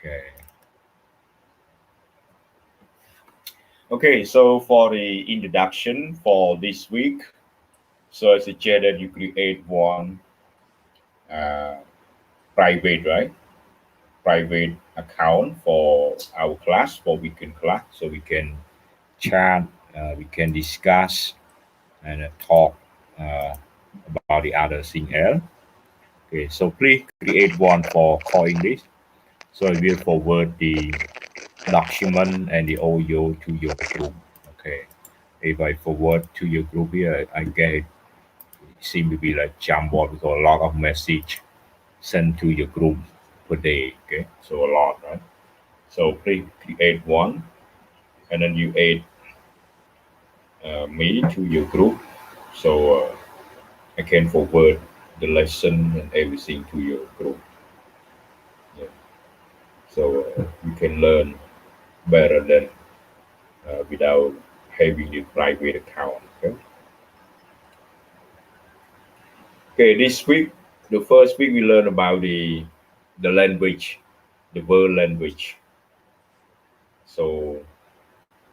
Okay. Okay, so for the introduction for this week, so I suggest that you create one uh, private, right? Private account for our class, for weekend class, so we can chat, we can discuss and talk uh, about the other thing else. Okay, so please create one for core English. So I will forward the document and the audio to your group. Okay. If I forward to your group here, I get it seem to be like jumbo because a lot of message sent to your group per day. Okay. So a lot, right? So please create one and then you add me to your group. So I can forward the lesson and everything to your group. Yeah. So you can learn better than without having the private account. Okay. Okay. This week, the first week we learn about the language, the world language. So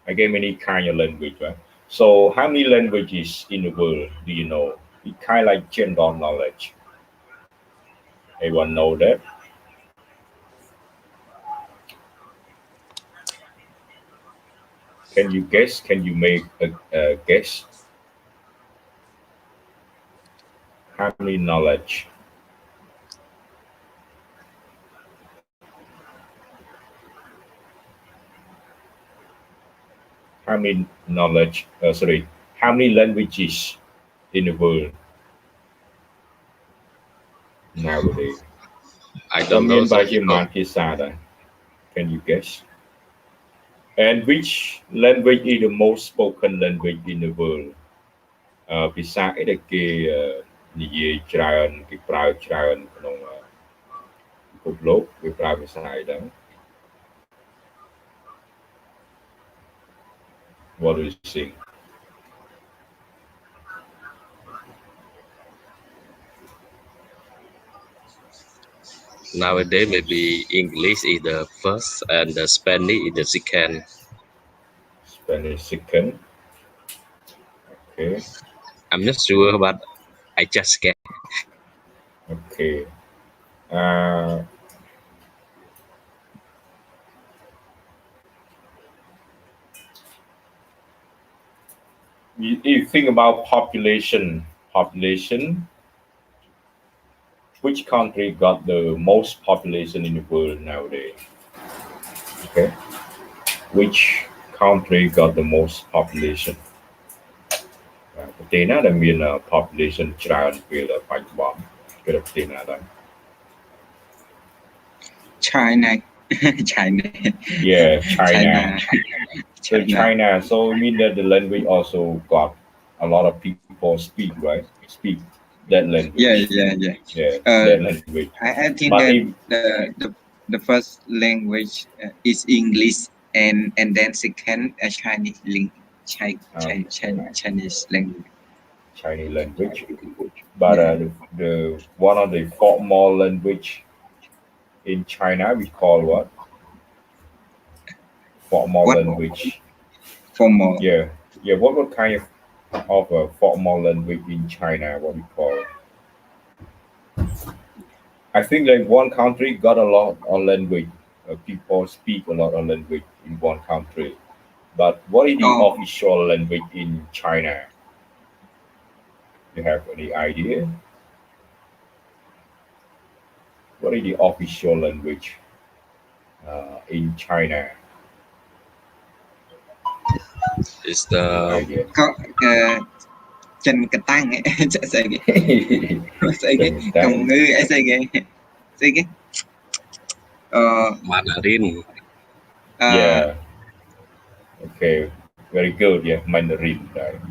again, many kind of language, right? So how many languages in the world do you know? It kind of like general knowledge. Everyone know that? Can you guess? Can you make a guess? How many knowledge? How many knowledge? Sorry, how many languages in the world nowadays? I What don't know, mean so by you go. Himantisada? Can you guess? And which language is the most spoken language in the world? ភាសាអីដែលគេនិយាយច្រើនគេប្រើច្រើនក្នុងពិភពលោកគេប្រើភាសាអីដែរ What do you think? Nowadays, maybe English is the first and the Spanish is the second. Spanish second. Okay. I'm not sure, but I just guess. Okay. Uh, you think about population, which country got the most population in the world nowadays? Okay. Which country got the most population? ប្រទេសណាដែលមាន population ច្រើនពេលបច្ចុប្បន្នគឺប្រទេសណាដែរ China. China. Yeah, China. So China. China. So I mean that the language also got a lot of people speak, right? Speak that language. Yeah. Yeah, that language. I think But that if the first language is English and then second Chinese Chinese language. Chinese language, but the one of the formal language in China we call what? Formal What? language. Formal. Yeah, yeah. What kind of a formal language in China? What we call? I think like one country got a lot of language. People speak a lot of language in one country. But what is the Oh. official language in China? You have any idea? What is the official language in China? It's No the idea. Có Trần Cà Tăng ấy. Sao cái Công ngữ ấy sao cái Mandarin. Yeah. Okay. Very good. Yeah, Mandarin.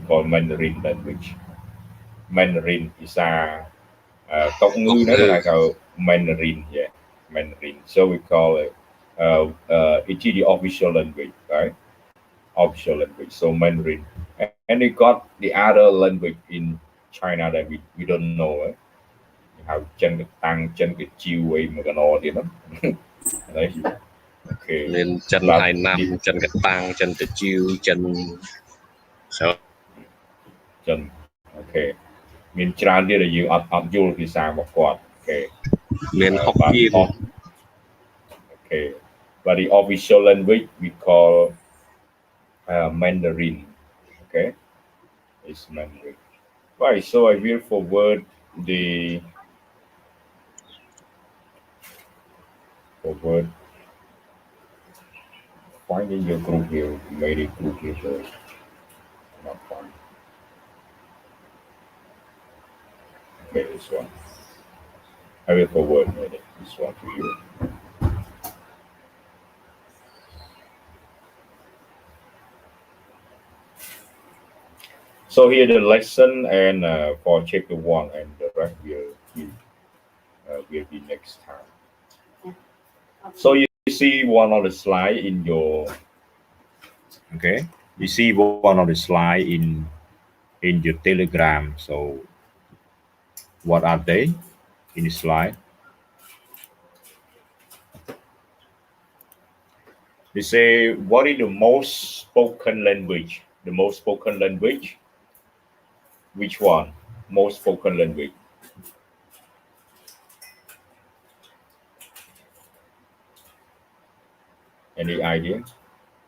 Called Mandarin language. Mandarin is cốc ngữ đó là called Mandarin. Yeah, Mandarin. So we call it. It is the official language, right? Official language. So Mandarin, and they got the other language in China that we don't know. How chân cái tăng chân cái chiêu ấy mà cái nó thì nó đấy Okay. មានចិនហើយណាំចិនកតាំងចិនតាជីវចិន ចិន Okay មានច្រើនទៀតដែលយើងអត់យល់ភាសារបស់គាត់ Okay មានហុកគៀន Okay but the official language we call Mandarin. Okay it's Mandarin. Right, so I will forward finding your group here, made a group here, so not fun. Okay, this one. I will forward this one to you. So here the lesson and for chapter 1 and the rest will be next time. So you see one on the slide in your okay. You see one on the slide in your Telegram. So what are they in the slide? They say what is the most spoken language? The most spoken language? Which one? Most spoken language? Any idea?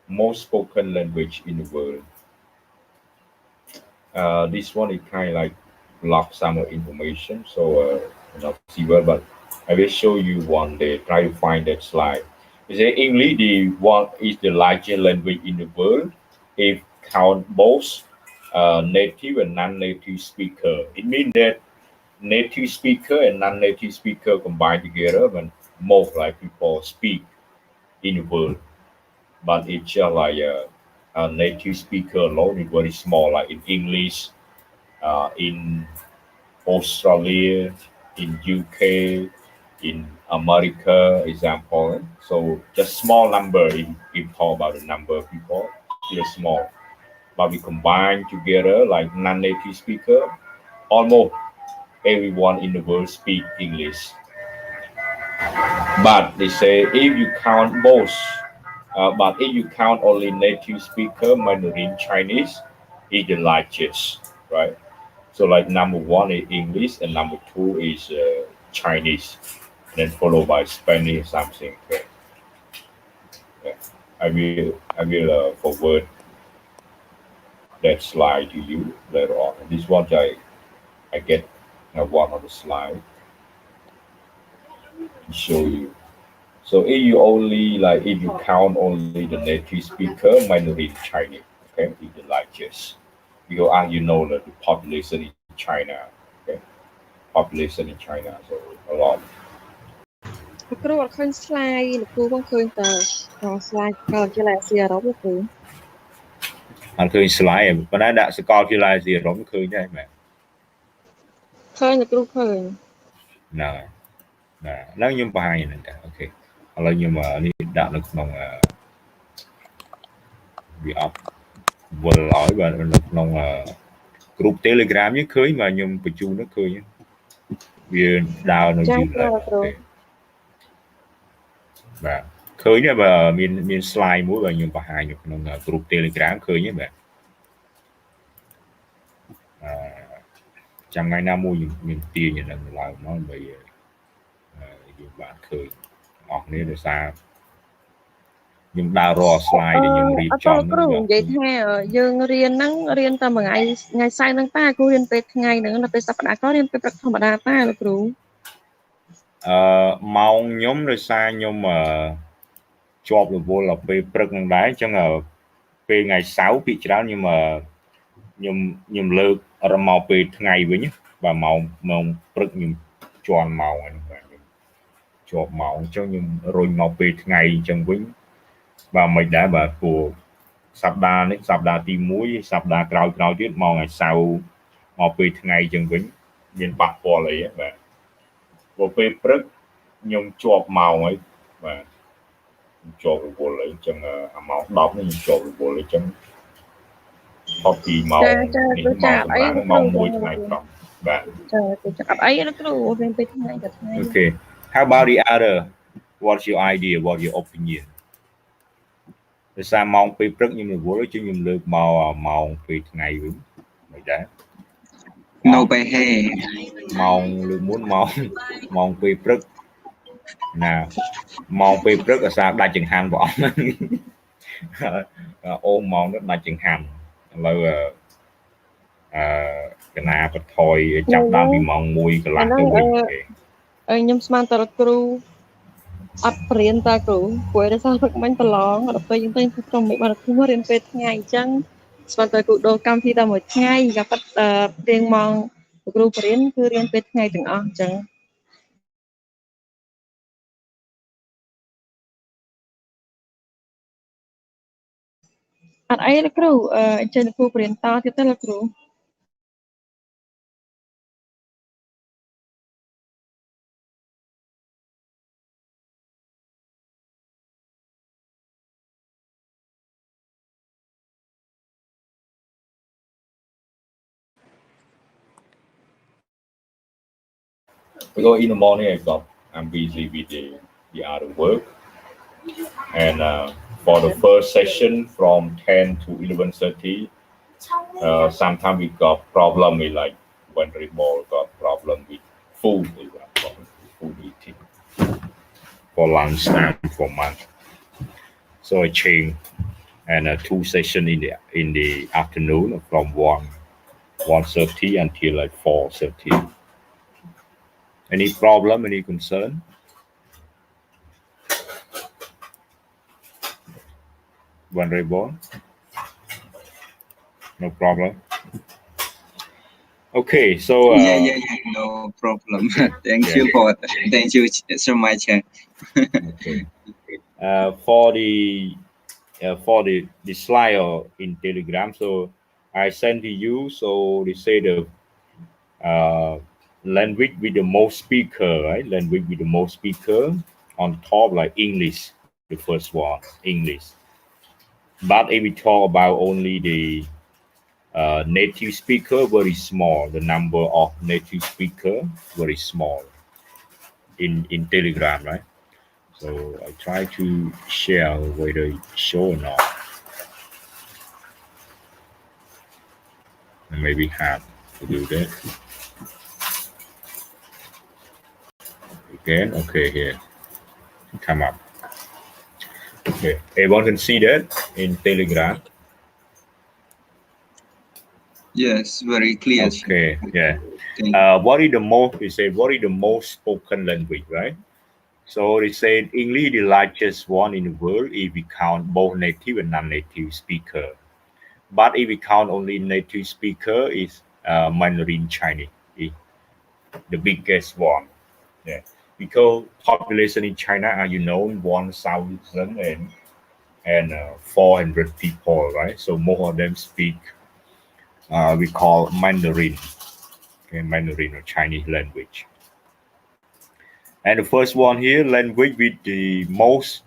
Most spoken language in the world. This one is kind of like block some information, so not see well, but I will show you one day. Try to find that slide. You say English, the one is the largest language in the world. If count both native and non-native speaker, it means that native speaker and non-native speaker combined together, and most like people speak in the world. But it's just like a native speaker alone is very small, like in English, in Australia, in UK, in America, example. So just small number if talk about the number of people, still small. But we combine together like non-native speaker, almost everyone in the world speak English. But they say if you count both, but if you count only native speaker, Mandarin Chinese is the largest, right? So like number 1 is English and number 2 is Chinese, and then followed by Spanish something. Okay. Yeah. I will forward that slide to you later on. And this one I get one of the slide to show you. So if you only like if you count only the native speaker, Mandarin Chinese, okay, is the largest. Because as you know that the population in China, okay, population in China, so a lot. គ្រូអត់ឃើញ slide លោកគ្រូបងឃើញតែ slide កលជាឡាស៊ីអឺរ៉ុបលោកគ្រូ អត់ឃើញ slide ប៉ុន្តែដាក់សកលវិទ្យាល័យស៊ីអឺរ៉ុបឃើញដែរមែន ឃើញលោកគ្រូឃើញ ហ្នឹងហើយខ្ញុំបង្ហាញហ្នឹងតែអូខេឥឡូវខ្ញុំនេះដាក់នៅក្នុងវាអត់វល់ឲ្យបាទនៅក្នុងក្រុម Telegram នេះឃើញបាទខ្ញុំបញ្ជូននោះឃើញវាដើរនៅយូរហើយបាទឃើញទេបាទមាន slide មួយបាទខ្ញុំបង្ហាញនៅក្នុងក្រុម Telegram ឃើញទេបាទចាំថ្ងៃណាមួយមានទាញនឹងឡើងមកដើម្បីយើងបានឃើញអស់គ្នាដោយសារខ្ញុំដើររក slide ដែលខ្ញុំរៀបចំគ្រូនិយាយថាយើងរៀនហ្នឹងរៀនតែមួយថ្ងៃសៅរ៍ហ្នឹងតាគ្រូរៀនពេលថ្ងៃហ្នឹងដល់ពេលសប្តាហ៍ក្រោយរៀនពេលព្រឹកធម្មតាតាលោកគ្រូម៉ោងខ្ញុំដោយសារខ្ញុំជាប់រវល់ដល់ពេលព្រឹកហ្នឹងដែរអញ្ចឹងពេលថ្ងៃសៅរ៍ពីច្រើនខ្ញុំលើករមកពេលថ្ងៃវិញបាទម៉ោងព្រឹកខ្ញុំជាន់ម៉ោងហ្នឹងបាទជាប់ម៉ោងអញ្ចឹងខ្ញុំរុញមកពេលថ្ងៃអញ្ចឹងវិញបាទមិនដែរបាទព្រោះសប្តាហ៍នេះសប្តាហ៍ទី1សប្តាហ៍ក្រោយទៀតមកថ្ងៃសៅរ៍មកពេលថ្ងៃអញ្ចឹងវិញមានប៉ះពាល់អីបាទព្រោះពេលព្រឹកខ្ញុំជាប់ម៉ោងហើយបាទជាប់រវល់អីអញ្ចឹងអាម៉ោង10នេះខ្ញុំជាប់រវល់អីអញ្ចឹងខុសពីម៉ោងនេះម៉ោង1ថ្ងៃព្រមបាទចាអត់អីណាគ្រូរៀនពេលថ្ងៃតែថ្ងៃ Okay how about the other what's your idea what your opinion ដោយសារម៉ោងពេលព្រឹកខ្ញុំរវល់chứខ្ញុំលើកមកម៉ោងពេលថ្ងៃវិញមិនដែរ no bay he ម៉ោងលើកមុនម៉ោងពេលព្រឹកណាម៉ោងពេលព្រឹកអាសាដាច់ចង្ហាន់ព្រះអង្គអូម៉ោងនោះដាច់ចង្ហាន់ឥឡូវកណាបថយចាប់ដើមពីម៉ោង1កន្លះទៅវិញគេខ្ញុំស្មានតរគ្រូអត់បរៀនតើគ្រូព្រោះដោយសារព្រឹកមិញប្រឡងដល់ពេលយើងទៅក្រុមមិនបានគ្រូរៀនពេលថ្ងៃអញ្ចឹងស្មានតើគ្រូដូរកម្មវិធីតែមួយថ្ងៃក៏ប៉ាត់រៀងម៉ោងគ្រូបរៀនគឺរៀនពេលថ្ងៃទាំងអស់អញ្ចឹងអត់អីលោកគ្រូអញ្ចឹងគ្រូបរៀនតទៀតទៅលោកគ្រូ because in the morning I'm busy with the other work and for the first session from 10 to 11:30 sometimes we got problem with like when ball got problem with food food eating for lunch time for month so I change and 2 session in the afternoon from 1:30 until like 4:30 any problem any concern vulnerable no problem okay so yeah no problem thank you so much okay. For the slide in Telegram so I send to you so they say the language with the most speaker right language with the most speaker on top like English the first one English but if we talk about only the native speaker very small the number of native speaker very small in Telegram right so I try to share whether it show or not and maybe have to do that again okay here come up okay everyone can see that in Telegram yes very clear okay yeah what is the most they say what is the most spoken language right so they say English the largest one in the world if we count both native and non-native speaker but if we count only native speaker is Mandarin Chinese the biggest one yeah because population in China are 1,400 people right so most of them speak we call Mandarin okay Mandarin or Chinese language and the first one here language with the most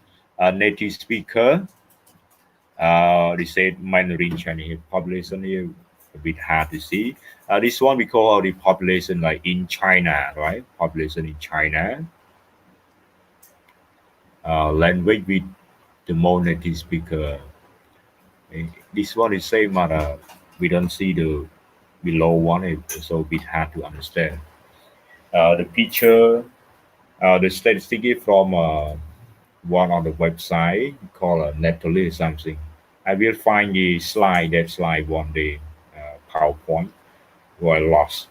native speaker they said Mandarin Chinese population here a bit hard to see this one we call the population like in China right population in China language with the most native speaker this one is same but we don't see the below one so a bit hard to understand the picture the statistic is from one on the website called Natalie something I will find the slide that slide one day PowerPoint who I lost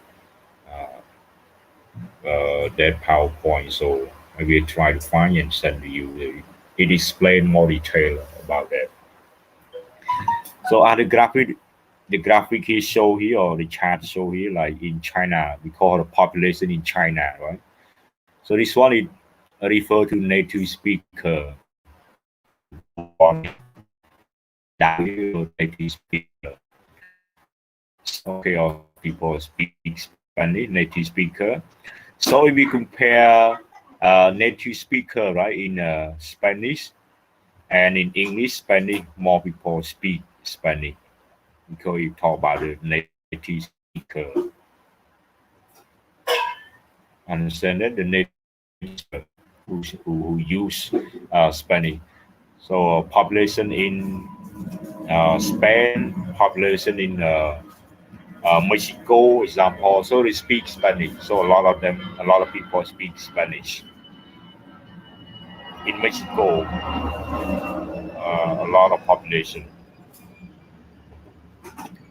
that PowerPoint so I will try to find and send to you it explain more detail about that so the graphic here show here or the chart show here like in China we call the population in China right so this one is refer to native speaker native speaker okay or people speak Spanish native speaker so if we compare native speaker right in Spanish and in English Spanish more people speak Spanish because you talk about the native speaker understand that the native who use Spanish So population in Spain, population in Mexico, example, so they speak Spanish. So a lot of people speak Spanish. In Mexico, a lot of population.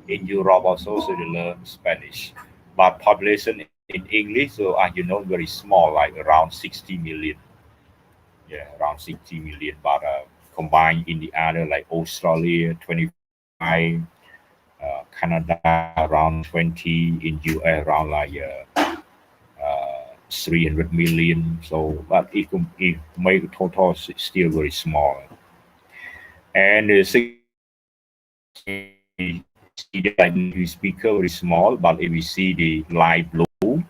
In Europe also, so they learn Spanish. But population in English, so as you know, very small, like around 60 million. Yeah, around 60 million. But combined in the other, like Australia, 25, Canada around 20, in US around like 300 million. So, but it make total still very small. And the see the native speaker very small, but if we see the light blue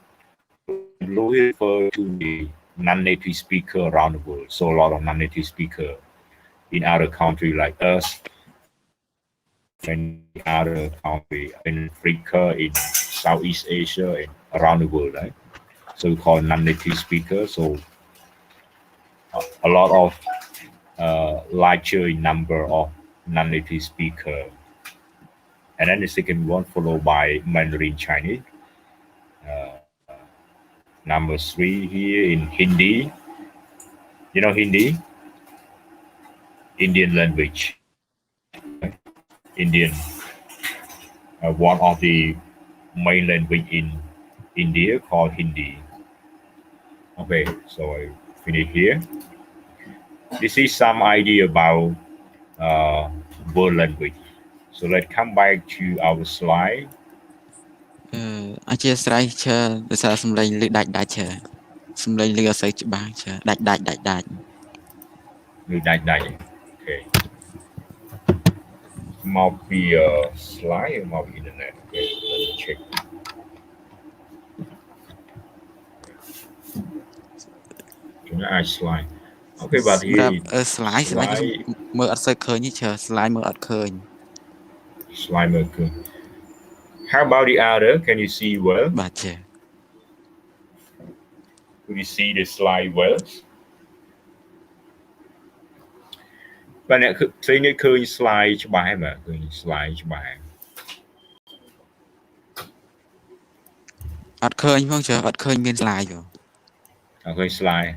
refer to the non-native speaker around the world. So a lot of non-native speaker in other country like us, and other country in Africa, in Southeast Asia, and around the world, right? So we call non-native speaker. So a lot of larger number of non-native speaker. And then the second one followed by Mandarin Chinese. Number 3 here in Hindi. You know Hindi? Indian language. Indian. One of the main language in India called Hindi. Okay, so I finish here. This is some idea about world language. So let's come back to our slide. អធិស្ឋានច្រើនដោយសារសំឡេងលឺដាច់សំឡេងលឺអត់សូវច្បាស់ច្រើនដាច់ Lឺដាច់ Okay. Might be a slide or might be internet. Okay, let's check. Can I slide? Okay, but សម្រាប់ here slide មើលអត់សូវឃើញទេច្រើន slide មើលអត់ឃើញ slide marker. How about the other? Can you see well? បាទចា Could you see the slide well? បាទអ្នកឃើញឃើញ slide ច្បាស់ហើយបាទឃើញ slide ច្បាស់ហើយ អត់ឃើញផងចាអត់ឃើញមាន slide ទេ អត់ឃើញ slide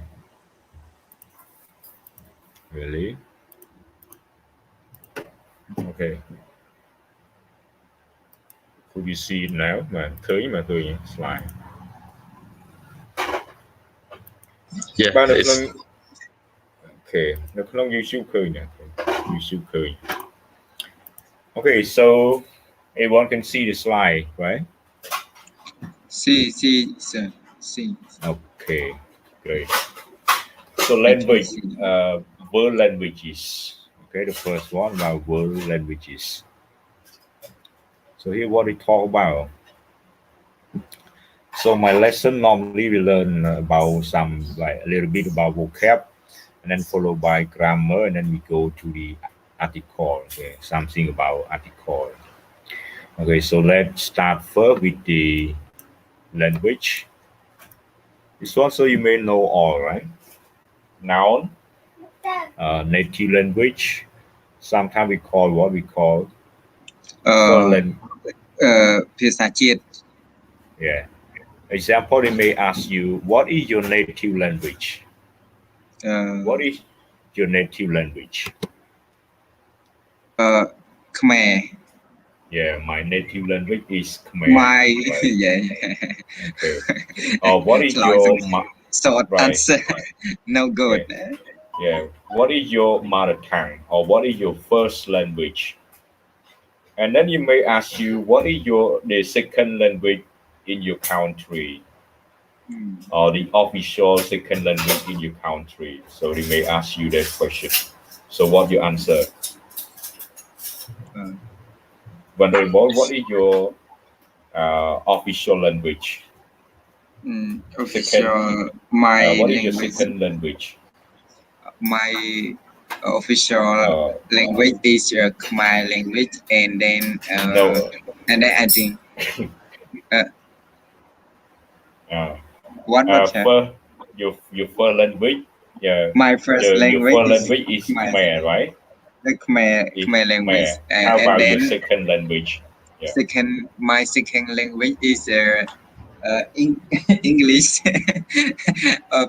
Really? Okay. Could you see it now? Mà thấy slide. Yeah, Ba it's, okay. Nó không YouTube khơi nè. YouTube khơi. Okay, so everyone can see the slide, right? See, sir. See. Okay, great. So language, world languages. Okay, the first one about world languages. So here what we talk about. So my lesson normally we learn about some like a little bit about vocab, and then followed by grammar, and then we go to the article. Okay, something about article. Okay, so let's start first with the language. This one, so you may know all, right? Noun, native language. Sometimes we call what we call yeah. Example, they may ask you, what is your native language? What is your native language? Khmer. Yeah, my native language is Khmer. My right? yeah. Okay. What is your short right, answer? right. No good. Yeah. What is your mother tongue, or what is your first language? And then you may ask you, what is the second language in your country, or the official second language in your country? So they may ask you that question. So what you answer? Vulnerable, what is your official language? Official, my what is language. your second language? My official language is Khmer language, and then No. and then I think What was your first language Yeah. My first Your language first is language is Khmer, Khmer, right? the Khmer language, Khmer. How and about your then second language? Yeah. my second language is English,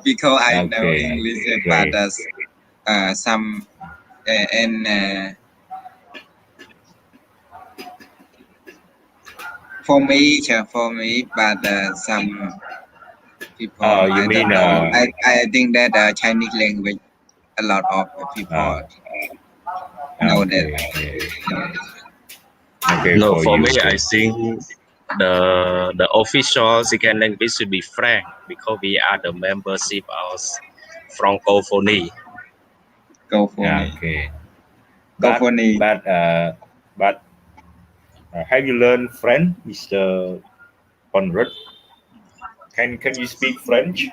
because I know Okay. English, Great. but some and for me, but some people You I mean don't know. I think that Chinese language, a lot of people know that. okay, okay. Okay, No, for for you. me, I Okay. think the official second language should be French because we are the membership of Francophonie. Go for me. Okay. Go for me. But have you learned French, Mr. Conrad? Can you speak French?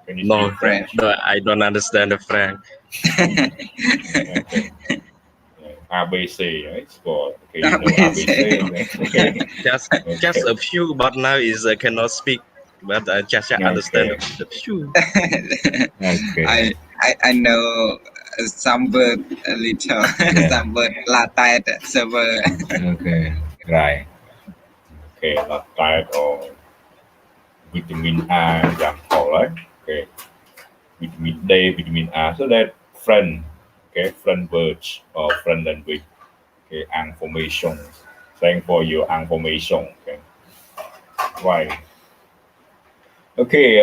Can you No, speak French? no, I don't understand the French. Okay. ABC, right? For okay, you know ABC. Okay. Just Okay. a few, but now is I cannot speak, but I just understand Okay. the few. Okay. I know some word a little, Yeah. some word la tête, server. Okay. Right. Okay. Not diet or vitamin A example, right? Okay. Vitamin D, vitamin A. So that friend, okay, friend words or friend language. Okay, information. Thank for your information. Okay. Right. Okay.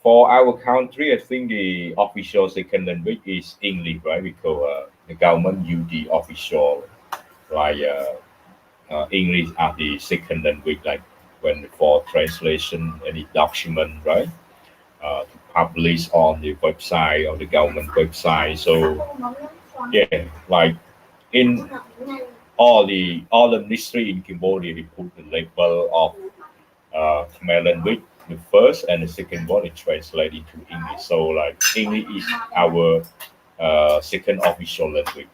For our country, I think the official second language is English, right? Because the government use the official like English as the second language, like when for translation any document, right? To publish on the website of the government website. So yeah, like in all the ministry in Cambodia, they put the label of Khmer language. The first and the second one is translated into English. So like English is our second official language.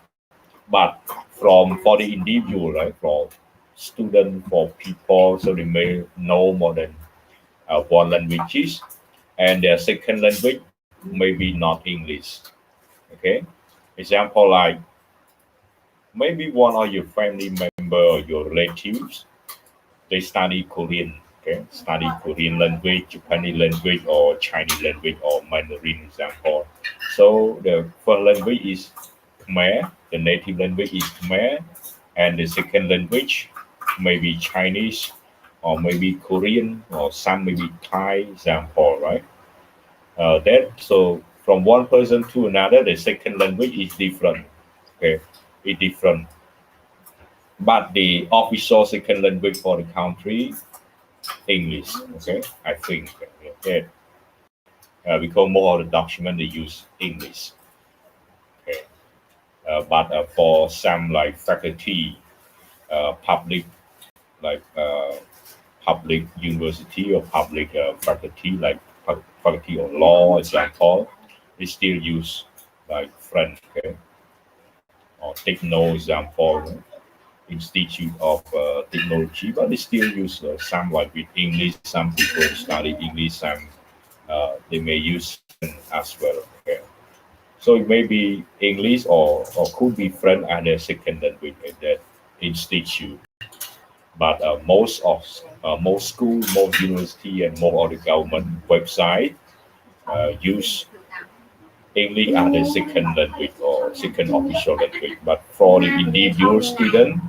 But from for the individual, right, for student, for people, so they may know more than one languages, and their second language maybe not English. Okay, example like maybe one of your family member or your relatives they study Korean. Okay, study Korean language, Japanese language, or Chinese language, or Mandarin example. So the first language is Khmer, the native language is Khmer, and the second language maybe Chinese, or maybe Korean, or some maybe Thai example, right? That so from one person to another, the second language is different. Okay, it's different. But the official second language for the country English. Okay, I think yeah, because more of the document they use English. Okay, but for some like faculty, public like public university or public faculty like faculty of law, example, they still use like French. Okay, or techno example. Institute of Technology, but they still use some like with English. Some people study English, some they may use as well. Okay. So it may be English or could be French and a second language at that institute. But most school, most university, and more of the government website use English as a second language or second official language. But for the individual student,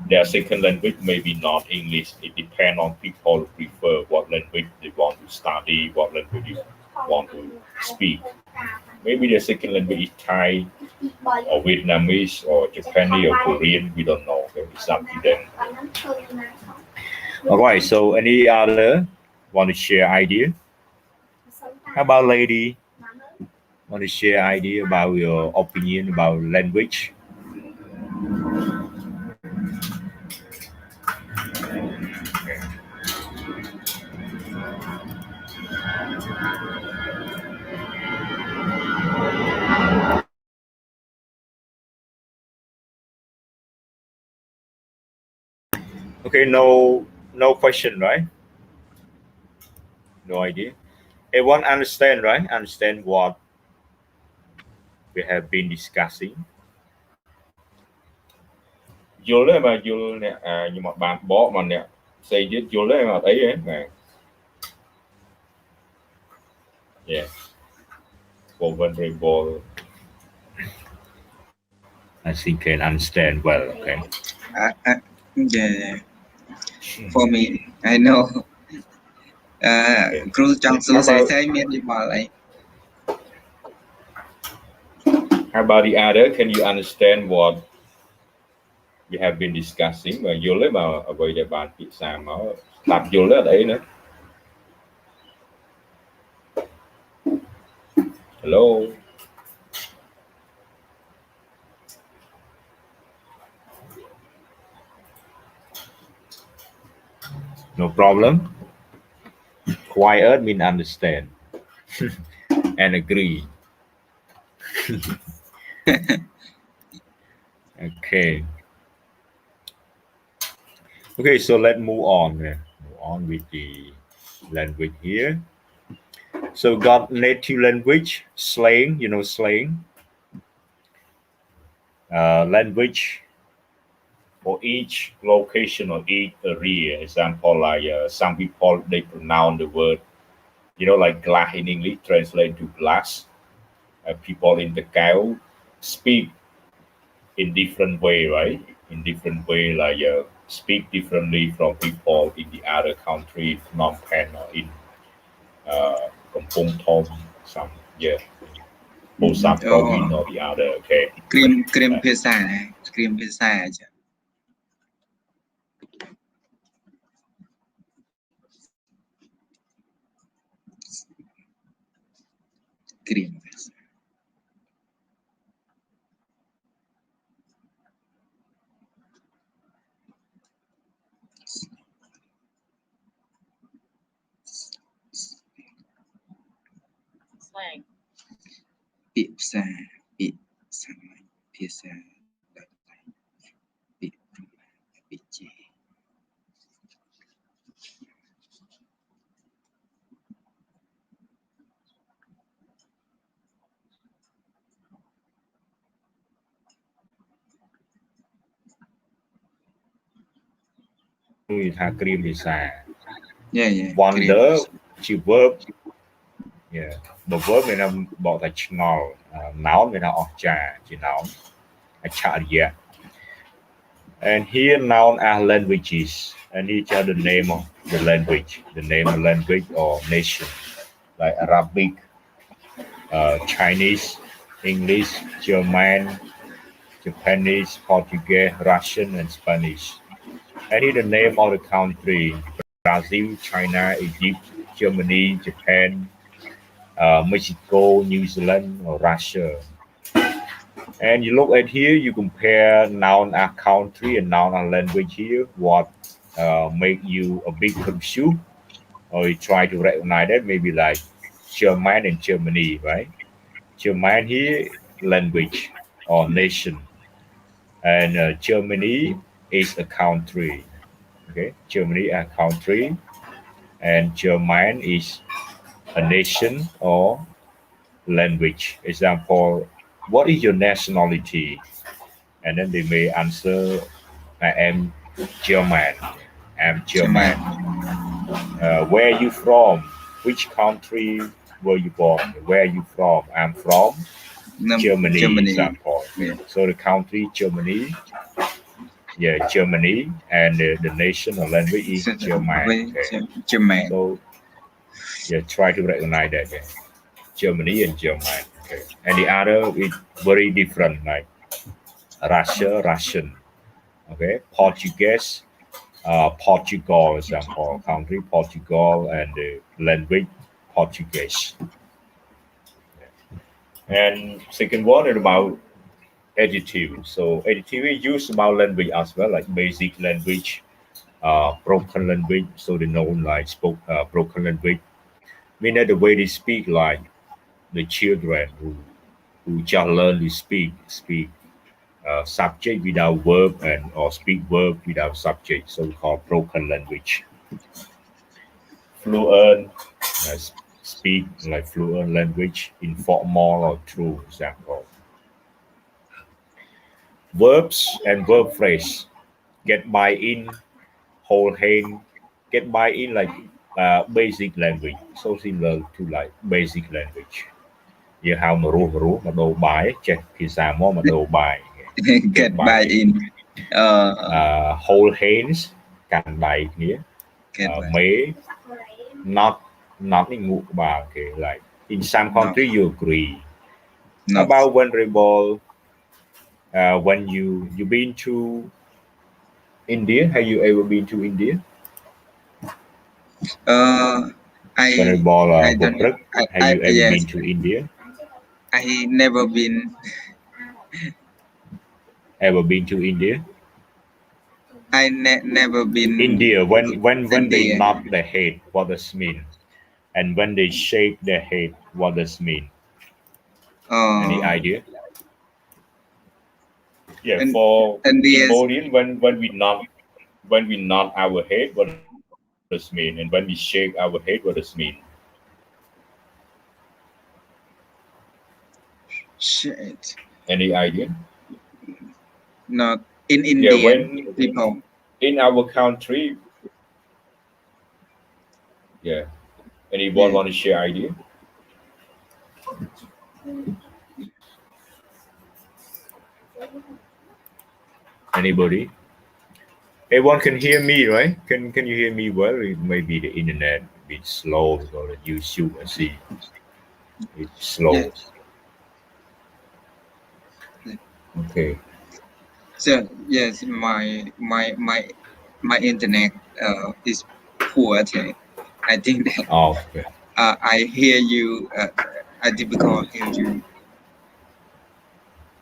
their second language maybe not English. It depends on people who prefer what language they want to study, what language they want to speak. Maybe their second language is Thai or Vietnamese or Japanese or Korean. We don't know. It's up to them. All right. So any other want to share idea? How about lady? Want to share idea about your opinion about language? Okay, no question, right? No idea. Everyone understand, right? Understand what we have been discussing. Vô lên mà vô nè, nhưng mà bạn bỏ mà nè, xây dứt vô lên mà thấy ấy nè. Yeah. For vulnerable, I think can understand well. Okay. Yeah. For me, I know. Cru trong số sẽ miễn đi bỏ lại. How about the other? Can you understand what we have been discussing? Mà vô lấy mà vậy để bạn bị sao mà đặt vô lấy ở đấy nữa. Hello. No problem. Quiet mean understand and agree. Okay. Okay, so let's move on. Move on with the language here. So got native language, slang, you know slang. Language for each location or each area. Example, like some people they pronounce the word, you know, like glass in English translate to glass. People in the cow speak in different way, right? In different way, like speak differently from people in the other country, Phnom Penh or in Kampong Thom, some Bosak province or the other. Okay. Cream pizza, cream pizza. Cream pizza. Slang. Pizza, pizza, pizza. Pizza. We have cream pizza. Yeah. Wonder, chữ verb. Yeah. The verb mình là bỏ thành ngol, noun mình là cha, chữ noun. Cha yeah. And here noun are languages, and each are the name of the language, the name of language or nation, like Arabic, Chinese, English, German, Japanese, Portuguese, Russian, and Spanish. And here the name of the country: Brazil, China, Egypt, Germany, Japan, Mexico, New Zealand, or Russia. And you look at here, you compare noun and country and noun and language here. What make you a bit confused, or you try to recognize that maybe like German and Germany, right? German here language or nation, and Germany is a country. Okay, Germany a country, and German is a nation or language. Example, what is your nationality? And then they may answer, I am German. I'm German. Where are you from? Which country were you born? Where are you from? I'm from Germany. Example. Yeah. So the country Germany. Yeah, Germany, and the nation or language is German. Okay. German. So yeah, try to recognize that. Yeah. Germany and German. Okay. And the other is very different, like Russia, Russian. Okay. Portuguese, Portugal, example, country Portugal, and the language Portuguese. And second one is about adjective. So adjective is used about language as well, like basic language, broken language. So they know like broken language, meaning the way they speak, like the children who just learn to speak subject without verb and or speak verb without subject, so called broken language. Fluent, speak like fluent language, informal or true, example. verbs and verb phrase. Get by in, hold hand, get by in like basic language, so similar to like basic language. You have mà đồ bài check thì sao mà đồ bài get by in hold hands cạnh bài nghĩa get by mấy not in ngụ bà okay like in some country you agree not about vulnerable when you been to India, have you ever been to India? Vulnerable Have you ever yes, been to India? I never been. Ever been to India? I never been. India. When they India. nod their head, what does mean? And when they shake their head, what does mean? Any idea? Yeah, for Cambodian, when we nod our head, what does mean? And when we shake our head, what does mean? Shit. Any idea? Not in India. Yeah, when people in our country. Yeah. Anyone want to share idea? Anybody? Everyone can hear me, right? Can you hear me well? It may be the internet a bit slow or the YouTube I see it's slow. Yeah. Okay. So yes, my internet is poor today. I think that Okay. I hear you. I difficult hear you.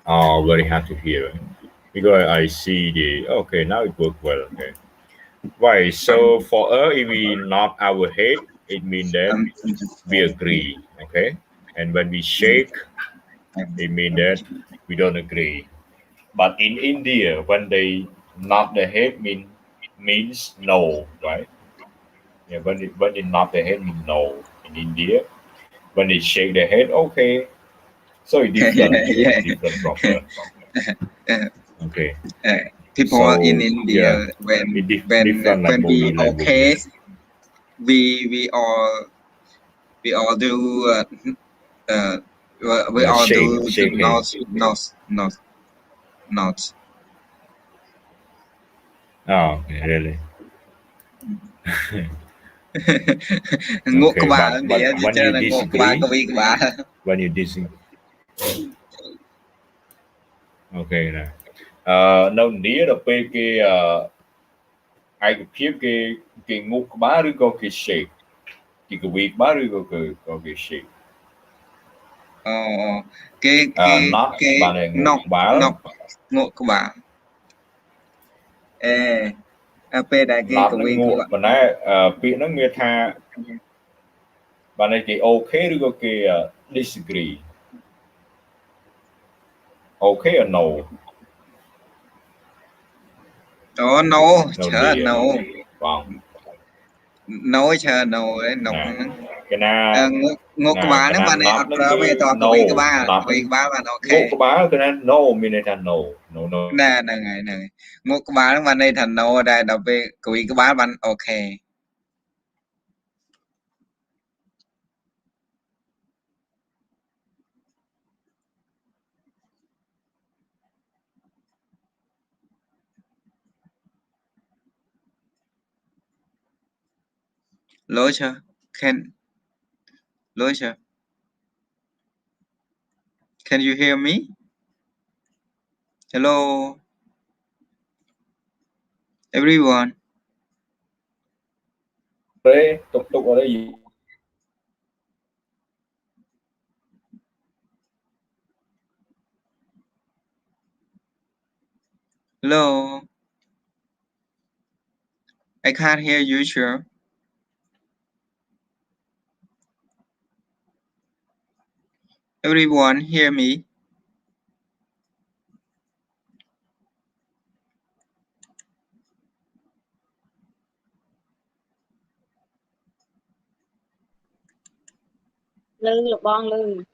Oh, very hard to hear. Because I see the okay now it works well. Okay. Right. So for us, if we nod our head, it means that we agree. Okay. And when we shake, it means that we don't agree. But in India, when they nod their head means no, right? Yeah, when they nod their head means no in India. When they shake their head, okay. So it's different, different from okay. People in India when we okay, we all do we all do not. Oh, okay, really? Okay, but when you disagree, when you disagree, okay nè đâu nghĩa là cái ai cái phía cái ngục bá rồi có cái shape thì cái việc bá rồi có cái shape cái ngục bá AP đại cái việc của nãy phía nó người ta bạn này cái okay rồi có cái disagree okay or no no chờ no vâng nói chờ no đấy no cái nào ngục bá nếu bạn này học ra về toàn cái việc ba bạn ok ngục bá cái này no mình này no nè ngục bá nếu bạn này thành no đây đọc về cái việc ba bạn ok Locha, can you hear me? Hello, everyone. Đấy, tục ở đây gì? Hello, I can't hear you, sure. Everyone hear me? Lư bong lư.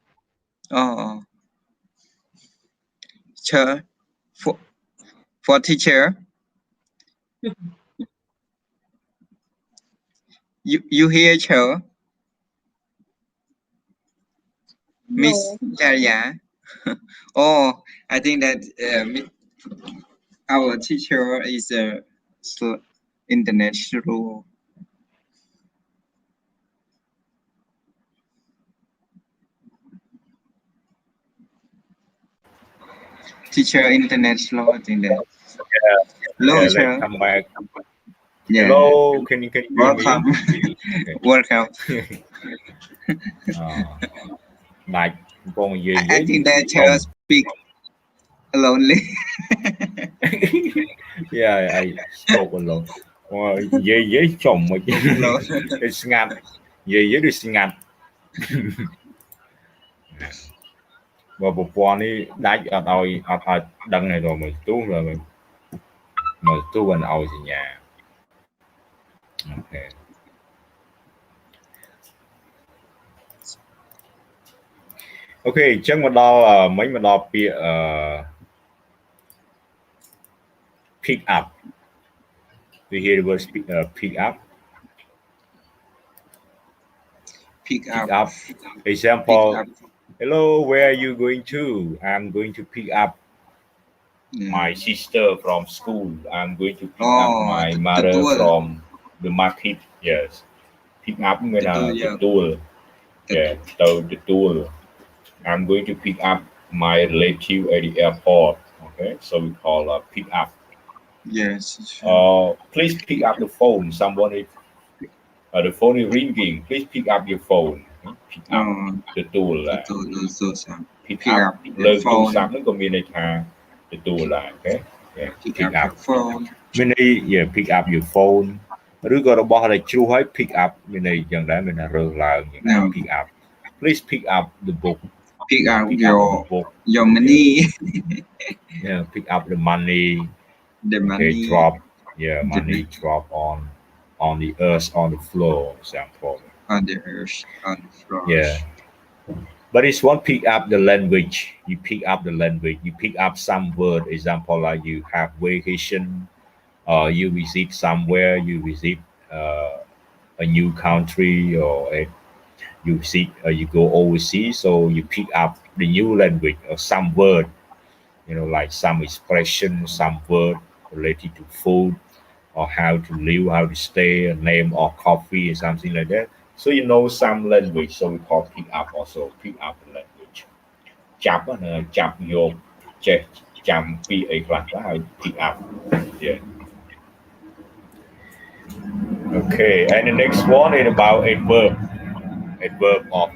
Sure. For teacher, you hear her, Miss No. Jaya. Oh, I think that our teacher is international. Teacher international, I think that. Hello, Yeah, teacher. let's come back. Yeah. Hello, can you hear Welcome. me? Welcome. Like, con gì I với think that chồng. teacher speak lonely. Yeah, I spoke alone. Về với chồng mà chứ. Alone. It's ngặt. Về với được ngặt. Và một quan đi đá ở đằng này rồi mình tú rồi mà tú bên ôi thì nhà. Okay. Okay, chắc mà đo mấy mà đo pick up. Do you hear the word pick up? Pick Pick up. up. Example. Pick up. Hello, where are you going to? I'm going to pick up my sister from school. I'm going to pick up my mother from the market. Yes. Pick up means the tool. Yeah, so the tool. I'm going to pick up my relative at the airport. Okay, so we call pick up. Yes. Please pick up the phone. Somebody, the phone is ringing. Please pick up your phone. Pick up the tool. Pick up. Learn to stop. Nó có mean the tool là okay. Yeah, pick up. Phone. Meaning, yeah, pick up your phone. ឬក៏របស់ដែលជ្រុះឲ្យ pick up មានន័យយ៉ាងដែរមានថារើសឡើងយ៉ាងណា pick up. Please pick up the book. Pick up the book. Your money. Yeah, pick up the money. The money. Okay, drop. Yeah, money drop on the earth on the floor. Example. On the earth on the floor. Yeah. But it's one pick up the language. You pick up the language. You pick up some word. Example like you have vacation. You visit somewhere. You visit a new country or you visit. You go overseas. So you pick up the new language or some word. You know, like some expression, some word related to food or how to live, how to stay, a name or coffee or something like that. So you know some language, so we call pick up also, pick up the language. Chap chap vô chăm pi ấy là pick up. Yeah. Okay, and the next one is about a verb of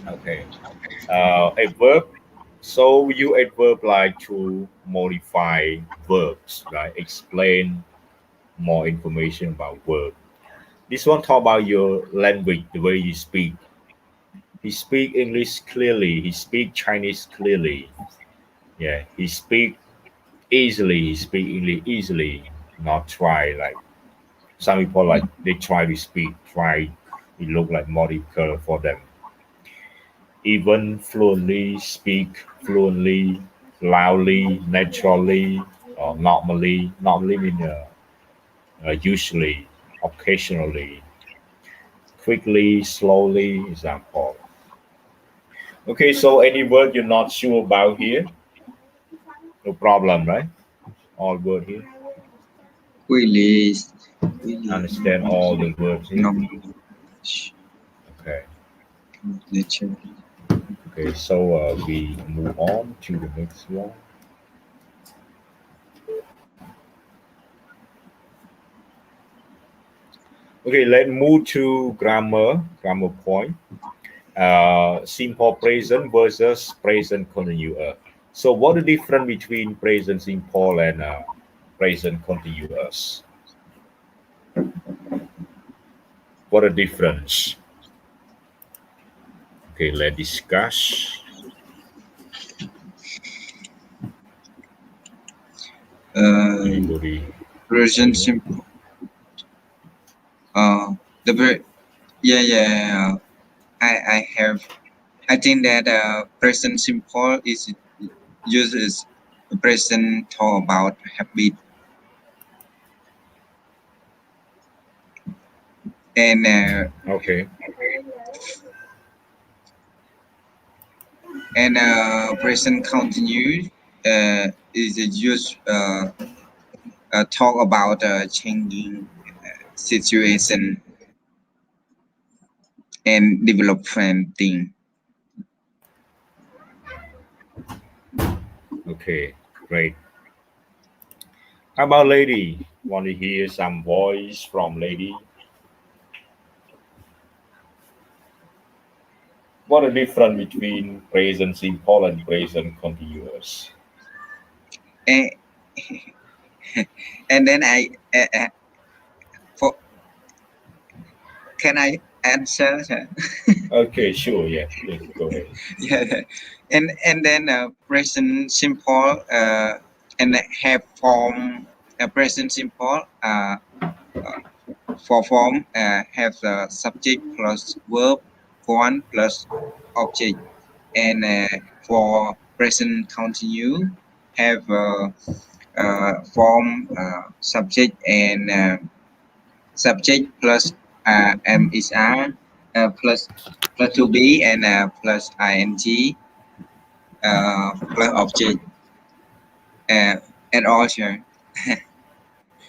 okay. A verb. So you adverb like to modify verbs, right? Explain more information about verb. This one talk about your language, the way you speak. He speak English clearly. He speak Chinese clearly. Yeah, he speak easily. He speak English easily. Not try like some people like they try to speak. It look like more difficult for them. Even fluently, speak fluently, loudly, naturally, or normally. Normally mean usually, occasionally, quickly, slowly. Example. Okay, so any word you're not sure about here? No problem, right? All word here. Really. Understand all the words here. No. Okay. Nature. Okay, so we move on to the next one. Okay, let's move to grammar point. Simple present versus present continuous. So what the difference between present simple and present continuous? What a difference. Okay, let's discuss. Anybody? Present simple. Yeah. I have. I think that present simple is uses present talk about habit and Okay. present continuous is used talk about changing situation and development thing. Okay. Great. How about lady? Want to hear some voice from lady? What a difference between present simple and present continuous? And, and then for can I answer? Okay, sure. Yeah. Yes, go ahead. Yeah, and then present simple and have form present simple for form have the subject plus verb one plus object and for present continuous have form subject and subject plus MSR plus to be and plus ing plus object uh, and also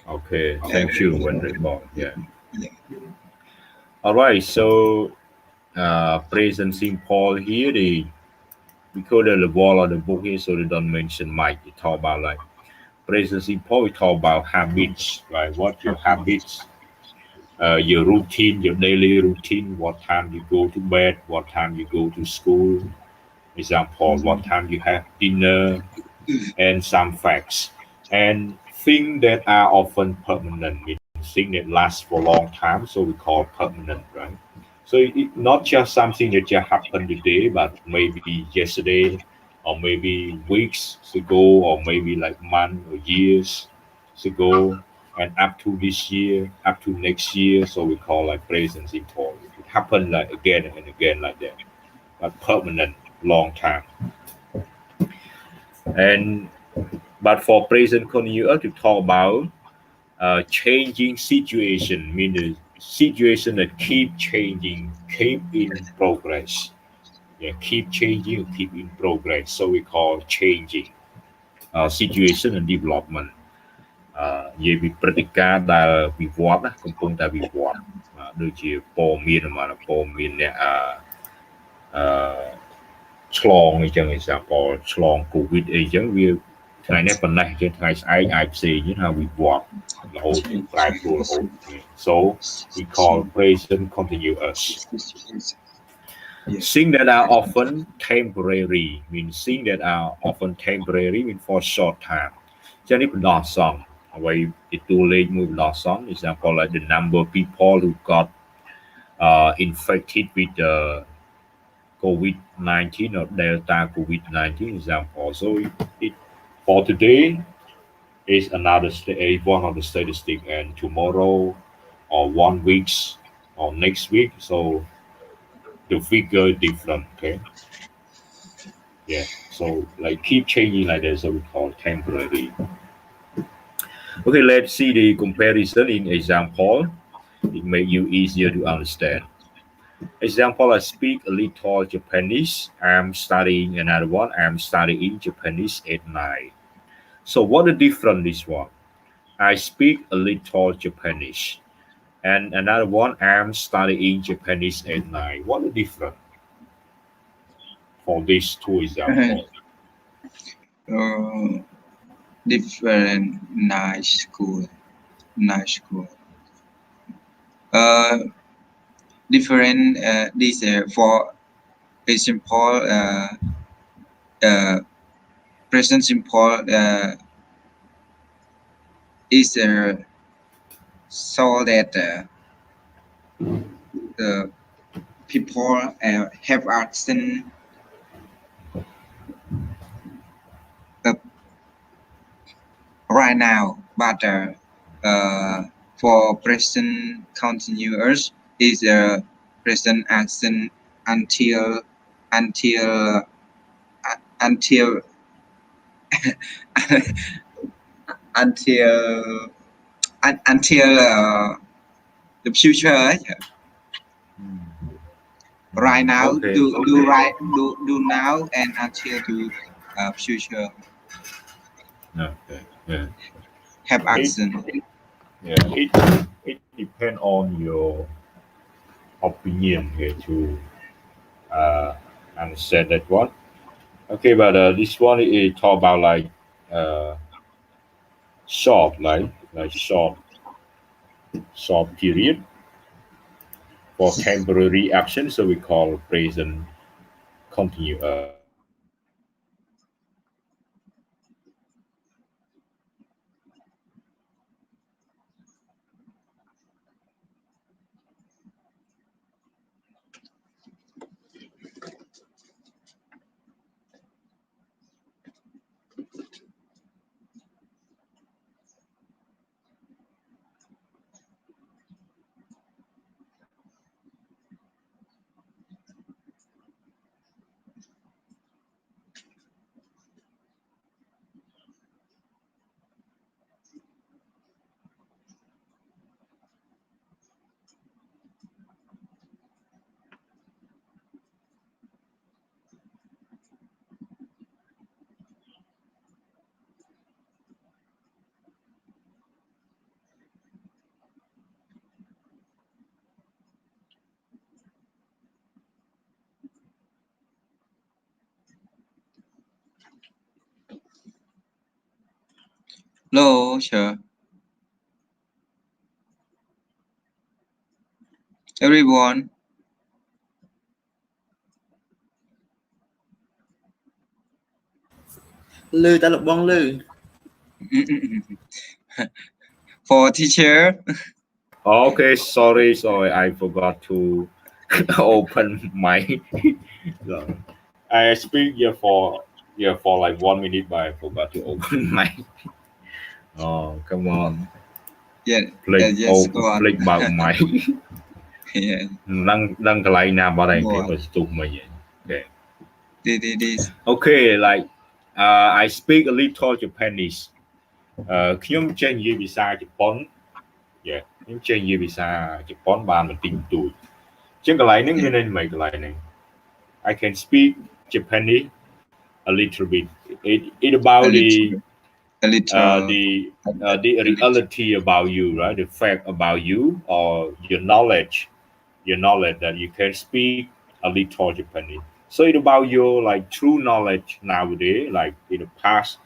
Okay. Thank you, Wendy. Yeah. yeah. All right. So, present simple here, because the wall of the book here, so they don't mention Mike. They talk about like present simple. We talk about habits, right? What your habits, your routine, your daily routine. What time you go to bed? What time you go to school? Example, what time you have dinner, and some facts. And things that are often permanent, means things that last for a long time, so we call permanent, right? So it not just something that just happened today, but maybe yesterday, or maybe weeks ago, or maybe like months or years ago, and up to this year, up to next year. So we call like present simple. It happened like again and again like that, but permanent, long time. And but for present continuous, to talk about changing situation, meaning situation that keep changing, keep in progress. Yeah, keep changing, keep in progress. So we call changing situation and development. និយាយពីព្រឹត្តិការណ៍ដែលវិវត្តណាកំពុងតែវិវត្តដូចជាព័ត៌មានព័ត៌មានអ្នកអឺឆ្លងអីចឹង example ឆ្លង COVID អីចឹងវាថ្ងៃនេះប៉ុណ្ណេះចឹងថ្ងៃស្អែកអាចផ្សេងទៀតថាវិវត្តរហូតប្រែប្រួលរហូត so we call present continuous things that are often temporary means things that are often temporary mean for short time ចឹងនេះបណ្ដោះអាសន្នអ្វីជាតួលេខមួយបណ្ដោះអាសន្ន example like the number of people who got infected with the COVID-19 or Delta COVID-19 example. So it for today is one of the statistic, and tomorrow or 1 week or next week, so the figure different. Okay, yeah. So like keep changing like that. So we call temporary. Okay, let's see the comparison in example. It make you easier to understand. Example, I speak a little Japanese. I'm studying another one. I'm studying Japanese at night. So what the difference this one? I speak a little Japanese. And another one, I'm studying Japanese at night. What the difference for these two examples? Different night school different this for example present simple is so that the people have action right now, but for present continuous is present action until until until until until the future ấy. Right now Okay. do right do now and until to future Okay. Yeah. have action. Yeah. It depends on your opinion here to understand that one. Okay, but this one is talk about like uh short, like short period for temporary action. So we call present continuous. Hello, sure. Everyone. Lư ta lục bong lư. For teacher. Okay, sorry, I forgot to open my. So, I speak here for like 1 minute, but I forgot to open my. Oh, come on. Yeah, Click yes, go on. click about my. Yeah. Đang cái line nào vào đây cái More. mà tụt mà vậy. Okay. This. Okay, like I speak a little Japanese. ខ្ញុំចេះនិយាយភាសាជប៉ុន Yeah ខ្ញុំចេះនិយាយភាសាជប៉ុនបានបន្តិចបន្តួចជាងកន្លែងហ្នឹងមានន័យមិនកន្លែងហ្នឹង I can speak Japanese a little bit. It about a little. The reality about you, right? The fact about you or your knowledge that you can speak a little Japanese. So it's about your like true knowledge nowadays, like in the past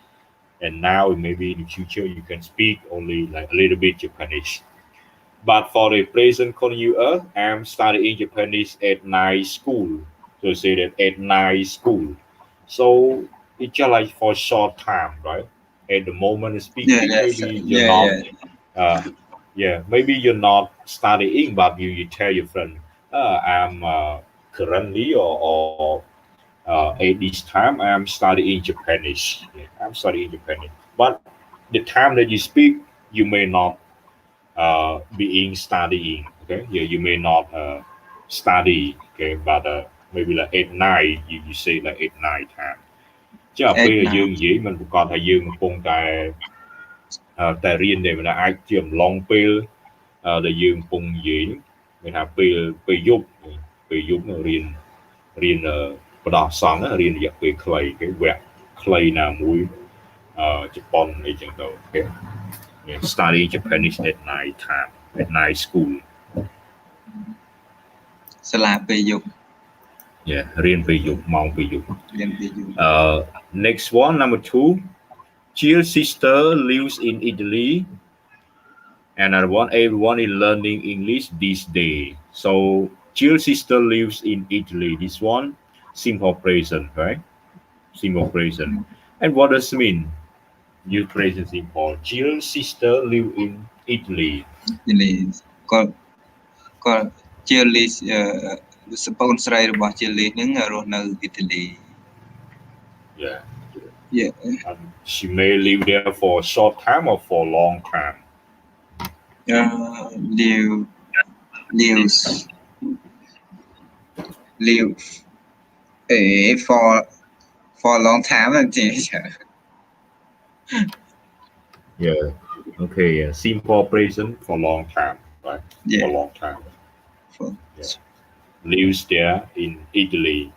and now and maybe in the future you can speak only like a little bit Japanese. But for the present continuous, I'm studying Japanese at night school. So say that at night school. So it's just like for short time, right? At the moment of speaking, maybe you're not maybe you're not studying, but you tell your friend, I'm currently or at this time I'm studying Japanese. Yeah, I'm studying Japanese. But the time that you speak, you may not being studying. Okay, yeah, you may not study. Okay, but maybe like at night, you say like at night time. chứ ពេលយើងនិយាយមិនប្រកាសថាយើងកំពុងតែរៀនទេមិនអាចជាអំឡុងពេលដែលយើងកំពុងនិយាយមានថាពេលយប់រៀនបដោះសង្ឃរៀនរយៈពេលខ្លីគេវគ្គខ្លីណាមួយជប៉ុនអីចឹងទៅគេ study Japanese at night time at night school សាលាពេលយប់ Yeah រៀនពេលយប់ម៉ោងពេលយប់ next one number 2 Jill's sister lives in Italy and everyone is learning English this day. So Jill's sister lives in Italy. This one simple present, right? Simple present. And what does it mean? You present simple. Jill's sister live in Italy. គាត់ Jill សពូនស្រីរបស់ Jill ហ្នឹងរស់នៅអ៊ីតាលី Yeah. Yeah. She may live there for a short time or for a long time. Live lives live for a long time and teacher. Yeah. Okay. Yeah. Simple present for long time, right? Yeah. For long time. For, Yeah. Lives there in Italy,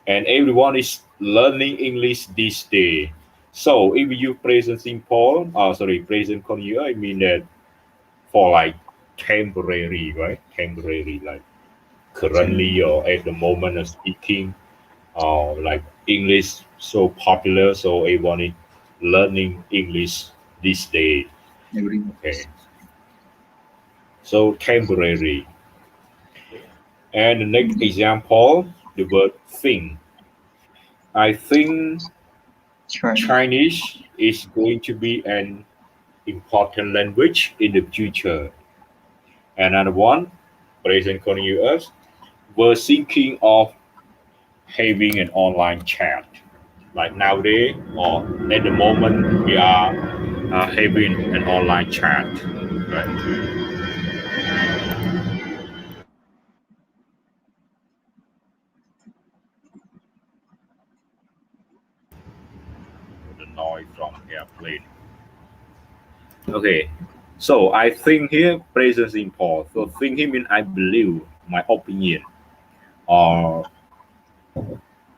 and everyone is learning English this day. So if you present simple, present continuous, I mean that for like temporary, right? Temporary, like currently or at the moment of speaking, like English so popular, so everyone is learning English this day. Okay, so temporary. And the next example, the word think. I think Chinese is going to be an important language in the future. Another one, present continuous, we're thinking of having an online chat. Like nowadays, or at the moment, we are having an online chat. Right? The noise from airplane. Okay, so I think here present simple. So think here means I believe, my opinion, or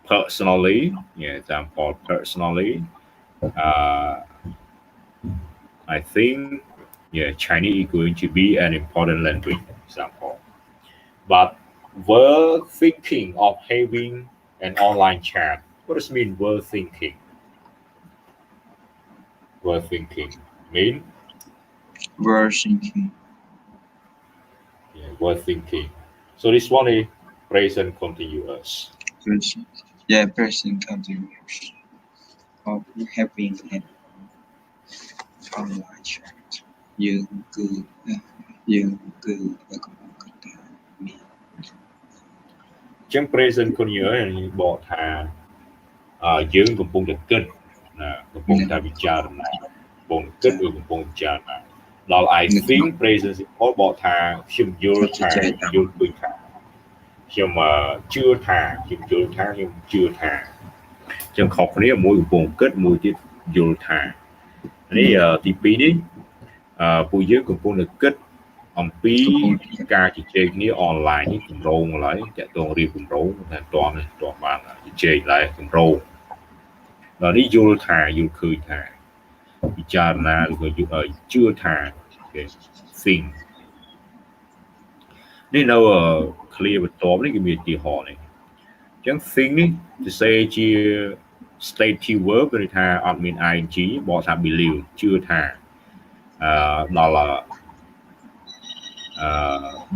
personally. Yeah, example personally. Uh, I think Chinese is going to be an important language. Example, but we're thinking of having an online chat. What does it mean? We're thinking. We're thinking. Mean? we're thinking. Yeah, we're thinking. So this one is present continuous. Present. Yeah, present continuous. Of having an online chat. យើងគឺកំពុងគិតថាមាន ចឹង present continuous នេះបកថាយើងកំពុងតែគិតណាកំពុងតែពិចារណាកំពុងគិតឬកំពុងពិចារណាដល់ I think present simple បកថាខ្ញុំយល់ថាយល់ឃើញថាខ្ញុំជឿថាខ្ញុំយល់ថាខ្ញុំជឿថាចឹងខុសគ្នាមួយកំពុងគិតមួយទៀតយល់ថានេះទី2នេះពួកយើងកំពុងតែគិតអំពីការជជែកគ្នាអនឡាញនេះគម្រោងឡើយតាក់ទងរៀបគម្រោងតែតន់បានជជែកឡើយគម្រោងដល់នេះយល់ថាយល់ឃើញថាពិចារណាឬក៏ជឿថាគេ think នេះនៅ clear បន្ទាប់នេះគឺមានឧទាហរណ៍នេះអញ្ចឹង think នេះទៅសេជា state keyword គឺថាអត់មាន ing បកថា believe ជឿថាដល់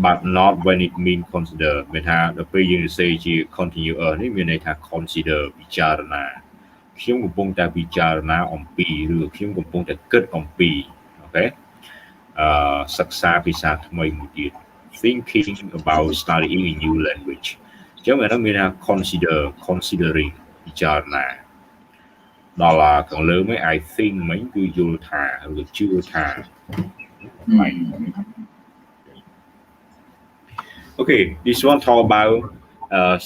but not when it mean consider មានថាដល់ពេលយើងនិយាយជា continuous នេះមានន័យថា consider ពិចារណាខ្ញុំកំពុងតែពិចារណាអំពីឬខ្ញុំកំពុងតែគិតអំពីអូខេសិក្សាភាសាថ្មីមួយទៀត thinking about studying a new language អញ្ចឹងវានឹងមានថា considering ពិចារណាដល់ខាងលើនេះ I think មិញគឺយល់ថាឬជឿថា Okay, this one talk about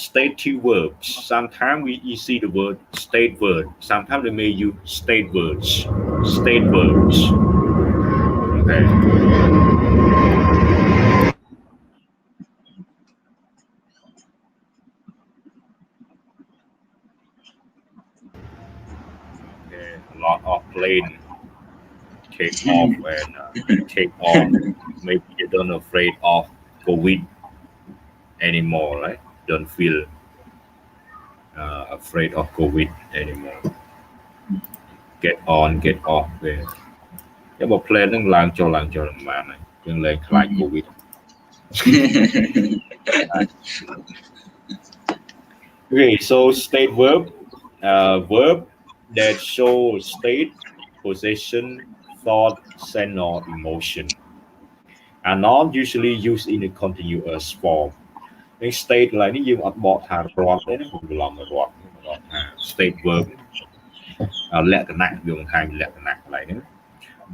stative verbs. Sometimes we see the word state verb. Sometimes they may use state verbs. State verbs. Okay. Okay, a lot of plane take off and take on. Maybe you don't afraid of COVID anymore, right? Don't feel afraid of COVID anymore. Get on, get off. តែបើ plan ហ្នឹងឡើងចុះមិនបានហើយយើងលែងខ្លាច COVID. Okay, so state verb that show state, possession, thought, sense, or emotion are not usually used in a continuous form. នេះ state ឡើយនេះយើងអត់បកថារត់ទេណាខ្ញុំច្រឡំរត់ថា state verb លក្ខណៈវាបង្ហាញលក្ខណៈកន្លែងហ្នឹង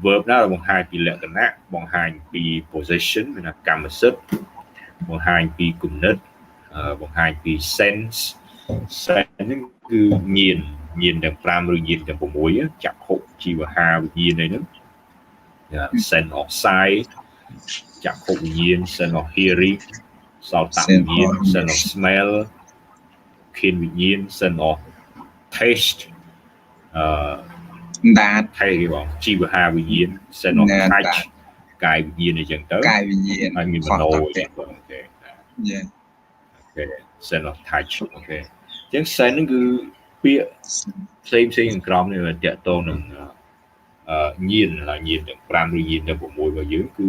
verb ណាបង្ហាញពីលក្ខណៈបង្ហាញពី possession មានថាកម្មសិទ្ធិ បង្ហាញពីគំនិតបង្ហាញពី sense ហ្នឹងគឺញៀនទាំង5ឬញៀនទាំង6ចក្ខុជីវហាវិញ្ញាណអីហ្នឹង sense of sight ចក្ខុវិញ្ញាណ sense of hearing សោតវិញ្ញាណ sense of smell ឃានវិញ្ញាណ sense of taste ដាត ថៃគេបងជីវហាវិញ្ញាណ sense of touch កាយវិញ្ញាណអញ្ចឹងទៅ កាយវិញ្ញាណ ហើយមានមโนអញ្ចឹងបងអូខេ sense of touch អូខេអញ្ចឹង sense ហ្នឹងគឺពាក្យផ្សេងក្រមនេះវាតកតងនឹងញៀនទាំង5ឬញៀនទាំង6របស់យើងគឺ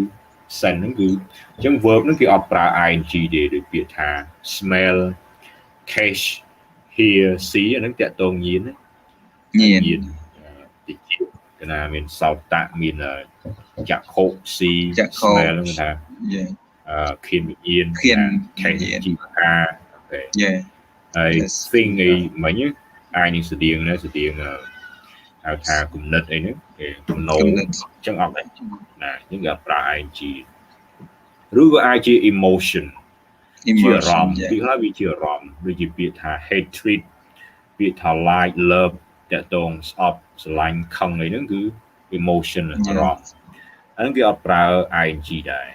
sense ហ្នឹងគឺអញ្ចឹង verb ហ្នឹងគេអត់ប្រើ ing ទេដូចពាក្យថា smell taste hear see អាហ្នឹងតកតងញៀនតិចកណាមានសោតៈមានចក្ខុ see smell ហ្នឹងថាឃានវិញ្ញាណថេជីវហាអូខេហើយ thing អីមិញអាចនឹងស្តៀងណាហៅថាគំនិតអីហ្នឹងគេគំនោអញ្ចឹងអត់ដែរណាអញ្ចឹងគេប្រើ ing ឬក៏អាចជា emotion ជាអារម្មណ៍ពីខ្លះវាជាអារម្មណ៍ដូចជាពាក្យថា hatred ពាក្យថា like love តកតងស្អប់ស្រឡាញ់ខឹងអីហ្នឹងគឺ emotion អារម្មណ៍ហ្នឹងគេអត់ប្រើ ing ដែរ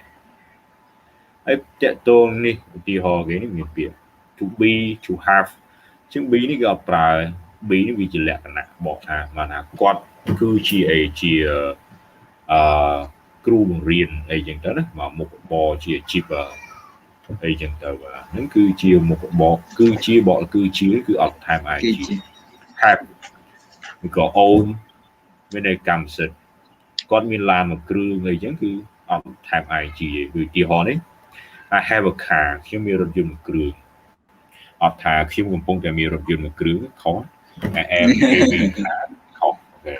ហើយតកតងនេះឧទាហរណ៍គេនេះមានពាក្យ to be to have ជាង be នេះគេអត់ប្រើ be នេះវាជាលក្ខណៈបកថាបានថាគាត់គឺជាគ្រូបង្រៀនអីចឹងទៅណាមកមុខរបរជាអាជីពអីចឹងទៅហ្នឹងគឺជាមុខរបរគឺជាបកគឺជាគឺអត់ថែម ing have ឬក៏ own មានន័យកម្មសិទ្ធិគាត់មានឡានមួយគ្រឿងអីចឹងគឺអត់ថែម ing ទេឧទាហរណ៍នេះ I have a car ខ្ញុំមានរថយន្តមួយគ្រឿងអត់ថាខ្ញុំកំពុងតែមានរថយន្តមួយគ្រឿងខុស I am having a car ខុសអូខេ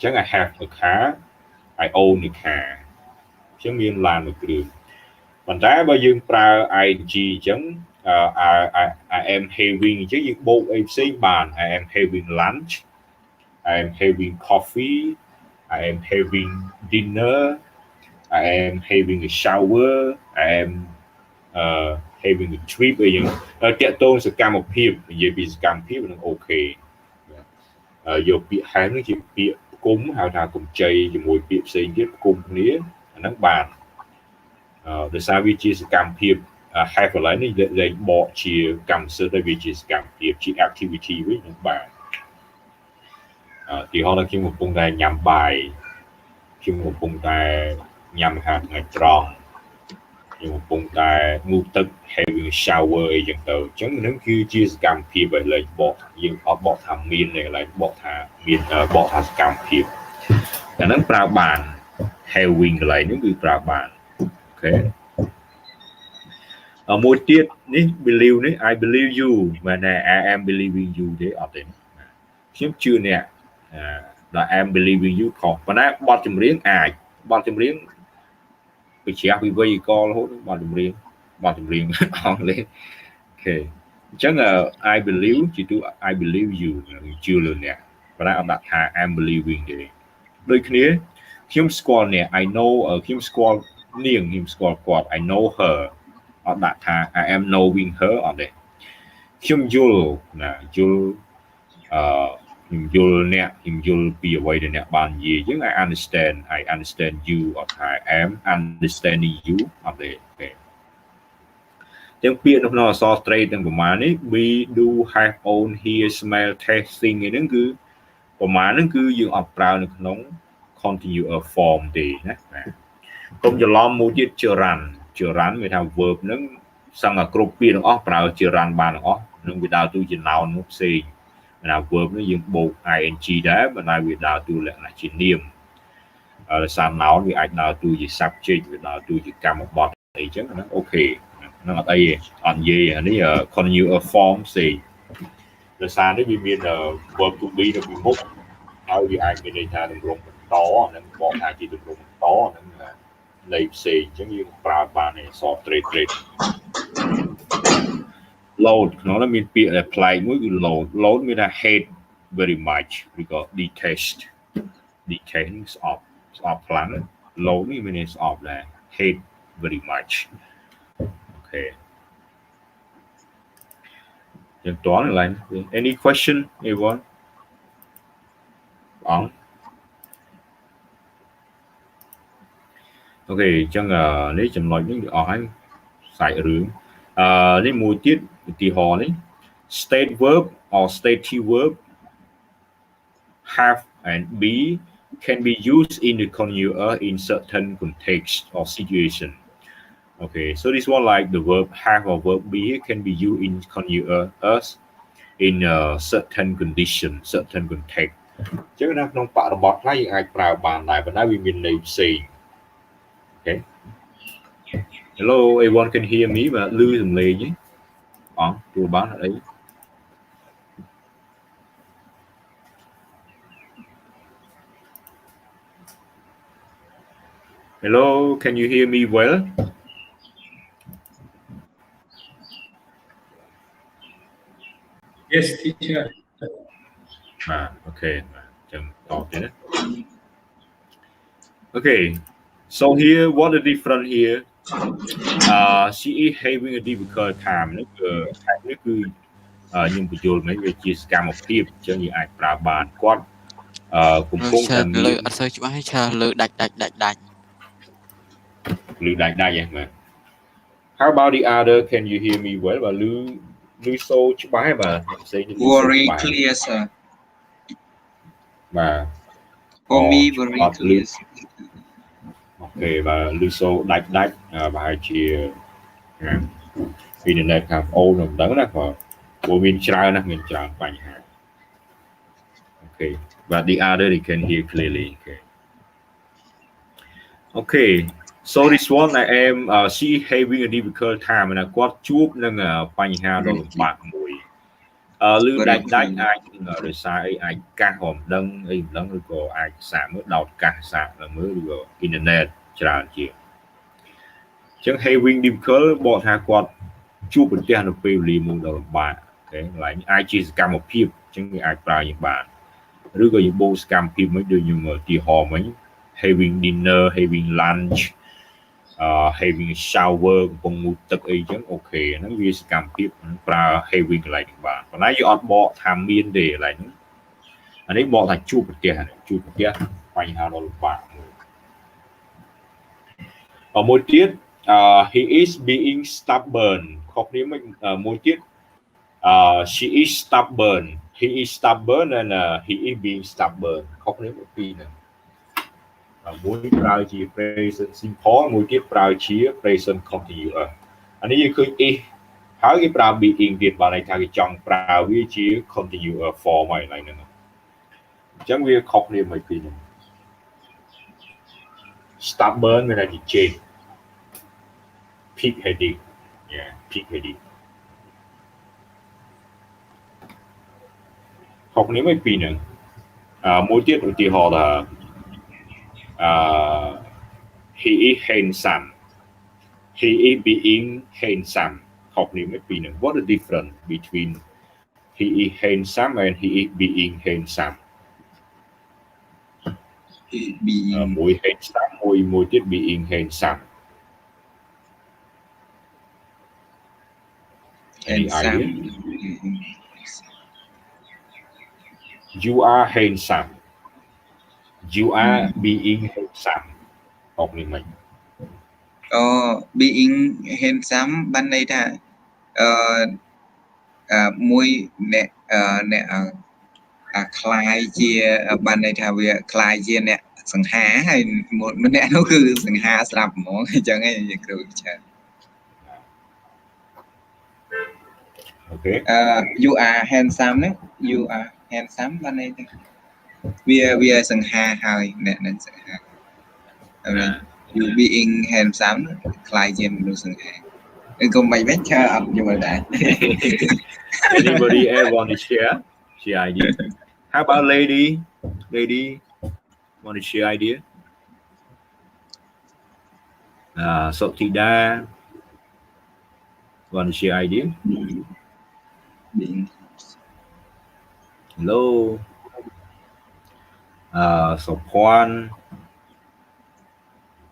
ចឹង I have a car I own a car ខ្ញុំមានឡានមួយគ្រឿងប៉ុន្តែបើយើងប្រើ ing អញ្ចឹងI am having អញ្ចឹងយើងបូកអីផ្សេងបាន I am having lunch I am having coffee I am having dinner I am having a shower I am having a trip អីយ៉ាងតកតងសកម្មភាពនិយាយពីសកម្មភាពនឹងអូខេយកពាក្យ have នេះជាពាក្យគុំហៅថាកម្ចីជាមួយពាក្យផ្សេងទៀតគុំគ្នាអាហ្នឹងបានដោយសារវាជាសកម្មភាព have កន្លែងនេះលេខបកជាកម្មសិទ្ធិហើយវាជាសកម្មភាពជា activity វិញនឹងបានទីហោះខ្ញុំកំពុងតែញ៉ាំបាយខ្ញុំកំពុងតែញ៉ាំអាហារថ្ងៃត្រង់ខ្ញុំកំពុងតែងូតទឹក having shower អីចឹងទៅអញ្ចឹងហ្នឹងគឺជាសកម្មភាពឲ្យលេខបកយើងអត់បកថាមានទេកន្លែងបកថាមានបកថាសកម្មភាពអាហ្នឹងប្រើបាន having កន្លែងហ្នឹងគឺប្រើបានអូខេមួយទៀតនេះ believe នេះ I believe you មែនទេ I am believing you ទេអត់ទេខ្ញុំជឿអ្នកដល់ I am believing you ខុសប៉ុន្តែបទចម្រៀងអាចបទចម្រៀងវិជ្ជាវិវ័យកលរហូតបទចម្រៀងអង់គ្លេសអូខេអញ្ចឹង I believe ជាទូ I believe you ជឿលើអ្នកប៉ុន្តែអត់ដាក់ថា I'm believing ទេដូចគ្នាខ្ញុំស្គាល់អ្នក I know ខ្ញុំស្គាល់នាងខ្ញុំស្គាល់គាត់ I know her អត់ដាក់ថា I am knowing her អត់ទេខ្ញុំយល់ណាយល់ខ្ញុំយល់អ្នកខ្ញុំយល់ពីអ្វីដែលអ្នកបាននិយាយអញ្ចឹង I understand you អត់ថា I am understanding you អត់ទេអូខេទាំងពាក្យនៅក្នុងអក្សរត្រីទាំងប្រមាណនេះ we do have own hear smell taste sing ហ្នឹងគឺប្រមាណហ្នឹងគឺយើងអត់ប្រើនៅក្នុង continuous form ទេណាកុំច្រឡំមួយទៀតចរន្តមានថា verb ហ្នឹងសឹងតែគ្រប់ពាក្យទាំងអស់ប្រើចរន្តបានទាំងអស់នឹងវាដើរតួជា noun នោះផ្សេងណា verb នេះយើងបូក ing ដែរប៉ុន្តែវាដើរតួលក្ខណៈជានាមដោយសារ noun វាអាចដើរតួជា subject វាដើរតួជាកម្មបត្តិអីចឹងហ្នឹងអូខេហ្នឹងអត់អីទេអត់និយាយអានេះ continuous form ផ្សេងដោយសារនេះវាមាន verb to be នៅពីមុខហើយវាអាចមានន័យថាទម្រង់បន្តហ្នឹងបកថាជាទម្រង់បន្តហ្នឹងន័យផ្សេងអញ្ចឹងយើងប្រើបានឯសត trade load ក្នុងនោះមានពាក្យដែលប្លែកមួយគឺ load មានថា hate very much ឬក៏ detest ស្អប់ខ្លាំង load នេះមានន័យស្អប់ដែរ hate very much. Okay. Dân toán là any question everyone? On. Ok, chẳng nếu chậm nói những hỏi xài rưỡng nếu mùi tiết thì họ đấy state verb or state verb have and be can be used in the conjuncture in certain context or situation. Okay, so this one like the verb have or verb be can be used in conjuncture in certain condition, certain context. Chứ nó không phải là bọt này ai vào bàn lại và nói vì mình này saying. Okay. Hello, everyone can hear me và lưu dùm lê nhé. Tụi bán ở đấy. Hello, can you hear me well? Yes, teacher. Okay. Okay, so here, what the difference here? She is having a difficult time. Nó cứ nhưng mà vô mấy cái chia sẻ một tiếp cho như ai trả bàn quát cũng không Chờ lời ở sơ chú hay chờ lời đạch lư đạch vậy mà. How about the other? Can you hear me well? Và lư sâu chú bái mà Very clear, sir. Mà For me, very clear. Ok, và lư sâu đạch bài chia internet have ôn đồng đấng đó và bộ mình trao bài hạ. Ok, và the other they can hear clearly. Okay, so this one I am she having a difficult time and I got chuốc nâng bài hạ đó bạc mùi. Lưu đạch ai rồi sai ai ca hòm đấng rồi có ai xả mới đọc ca xả là mới được internet tràn chiều. Chẳng having difficult bọn hạ quạt chuốc bên kia nó phê lì mùi đầu bạn. Okay, lại ai chỉ scam một phim chẳng ai vào những bạn. Rồi có những bộ scam phim mới đưa nhưng mà thì họ mấy having dinner, having lunch, having a shower, cùng ngủ tức ấy chẳng ok, nó vì scam phim và having lại những bạn. Còn nãy giờ bỏ tham miên để lại nữa. Anh ấy bỏ thành chuột kia, quanh hà đó bạn. Ở môi tiết, he is being stubborn. Không nếu mình môi tiết, she is stubborn. He is stubborn and he is being stubborn. Không nếu một phi nữa. Môi prao chỉ present simple, môi tiết prao chỉ present continuous. Anh ấy cứ how cái prao being việt vào này cái trong prao với chỉ continuous form này lại nữa. Chẳng vì không nếu một phi nữa. Stubborn là gì trên. Pig-headed. Yeah, pig-headed. Học nếu mấy pin nữa mối tiết của thì họ là he is handsome, he is being handsome. Học nếu mấy pin nữa what the difference between he is handsome and he is being handsome? Mối handsome mối tiết being handsome. Any idea? You are handsome. You are being handsome. Học nên mình. Being handsome ban đây ta mùi nè khai chia ban đây ta về khai chia nè sẵn há hay một nè nó cứ sẵn há sạp món cho nghe gì cứ chơi. Okay. You are handsome đấy. You are handsome ban đây ta. We are sẵn há hay nè nên sẵn há. You being handsome khai chia một sẵn há. Còn mày biết chơi ập nhưng mà đã. Anybody else want to share idea? How about lady want to share idea? Sotida want to share idea? Hello. So Juan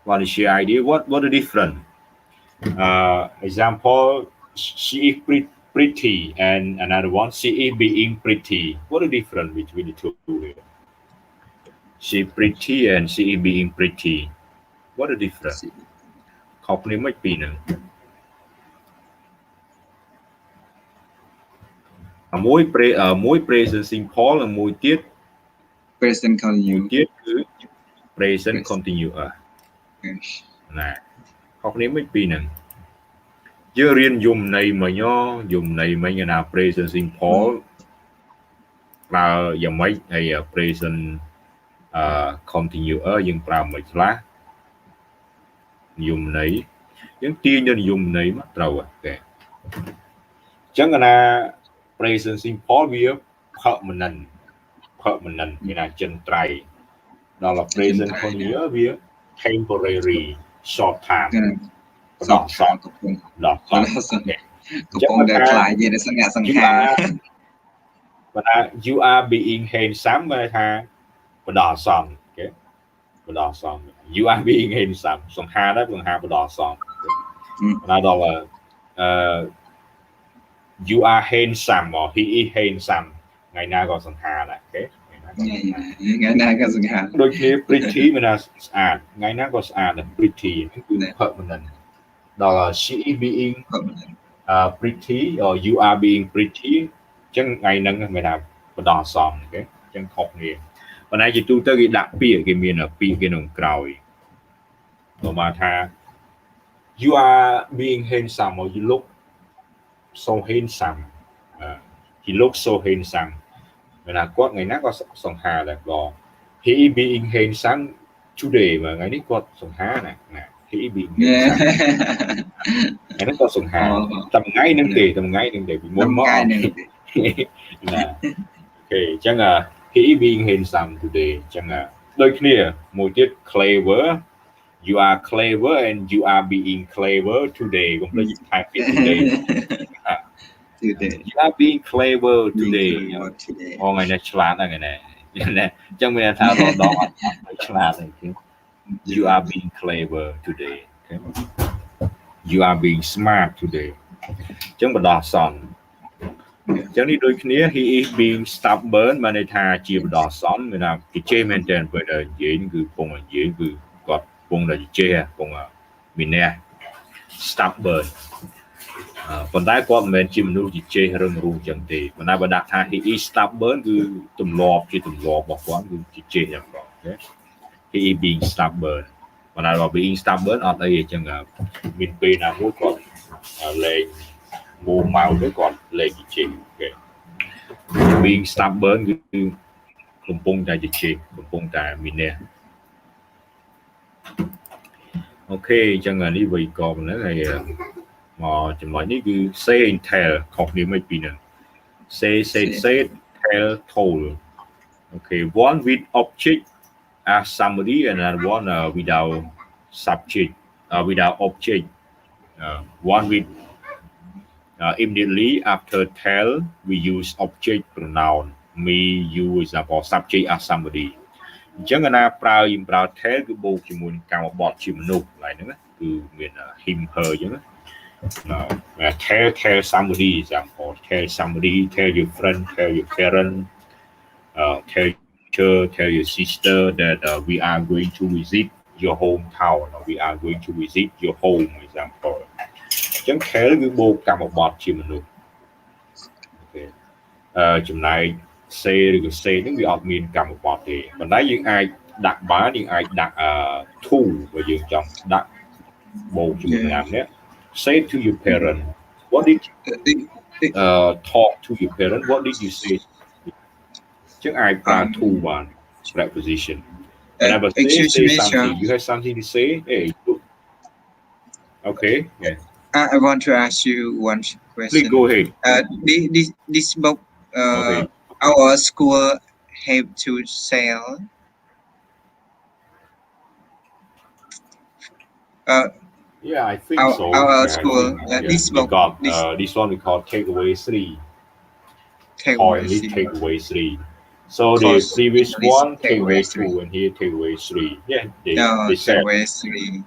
want to share idea? What the difference Example, she is pretty, and another one, she is being pretty. What the difference between the two here? She pretty and she is being pretty. What the difference? ខុសគ្នាមិនពីរហ្នឹងមួយ present simple និងមួយទៀត present មួយ continuous ទៀតគឺ present continuous ណាខុសគ្នាមិនពីរហ្នឹងយើងរៀនយមន័យមិញយមន័យមិញគេថា present simple ប្រើយ៉ាងម៉េចហើយ present continuous យើងប្រើមិនខ្លះយមន័យយើងទាញទៅយមន័យមកត្រូវទេអញ្ចឹងគេថា present simple វា permanent គេថាចិនត្រៃដល់ present continuous វា temporary short time ដល់សងកំពុងដល់សងកំពុងតែខ្លាយជាសញ្ញាសង្ខារបើថា you are being handsome គេថាបដសងគេបដសង you are being handsome សង្ខារដែរសង្ខារបដសងដល់you are handsome or he is handsome ថ្ងៃណាក៏សង្ខារដែរគេថ្ងៃណាក៏សង្ខារដូចគ្នា pretty មានថាស្អាតថ្ងៃណាក៏ស្អាតដែរ pretty គឺ permanent ដល់ she is being pretty or you are being pretty អញ្ចឹងថ្ងៃហ្នឹងមានថាបដសងគេអញ្ចឹងខុសគ្នាប៉ុន្តែជាទូទៅគេដាក់ពាក្យគេមានពាក្យគេក្នុងក្រោយប្រហែលថា you are being handsome or you look so handsome he looks so handsome មានថាគាត់ថ្ងៃណាក៏សង្ហាដែរក៏ he being handsome today មកថ្ងៃនេះគាត់សង្ហាណា he being handsome ថ្ងៃនេះគាត់សង្ហាតែថ្ងៃហ្នឹងទេពីមុនមកណាអូខេអញ្ចឹងhe being handsome today អញ្ចឹងដូចគ្នាមួយទៀត clever you are clever and you are being clever today កុំភ្លេចថែមពាក្យ today you are being clever today អូថ្ងៃនេះឆ្លាតហ្នឹងណាអញ្ចឹងមានថារដងអត់ឆ្លាតទេ you are being clever today okay? you are being smart today អញ្ចឹងបដោះសន្នអញ្ចឹងនេះដូចគ្នា he is being stubborn បានន័យថាជាបដោះសន្នមានថាគេចេះមែនតើពេលដែលនិយាយគឺពងនិយាយគឺគាត់ពងតែចេះពងមានអ្នក stubborn ប៉ុន្តែគាត់មិនមែនជាមនុស្សជាចេះរឹងរូសចឹងទេប៉ុន្តែបើដាក់ថា he is stubborn គឺទម្លាប់របស់គាត់គឺជាចេះចឹងបងអូខេ he is being stubborn ប៉ុន្តែបើ being stubborn អត់អីចឹងមានពេលណាមួយគាត់លេងមួម៉ៅទៅគាត់លេងចេះអូខេ being stubborn គឺកំពុងតែចេះកំពុងតែមានអ្នកអូខេអញ្ចឹងនេះវេកមហ្នឹងហើយមកចំណុចនេះគឺ say and tell ខុសគ្នាមិនពីហ្នឹង say said tell told okay one with object as somebody and another one without subject without object one with immediately after tell we use object pronoun me you example subject as somebody អញ្ចឹងណាប្រើ tell គឺបូកជាមួយនឹងកម្មបទជាមនុស្សឡើយហ្នឹងគឺមាន him her អញ្ចឹងtell somebody example tell somebody tell your friend tell your parent tell your sister that we are going to visit your hometown or we are going to visit your home example អញ្ចឹង tell គឺបូកកម្មបទជាមនុស្សចំណែក say ឬក៏ say ហ្នឹងវាអត់មានកម្មបទទេប៉ុន្តែយើងអាចដាក់បានយើងអាចដាក់ to បើយើងចង់ដាក់បូកជាមួយណាម្នាក់ say to your parent what did you talk to your parent what did you say ចឹងអាចប្រើ to បាន preposition and excuse me something you have something to say hey okay yeah I want to ask you one question please go ahead this book okay. Our school have to sell yeah, I think so. Our school, this book, this one we call takeaway 3. Takeaway 3. So the previous one, takeaway 2, and here takeaway 3. Yeah, they sell. Takeaway 3.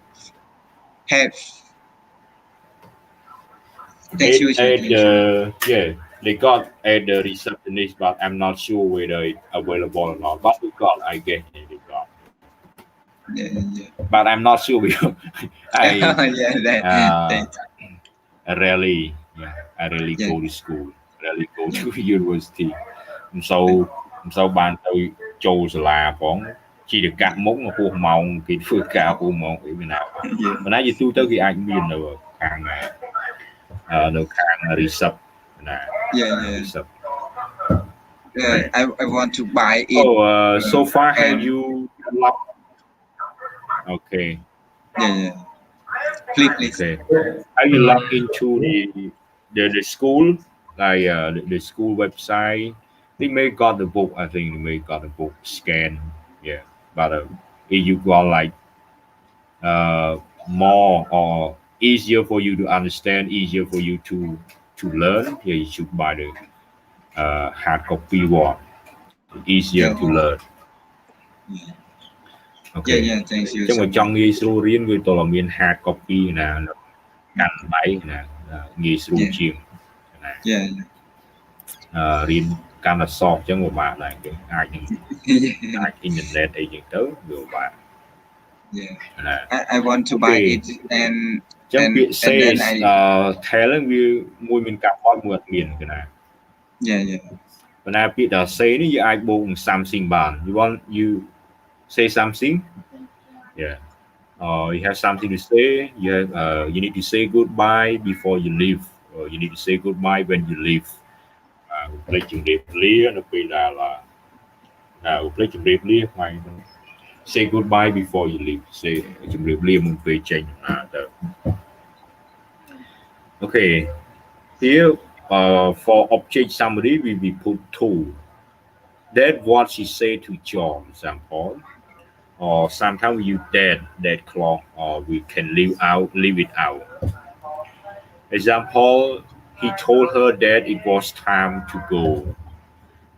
Thank you, sir. Thank you. Yeah, they got at the receptionist, but I'm not sure whether it's available or not. But they got, I guess they got. Yeah, yeah. But I'm not sure because I Yeah, that. uh, Thanks. I rarely, I rarely Yeah, go to school, rarely go yeah. to university. Sau sau ban tôi châu là phỏng chỉ được cắt mốc mà cô mong cái phương cả cô mong cái bên nào Yeah, mà nãy giờ tôi tới cái anh biên rồi hàng được hàng research là yeah, yeah. research. I want to buy it. Oh, so far have and you logged? Okay, yeah, yeah. Please. okay. Have you logged into the school like the school website? They may got the book. I think they may got the book scan. Yeah, but if you got like more or easier for you to understand, easier for you to learn, yeah, you should buy the hard copy one. Easier Yeah, to learn. yeah, Okay. yeah. Thank you Chứ so mà much. trong nghi sưu riêng người tôi là miền hard copy nè, cạnh bẫy nè, nghi sưu Yeah. chiên nè, Yeah, riêng cạnh là sọt chứ một bạn này cái ai yeah. internet ấy những tới rồi bạn Yeah. nè. I want to buy Okay. it and Chẳng biết and say then thế là vì mùi mình cặp bót mượt miền cái này. yeah. When I biết là say nó như ai buông something bàn. You want you say something? Yeah. You have something to say. You have you need to say goodbye before you leave. Or you need to say goodbye when you leave. Lấy chừng đẹp lia nó bị là lấy chừng đẹp lia mày say goodbye before you leave. Say chừng đẹp lia muốn về change. Okay. Here for object summary we put two. That's what she said to John, example. Or sometimes we use that clause, or we can leave it out. Example, he told her that it was time to go.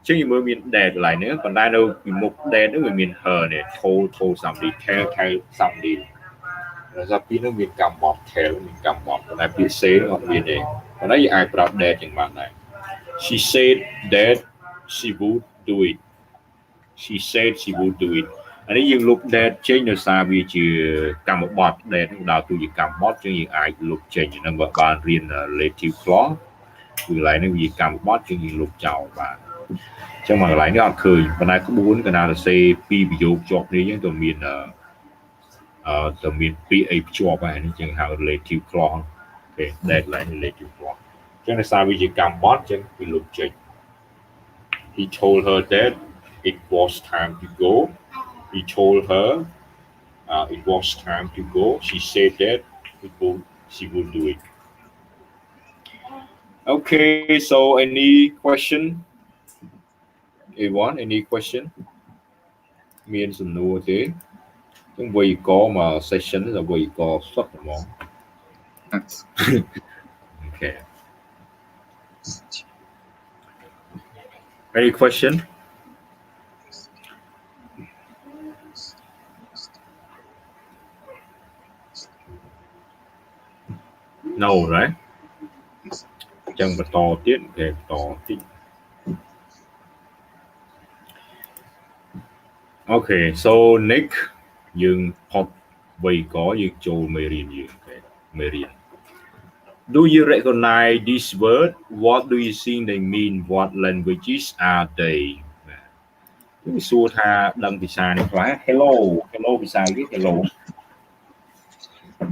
Chứ như mới miền that lại nữa, còn đây đâu bị một that nữa miền her này, told somebody, tell somebody. Rồi ra phía nó miền cầm bọt, tell miền cầm bọt, còn đây phía say nó miền này. Còn đây ai bảo that chẳng bạn này. She said that she would do it. She said she would do it. Anh ấy dừng lúc that change nó xa vì chỉ cầm một bọt that đào tôi chỉ cầm bọt chứ như ai lúc change nó vợ bạn riêng relative clause từ lại nó vì cầm bọt chứ như lúc chào bạn chứ mà lại nó cười và này có muốn cái nào là say pi ví dụ chọc đi những tầm miền pi a chọc này nó chẳng hạn relative clause. Okay, that lại relative clause chứ nó xa vì chỉ cầm bọt chứ vì lúc change. He told her that it was time to go. He told her it was time to go. She said that she would do it. Okay, so any question? Anyone? Any question? Miền sầm nua thế. Chúng vì có mà session là vì có xuất món. Okay. Any question? No, right? Chẳng phải to tiết, okay, to tiết. Okay, so next, dương học vì có dương châu Marian dương, okay, Marian. Do you recognize this word? What do you think they mean? What languages are they? Cái xua tha đăng thì sai này phải hello thì sai cái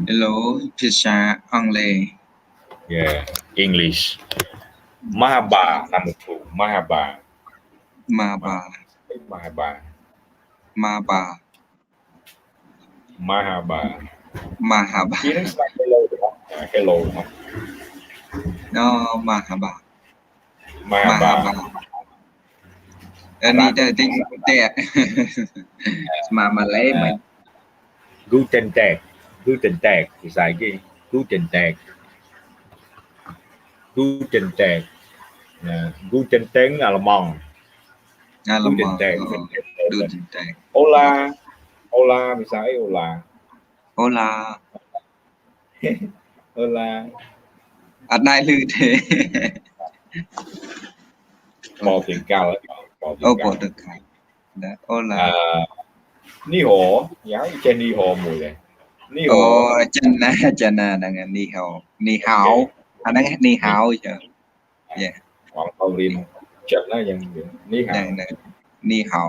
Hello, Pisha Anglais. Yeah, English. Mahaba number 2. Mahaba. Kia nó sai hello đúng không? Hello đúng không? No, Mahaba. Need to think that. Malay mình. Guten Tag thì sai cái Guten Tag. Guten tiếng Alemang. Guten Tag. Hola thì sai Hola. ở đây lư thế មកពីកៅមកពី ô កៅ bộ được cái đó ô អឺ là នេះហោយ៉ាងចេះនេះហោមួយដែរនេះហោ ô chân na đang ni hao anh đang ni hao chứ dạ បងទៅរៀនចិត្តណាយ៉ាងនេះហៅ đang ni hao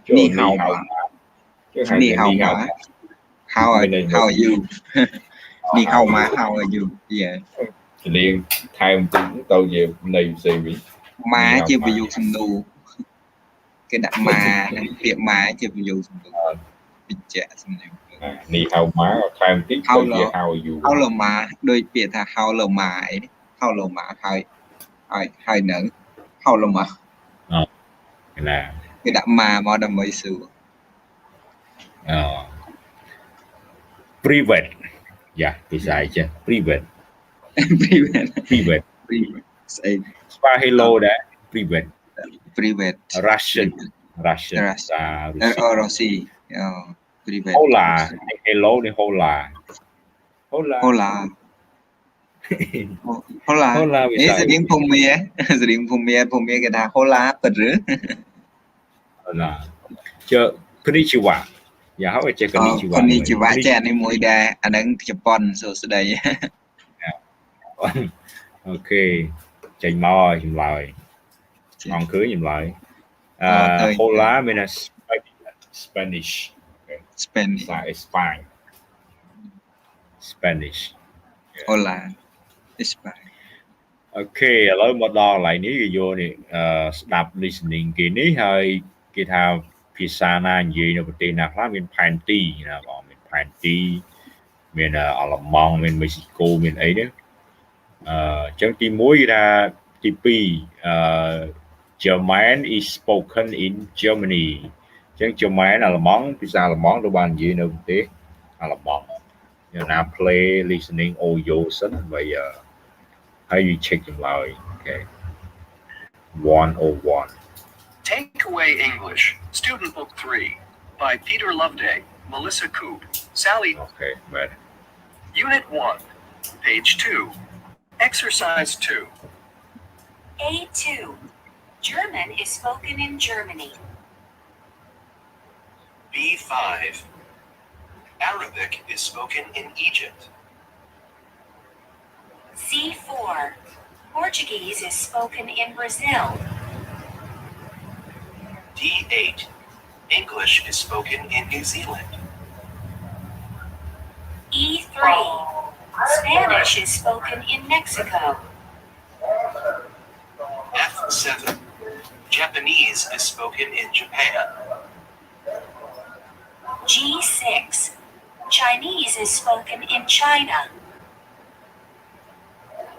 ចូល ni នេះ hao ហៅ mà គេហៅ ni នេះ hao ហៅ mà how are you ni hao mà how are you dạ លៀងថែមទៅទៅជានៃផ្សេងវិញ má chưa bị dùng sừng đu cái đặt má tiệm má chưa bị dùng sừng đu bị trẻ sừng đu នេះហៅមកថែមតិចទៅជាហៅយូ hao lờ má đôi biệt là hao lờ má ấy hao lờ má hai nở hao lờ má ណា cái đặt má mà đâm mấy sự អ private យ៉ាភាសាអីចេះ private private private private say ស្វា hello ដែរ private private Russian ភាសារុស្ស៊ី Rossi private hola hello នេះ hola hola hola hola Hola, ấy bisa. sẽ đến phong mía cái đà hola bật rứ hola ជើ konnichiwa យ៉ាហៅចេះ konnichiwa คนนี้จีวะแจนในมวยแดอันนั้นญี่ปุ่นสุดเลย អូខេចេញមកចម្លើយអង្គឃើញចម្លើយhola មាន Spanish Spanish ភាសាអេស្ប៉ាញ Spanish hola Spanish អូខេឥឡូវមកដល់កន្លែងនេះគេយកនេះស្ដាប់ listening គេនេះហើយគេថាភាសាណានិយាយនៅប្រទេសណាខ្លះមានផែនទីណាបងមានផែនទីមានអាល្លឺម៉ង់មានមេស៊ីកូមានអីនេះអញ្ចឹងទី1គេថាទី2German is spoken in Germany អញ្ចឹង German អាល្លឺម៉ង់ភាសាអាល្លឺម៉ង់ទៅបាននិយាយនៅប្រទេសអាល្លឺម៉ង់យ៉ាងណា play listening audio សិនដើម្បីហើយ you check ចម្លើយអូខេ101 Takeaway English, Student Book 3, by Peter Loveday, Melissa Coop, Sally. Okay, right. Unit 1, page 2, exercise 2. A2. German is spoken in Germany. B5. Arabic is spoken in Egypt. C4. Portuguese is spoken in Brazil. D8. English is spoken in New Zealand. E3. Spanish is spoken in Mexico. F7. Japanese is spoken in Japan. G6. Chinese is spoken in China.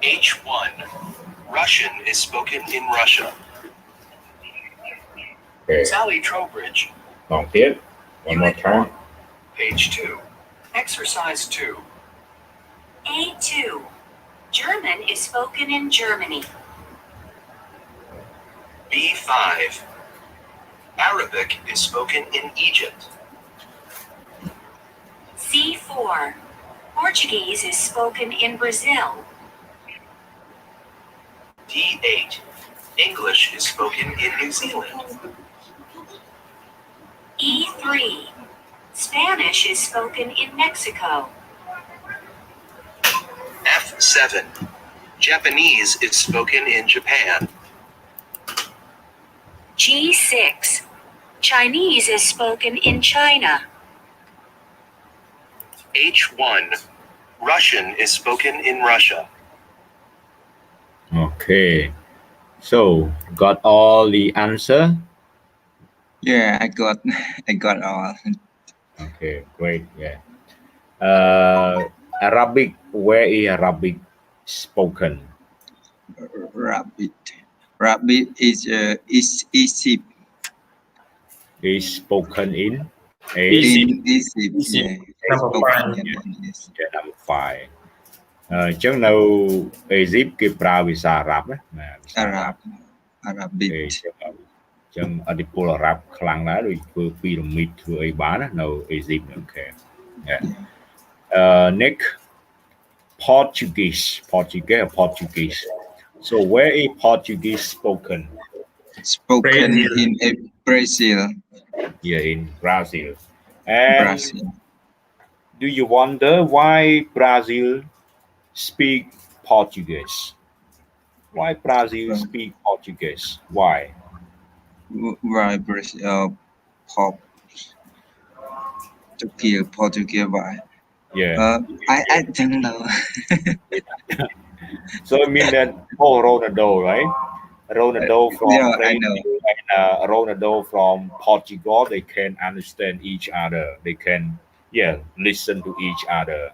H1. Russian is spoken in Russia. Okay. Sally Trowbridge, Longទៀត one more Unit time 1, page 2, exercise 2. A2. German is spoken in Germany. B5. Arabic is spoken in Egypt. C4. Portuguese is spoken in Brazil. D8. English is spoken in New Zealand. E3. Spanish is spoken in Mexico. F7. Japanese is spoken in Japan. G6. Chinese is spoken in China. H1. Russian is spoken in Russia. Okay so got all the answer yeah I got all okay great yeah Arabic where is Arabic spoken rabbit is Egypt is spoken in Egypt yeah Number spoken 5. in Egypt. yeah, number 5អញ្ចឹងនៅអេស៊ីបគេប្រើភាសាអារ៉ាប់ណាភាសាអារ៉ាប់ Arabic អញ្ចឹងអធិពលអារ៉ាប់ខ្លាំងណាស់ដូចធ្វើពីរ៉ាមីតធ្វើអីបានណានៅអេស៊ីបអូខេnext Portuguese. Portuguese. So where is Portuguese spoken? Spoken in Brazil. Here in Brazil. And Brazil. do you wonder why Brazil speak Portuguese? Why Brazil speak Portuguese? Why? Why Brazil? Portuguese. Why? Yeah. I don't know. So I mean that Ronaldo, right? Ronaldo from Yeah, I Brazil know. and Ronaldo from Portugal, they can understand each other. They can, listen to each other.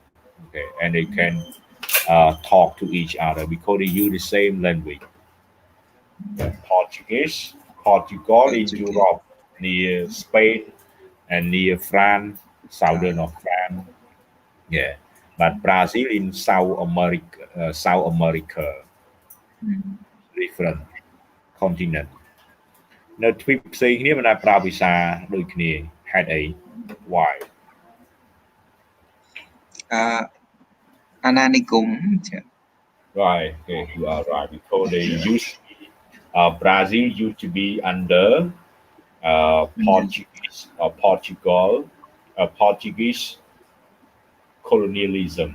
Okay, and they can talk to each other because they use the same language. Portuguese, Portugal in Portuguese. Europe, near Spain and near France, southern of France. Yeah, but Brazil in South America, different continent. នៅទ្វីបផ្សេងគ្នាមិនដែលប្រើភាសាដូចគ្នាហេតុអី why Ananikum. right okay you are right because they used Brazil used to be under Portuguese colonialism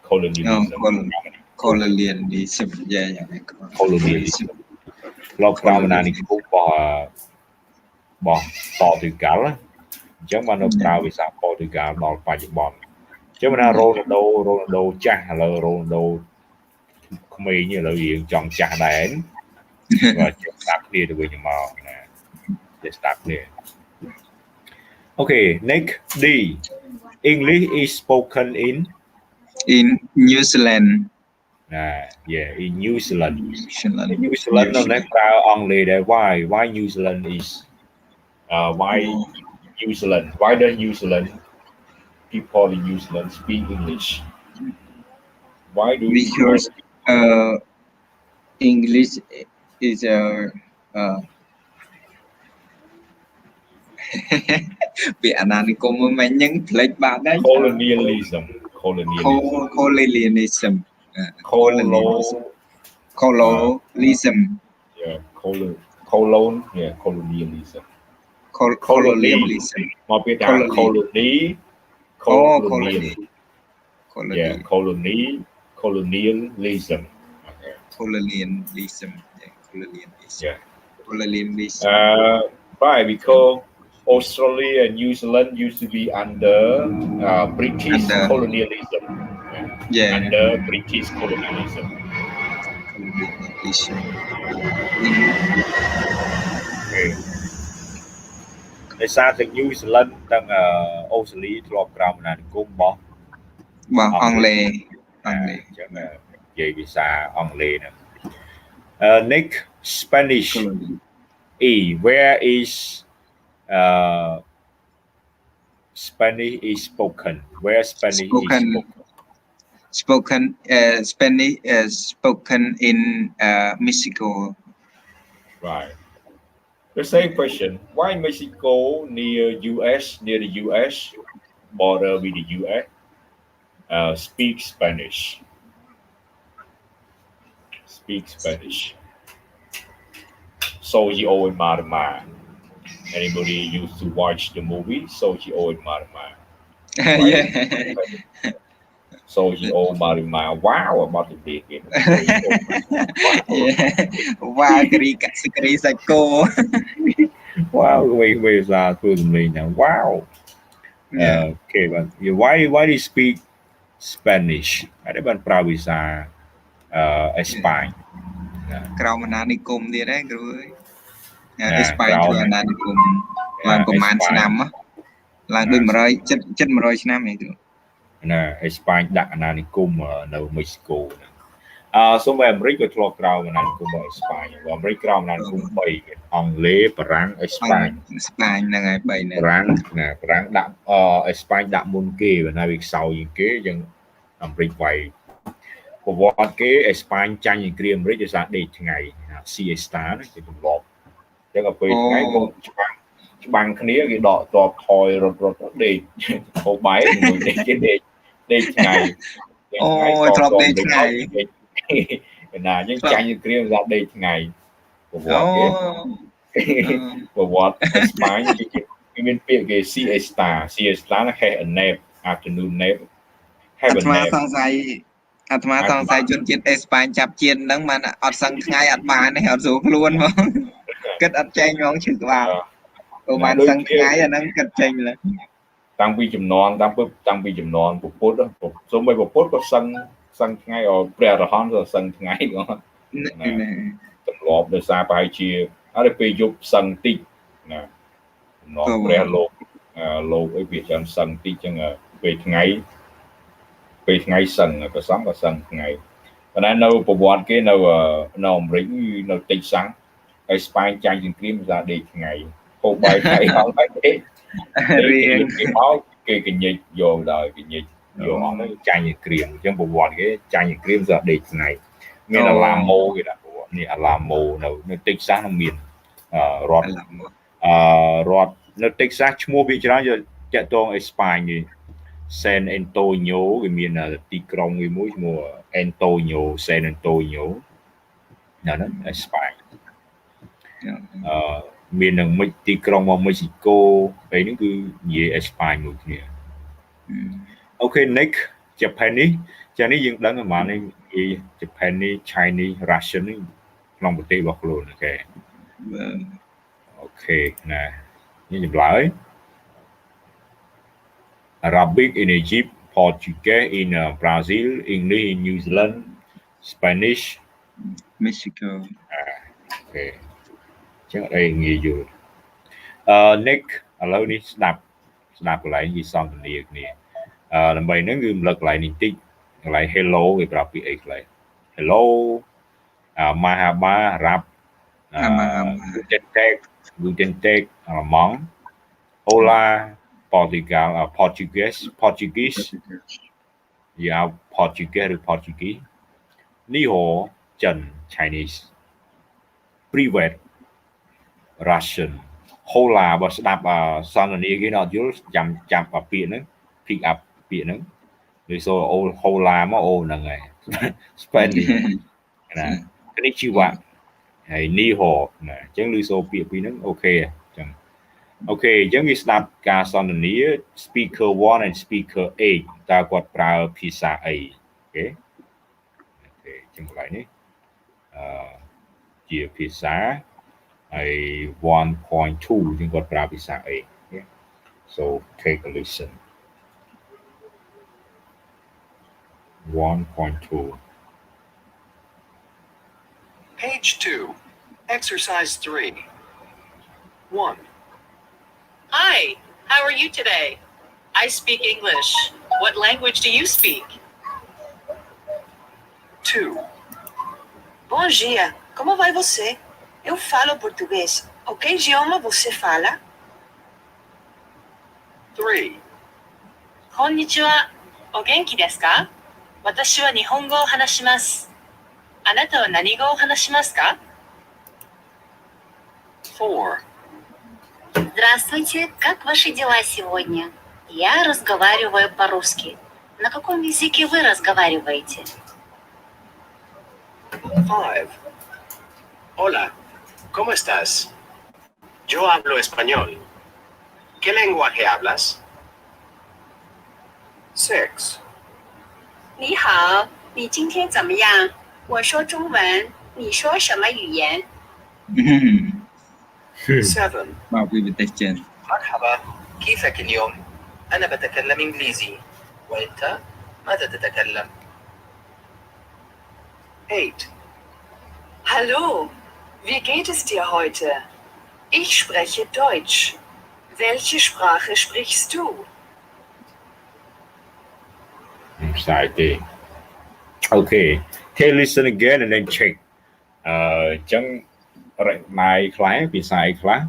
Colonialism. Yeah. colonialism ក្របក្រោមអាណានិគមរបស់ប៉ូទុយហ្គាល់អញ្ចឹងបាននៅប្រើភាសាប៉ូទុយហ្គាល់ដល់បច្ចុប្បន្នអញ្ចឹងបានរ៉ូណាល់ដូចាស់ឥឡូវរ៉ូណាល់ដូក្មេងឥឡូវរៀងចង់ចាស់ដែរបាទចេះស្ដាប់គ្នាទៅវិញមកណាចេះស្ដាប់គ្នា Okay next D English is spoken in New Zealand. In New Zealand. New Zealand នៅនេះប្រើអង់គ្លេសដែរ why New Zealand is why New Zealand why does New Zealand people in New Zealand speak English why do because English is a bị anh cũng mà nhân lệch bạn đấy colonialism colonialism yeah colonialism មកពីថា colonialism okay colonialism right because Australia and New Zealand used to be under British colonialism under British colonialism okay ដោយសារទាំង New Zealand ទាំង Australia ធ្លាប់ក្រោមអាណានិគមរបស់អង់គ្លេស អញ្ចឹងនិយាយភាសាអង់គ្លេសហ្នឹង next Spanish where is Spanish is spoken where Spanish is spoken Spanish is spoken in Mexico right the same question why Mexico near the US border with the US speak Spanish Soji Owen Marma anybody used to watch the movie Soji Owen Marma yeah Soji Owen Marma wow about to be again wow kri sa cô wow wait ra thua mình now wow okay but why do you speak Spanish អត់បានប្រើភាសាអេស្ប៉ាញ ក្រៅអាណានិគមទៀតហ្នឹងគ្រូអើយអេស្ប៉ាញធ្វើអាណានិគមឡើងប្រហែលឆ្នាំឡើងដូច100 100ឆ្នាំហ្នឹងគ្រូណាអេស្ប៉ាញដាក់អាណានិគមនៅមិចស៊ីកូហ្នឹងសូមអាមេរិកក៏ធ្លាប់ក្រោមអាណានិគមរបស់អេស្ប៉ាញអាមេរិកក្រោមអាណានិគម3អង់គ្លេសបារាំងអេស្ប៉ាញហ្នឹងហើយ3ហ្នឹងបារាំងដាក់អេស្ប៉ាញដាក់មុនគេបើណាវាខ្សោយជាងគេយើងអាមេរិកវាយប្រវត្តិគេអេស្ប៉ាញចាញ់អ៊ីគ្រីអាមេរិកដោយសារដេកថ្ងៃ siesta ហ្នឹងគេទម្លាប់អញ្ចឹងដល់ពេលថ្ងៃក៏ច្បាំងគ្នាគេដកតបថយរត់ដេកហូបបាយមួយដេកថ្ងៃ Ôi, thọp đây ngày. ណាយើងចាញ់គ្រាមដល់ដេកថ្ងៃប្រវត្តិគេ ប្រវត្តិអេស្ប៉ាញគេមានពាក្យគេ siesta siesta ណា has a nap afternoon nap have អា a ត្មា nap សង្ស័យជនជាតិអេស្ប៉ាញចាប់ជាតិហ្នឹងបានអត់សឹងថ្ងៃអត់បានទេអត់ស្រួលខ្លួនហ្មងគិតអត់ចេញហ្មងឈឺក្បាលព្រោះបានសឹងថ្ងៃអាហ្នឹងគិតចេញលើ តាំងពីចំនួនពុទ្ធសូម្បីពុទ្ធក៏សឹងថ្ងៃអព្រះអរហន្តក៏សឹងថ្ងៃហ្នឹង ទម្លាប់ដោយសារប្រហែលជាអត់ពេលយប់សឹងតិចណាចំណងព្រះលោកអីវាចាំសឹងតិចចឹងពេលថ្ងៃសឹងប្រសំក៏សឹងថ្ងៃប៉ុន្តែនៅប្រវត្តិគេនៅអាមេរិកនៅតិចសាំងហើយស្ប៉ែងចាញ់សង្គ្រាមភាសាដេកថ្ងៃហូបបាយថ្ងៃអស់ហើយទេគេមកគេកញិចយកដល់កញិចយកអស់ហ្នឹងចាញ់សង្គ្រាមអញ្ចឹងប្រវត្តិគេចាញ់សង្គ្រាមភាសាដេកថ្ងៃមានអាឡាម៉ូគេដាក់នេះអាឡាម៉ូនៅតិចសាំងនឹងមានរដ្ឋនៅតិចសាំងឈ្មោះវាច្រើនយកតាក់ទងអេស្ប៉ាញនេះ San Antonio វាមានទីក្រុងមួយឈ្មោះ Antonio San Antonio នៅហ្នឹងអេស្ប៉ាញមាននឹងទីក្រុងមកមិចស៊ីកូពេលហ្នឹងគឺនិយាយអេស្ប៉ាញមួយគ្នាអូខេ next Japanese ចានេះយើងដឹងប្រហែលនេះ Japanese Chinese Russian នេះក្នុងប្រទេសរបស់ខ្លួនអូខេអូខេណានេះចម្លើយ Arabic in Egypt Portuguese in Brazil English in New Zealand Spanish Mexico អូខេចឹងអីងាយយល់next ឥឡូវនេះស្ដាប់កន្លែងនិយាយសន្ទនាគ្នាដើម្បីហ្នឹងគឺរំលឹកកន្លែងនេះតិចកន្លែង hello គេប្រាប់ពីអីខ្លះ hello Mahaba Rap Guten Tag Alamang Hola Portugal Portuguese yeah Portuguese Ni Hao Chen Chinese Privet Russian Hola បើស្ដាប់សន្ទនាគេអត់យល់ចាំពាក្យហ្នឹង pick up ពាក្យហ្នឹងដូចសូ Hola មកអូហ្នឹងហើយ Spanish ណានេះជីវៈហើយនីហោណាអញ្ចឹងឮសូពាក្យពីរហ្នឹងអូខេអញ្ចឹងអូខេអញ្ចឹងវាស្ដាប់ការសន្ទនា speaker 1 and speaker 8តើគាត់ប្រើភាសាអីអូខេអញ្ចឹងកន្លែងនេះជាភាសាហើយ 1.2 អញ្ចឹងគាត់ប្រើភាសាអី so take a listen 1.2 Page 2, Exercise 3. 1. Hi, how are you today? I speak English. What language do you speak? 2. Bom dia, como vai você? Eu falo português. O que idioma você fala? 3. こんにちは。お元気ですか？私は日本語を話します。あなたは何語を話しますか？ 4. Здравствуйте, как ваши дела сегодня? Я разговариваю по-русски. На каком языке вы разговариваете? 5. Hola, ¿cómo estás? Yo hablo español. ¿Qué lenguaje hablas? 6. 你好，你今天怎么样？我说中文，你说什么语言？ 7. មកពីប្រទេសចិន مرحبا، كيفك اليوم؟ أنا بتكلم إنجليزي. وأنت؟ ماذا تتكلم؟ 8. Hallo, wie geht es dir heute? Ich spreche Deutsch. Welche Sprache sprichst du? ផ្សាយទេអូខេ Take listen again and then check អញ្ចឹងរកណៃខ្លះភាសាអីខ្លះ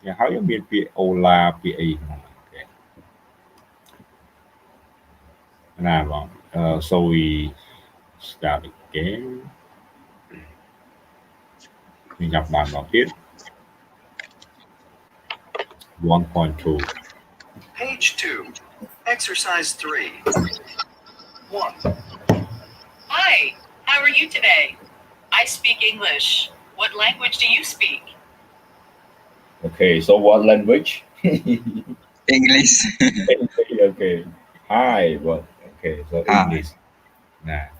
យ៉ាងហើយមានពាក្យអូឡាពាក្យអីក្នុងហ្នឹងណាបង so we start again ខ្ញុំចាប់បានមកទៀត 1.2 Page 2, Exercise 3. 1. Hi, how are you today? I speak English. What language do you speak? Okay, so what language? English. Okay. Hi, what? Okay, so Hi. English. Nah.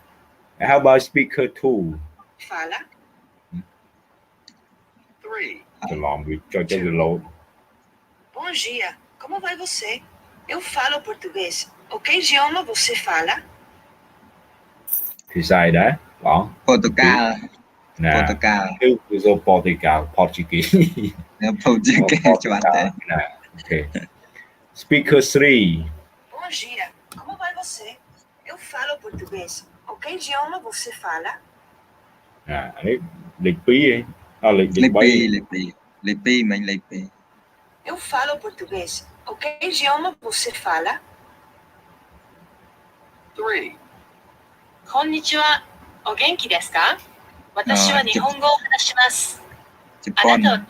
How about speaker two? Fala. 3. The language, cho the load. Bom dia. Como vai você? Eu falo português. O que idioma você fala? Thì sai đấy. Đó. Portugal. Nè. Portugal. Two is a Portuguese. Portugal cho bạn thế. Nè. Okay. Speaker three. Bom dia. Como vai você? Eu falo português. O que idioma você fala? À, đấy, lịch phí ấy. À, lịch Lịch bay. pi, lịch pi. Lịch pi mình lịch pi. Eu falo português. O que idioma você fala? 3. こんにちは。お元気ですか？私は日本語を話します。あな Japan. たは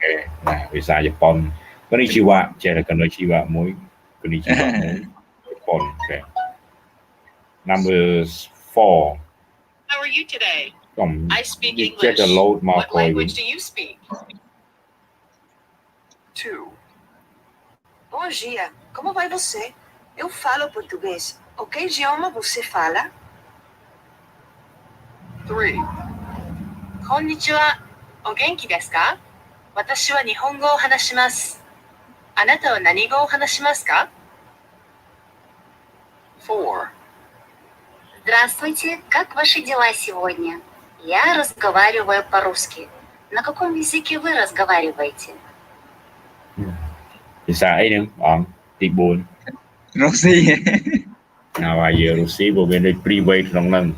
Okay. Nè, vì sao Japan? Konnichiwa, chỉ là konnichiwa muối. Konnichiwa muối. Japan. Okay. Number 4. How are you today? Còn I speak check English. the load mà What coi language do you speak? 2. Bom dia. Como vai você? Eu falo português. O que idioma você fala? 3. こんにちは。お元気ですか？私は日本語を話します。あなたは何語を話しますか？ 4. Здравствуйте, как ваши дела сегодня? Я разговариваю по-русски. На каком языке вы разговариваете? thì sao ấy nữa? Thì buồn. Rosie. Nào bây giờ Russia bộ bên đây private trong năng.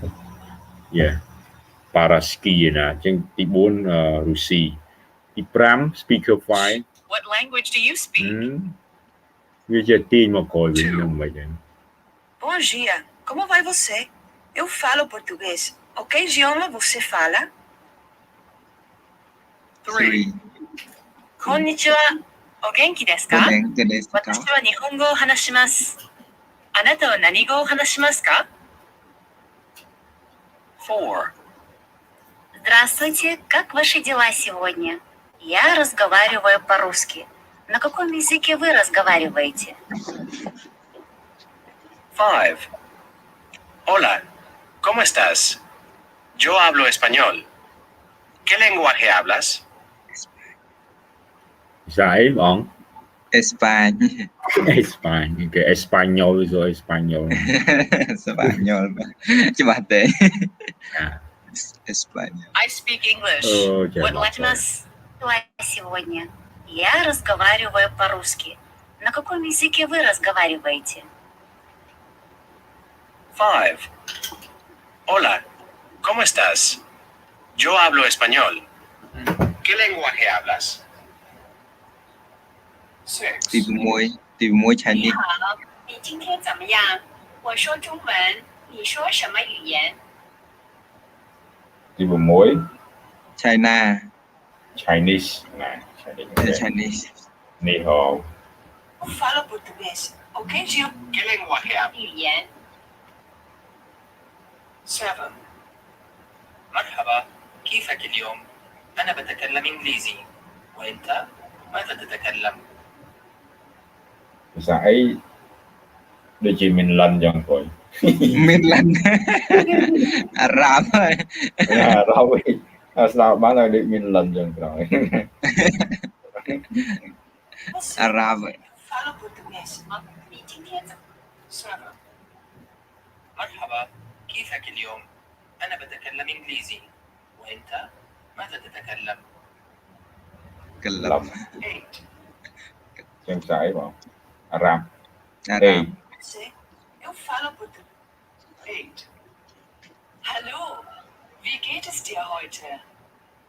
Yeah. Paraski nè, chân thì buồn Russia. Thì pram speaker 5. What language do you speak? Bây giờ tin mà coi bên nhau vậy chứ. Bom dia. Como vai você? Eu falo português. O que idioma você fala? 3. こんにちは。お元気ですか？ Cái đấy 私は日本語を話します。あなたは何語を話しますか？ 4. Здравствуйте, как ваши дела сегодня? Я разговариваю по-русски. На каком языке вы разговариваете? 5. Hola, ¿cómo estás? Yo hablo español. ¿Qué lenguaje hablas? Sao ấy bọn? Espagne. Espagne. Okay. Espanol rồi Espanol. Espagnol. Cho bạn thế. À. Espagne. I speak English. What language? Сегодня. Я разговариваю по-русски. На каком языке вы разговариваете? 5. Hola, ¿cómo estás? Yo hablo español. ¿Qué lenguaje hablas? 6. Tìm muối 你 Chinese. 好，你今天怎么样？我说中文，你说什么语言？ Thì bộ muối China. Chinese. Nè, Chinese. Chinese. Ni hao. Eu falo português. O que idioma? ¿Qué lenguaje hablas? 语言。 7. مرحبا، كيفك اليوم؟ أنا بتكلم إنجليزي، وأنت ماذا تتكلم؟ Sao ấy? Để chị mình lần dần rồi. Mình lần. Arab thôi. À, rồi. Sao bán lại để mình lần dần rồi. Você? Arab. Eu falo português. 你今天怎么？ 7. مرحبا، كيفك اليوم؟ أنا بتكلم إنجليزي، وأنت ماذا تتكلم؟ Lầm. 8. Xem sao ấy bọn. Arab. Arab. Você? Eu falo português. 8. Hallo, wie geht es dir heute?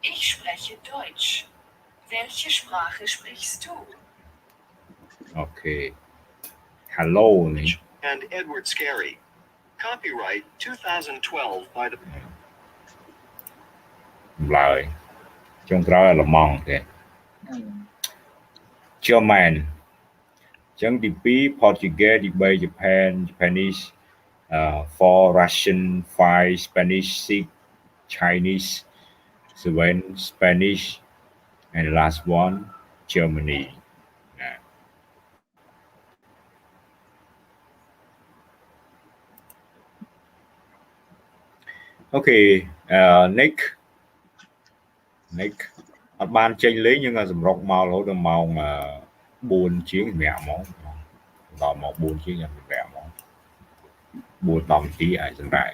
Ich spreche Deutsch. Welche Sprache sprichst du? Okay. Hello này. And Edward Scarry. Copyright 2012 by the... Lời. Trong đó là mong kìa. German. Chẳng thì Portuguese, Japan, Japanese, 4 Russian, 5 Spanish, 6 Chinese, 7 Spanish, and the last one Germany. Okay, Nick អត់បានចេញលេងយើងសម្រុកមករហូតដល់ម៉ោង 4 ជាងសម្រាប់ហ្មងដល់ម៉ោង 4 ជាងខ្ញុំសម្រាប់ហ្មង 4 10នាទីអាចសម្រាប់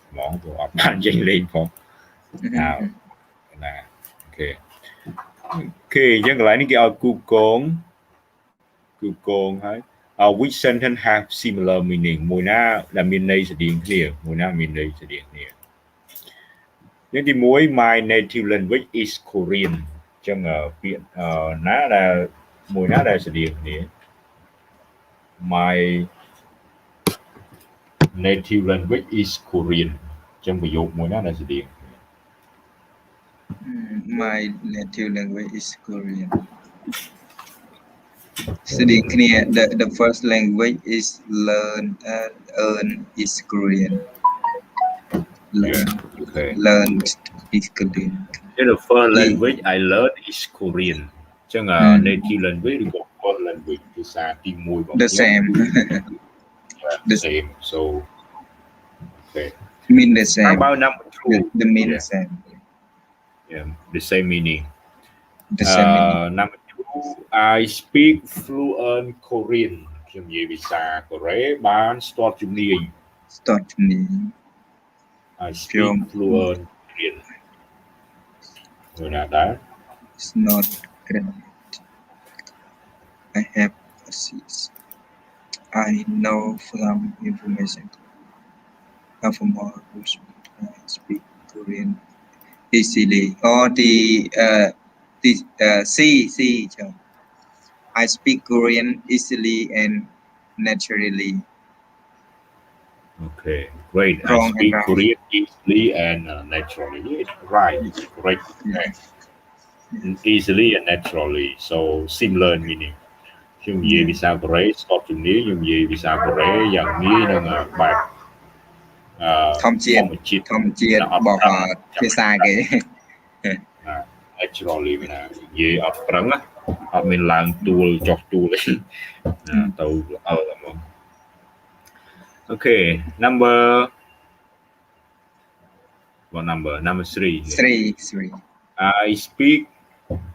ហ្មងព្រោះអត់បានចេញលេងផងណាអូខេអញ្ចឹងកន្លែងនេះគេឲ្យគូកងហើយ which sentence have similar meaning មួយណាដែលមានន័យស្រដៀងគ្នាមួយណាមានន័យស្រដៀងគ្នានេះទី1 my native language is Korean អញ្ចឹងពាក្យណាដែលមួយណាដែលស្រដៀងគ្នា my native language is Korean អញ្ចឹងប្រយោគមួយណាដែលស្រដៀង My native language is Korean. Studying here, the first language is earn is Korean. Learn is Korean. The first language I learned is Korean. អញ្ចឹង native language ឬក៏ first language ភាសាទី1របស់ The same. The same. So okay. Mean the same. How about number 2? The mean the same. Yeah, the same meaning. The same meaning. Number 2, I speak fluent Korean ខ្ញុំនិយាយភាសាកូរ៉េបានស្ទាត់ជំនាញ I speak fluent Korean មួយណាដែរ It's not correct. I have I know from information from all I speak Korean easily. Or the C. I speak Korean easily and naturally. Okay, great. I speak Korean easily and naturally. Right, correct. Okay. Easily and naturally. So similar meaning. ខ្ញុំនិយាយភាសាកូរ៉េស្ទាត់ជំនាញខ្ញុំនិយាយភាសាកូរ៉េយ៉ាងងាយនឹងបែបធម្មជាតិរបស់ភាសាគេ actually ណានិយាយអត់ប្រឹងអត់មានឡើងទួលចុះទួលទេទៅល្អហ្មង Okay number 3 I speak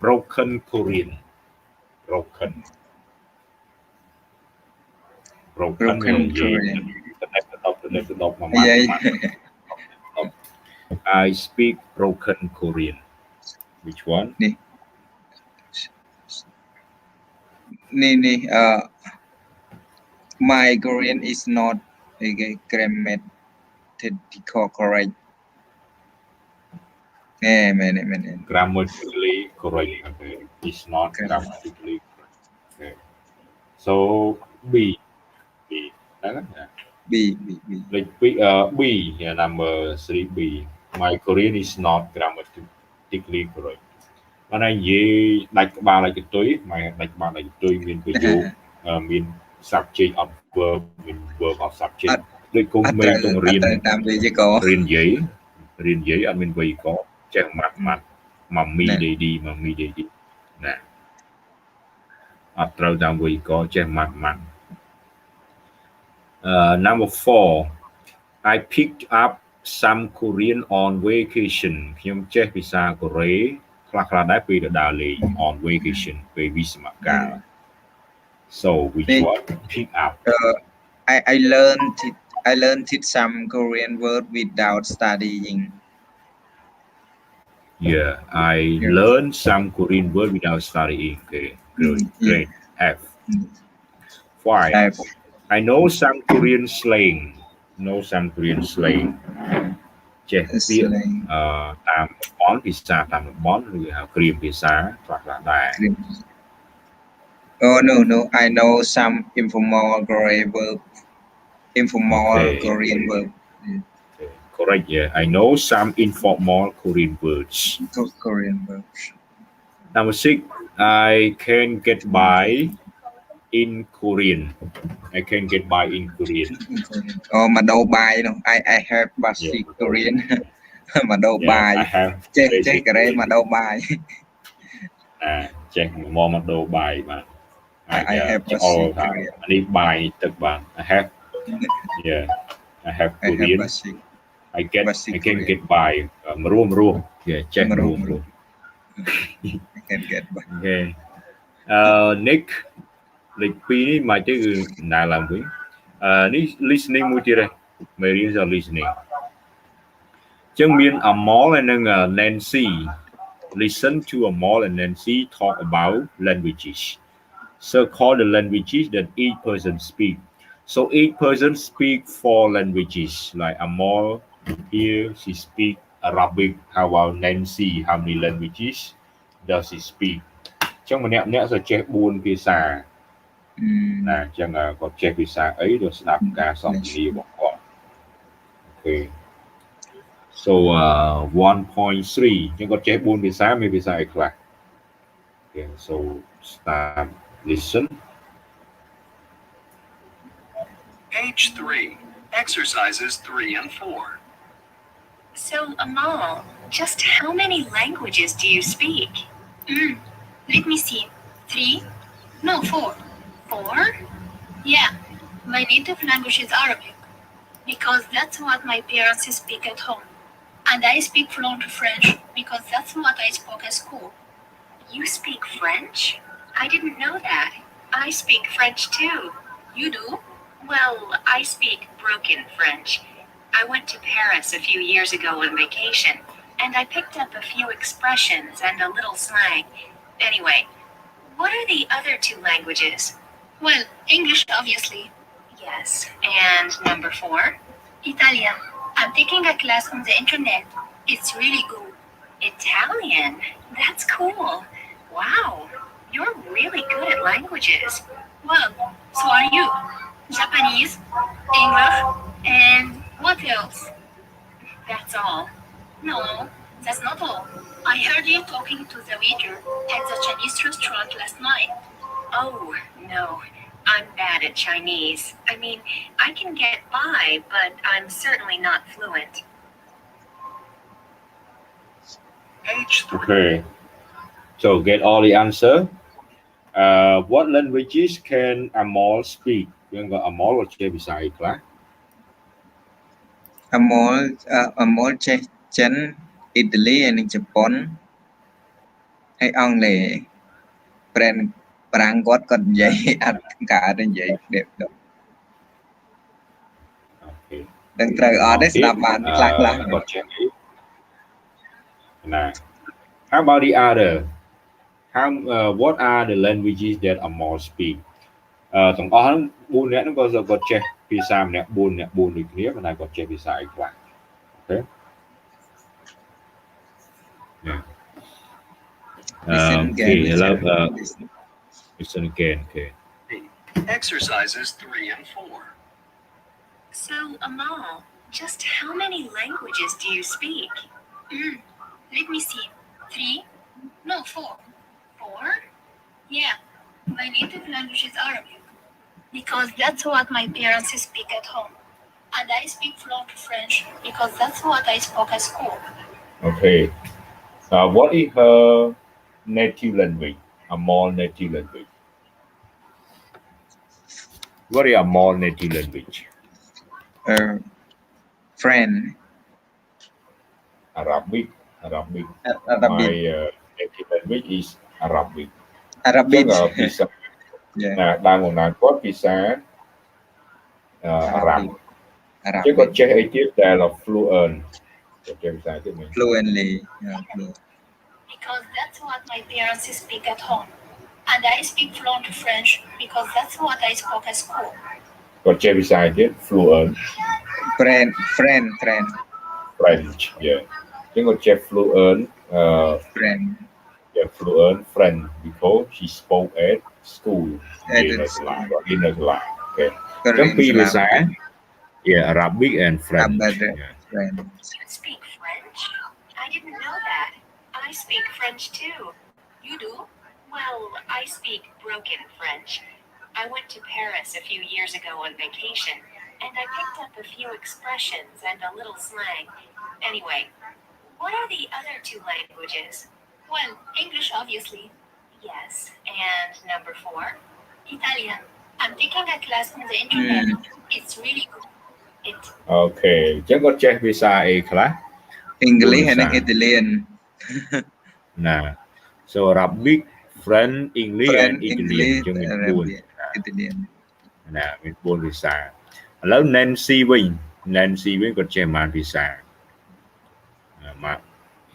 broken Korean broken Korean I speak broken Korean. Which one? My Korean is not grammatical correct. Grammatically correct. Okay. It's not grammatically correct. Okay. So B. Like B, yeah, number 3B. My Korean is not grammatically correct. បើនិយាយដាច់ក្បាលឲ្យទៅមកដាច់ក្បាលឲ្យទៅមានប្រយោគមាន subject of verb មាន verb of subject ដូចគុំមេតុងរៀនតាមវេយ្យាករណ៍រៀននិយាយអត់មានវេយ្យាករណ៍ចេះម៉ាត់ម៉ាមីដេឌីណាអត់ត្រូវតាមវេយ្យាករណ៍ចេះម៉ាត់ Number 4 I picked up some Korean on vacation ខ្ញុំចេះភាសាកូរ៉េខ្លះដែរពេលទៅដើរលេង on vacation ពេលវិស្សមកាល So which one pick up I learned some Korean word without studying. Yeah, I learned some Korean word without studying. Okay, great. F. 5. I know some Korean slang.ចេះពាក្យតាមបនភាសាតាមតំបន់ឬហៅគ្រាមភាសាខ្លះដែរ Oh no, I know some informal Korean verb. Korean verb. Correct, yeah. I know some informal Korean words. Korean verbs. Number 6, I can get by in Korean. I can get by in Korean. Oh, mà đâu bài đâu. I have basic Yeah. Korean. Mà đâu Yes, bài. I have Chết basic cái đấy Korean. mà đâu bài. Check more mà đồ bài bạn. I have check basic all time. Korean. I need bài thực bạn. I have yeah. I have I have Korean. basic. I basic can Korean. get by. Mrum. Yeah, check mrum. I can get by. Okay. Nick lịch pi ni mai chứ nào làm với ni listening mua chưa đây mày riêng giờ listening chân miên a mall and Nancy listen to a mall and Nancy talk about languages, so call the languages that each person speak. So each person speak 4 languages. Like Amol here, she speak Arabic. How about Nancy? How many languages does she speak? Trong một nẹo giờ che buôn phía xa nè chẳng có che phía xa ấy rồi đạp ca xong đi bỏ qua. Okay. So 1.3 nhưng có che buôn phía xa mới phía xa ấy khác. Okay, so start listen. Page 3. Exercises 3 and 4. So, Amal, just how many languages do you speak? Let me see. 3? No, 4. 4? Yeah, my native language is Arabic, because that's what my parents speak at home. And I speak fluent French, because that's what I spoke at school. You speak French? I didn't know that. I speak French too. You do? Well, I speak broken French. I went to Paris a few years ago on vacation, and I picked up a few expressions and a little slang. Anyway, what are the other 2 languages? Well, English, obviously. Yes. And number 4? Italian. I'm taking a class on the internet. It's really good. Italian? That's cool. Wow. You're really good at languages. Well, so are you. Japanese, English, and what else? That's all. No, that's not all. I heard you talking to the waiter at the Chinese restaurant last night. Oh, no. I'm bad at Chinese. I mean, I can get by, but I'm certainly not fluent. Page 3. Okay. So get all the answer. What languages can Amol speak? Nhưng có Amol ở trên beside class. Amol chết chân Italy and Japan. Hay ông này Prangគាត់និយាយអត់ការនិយាយđẹp được. Okay. ដឹងត្រូវអត់ទេស្ដាប់បានខ្លះៗ Got check it. Nah. How about the other? What are the languages that Amol speak? ទាំងអស់4នាក់ហ្នឹងក៏ចេះភាសាម្នាក់4នាក់4ដូចគ្នាប៉ុន្តែគាត់ចេះភាសាអីខ្លះ Okay. Yeah. Listen again. Okay. Exercises 3 and 4. So, Amal, just how many languages do you speak? Let me see. 3? No, 4. 4? Yeah, my native language is Arabic, because that's what my parents speak at home. And I speak fluent French, because that's what I spoke at school. Okay. What is her native language? Amol native language. What is Amol native language? Friend. Arabic. Arabic. My native language is Arabic. Arabic. Đang một nàng có visa Arab. Chứ còn check ấy tiếp là fluent. Fluently. Because that's what my parents speak at home. And I speak fluent French because that's what I spoke at school. Còn check visa tiếp fluent. French, yeah. Chứ còn check fluent. Yeah, fluent French because she spoke at school. In a class. Okay. Trong visa, yeah, Arabic and French. French. You speak French? I didn't know that. I speak French too. You do? Well, I speak broken French. I went to Paris a few years ago on vacation, and I picked up a few expressions and a little slang. Anyway, what are the other two languages? Well, English, obviously. Yes. And number 4, Italian. I'm taking a class on the internet. It's really good. It អូខេអញ្ចឹងគាត់ចេះភាសាអីខ្លះ English ហើយនិង Italianណា so Arabic French English French and Italian អញ្ចឹងមាន Arabic Italian 4ណាមាន4ភាសាឥឡូវ Nancy វិញគាត់ចេះប៉ុន្មានភាសាមក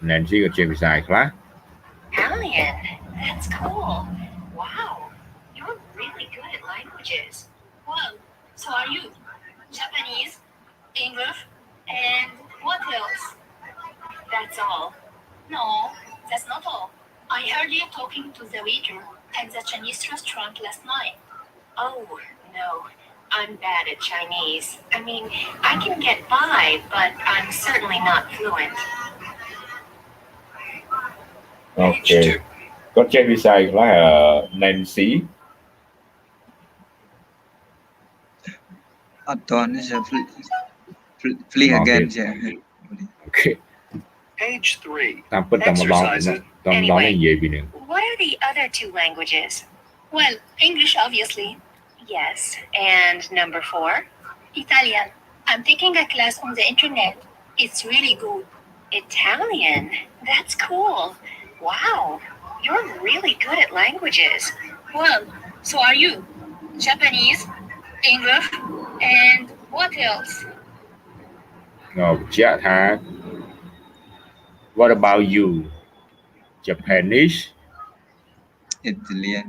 Nancy គាត់ចេះភាសាអីខ្លះ Italian. That's cool. Wow. You're really good at languages. Well, so are you. Japanese, English, and what else? That's all. No, that's not all. I heard you talking to the waiter at the Chinese restaurant last night. Oh, no. I'm bad at Chinese. I mean, I can get by, but I'm certainly not fluent. អូខេគាត់ចេះភាសាអីខ្លះ Nancy អត់ទាន់ទេ please again ចា អូខេ Page 3. តាមពិតតែម្ដងនេះនិយាយពីនឹង What are the other two languages? Well, English, obviously. Yes. And number 4, Italian. I'm taking a class on the internet. It's really good. Italian. That's cool. Wow. You're really good at languages. Well, so are you. Japanese, English, and what else?ចាក់ថា What about you Japanese Italian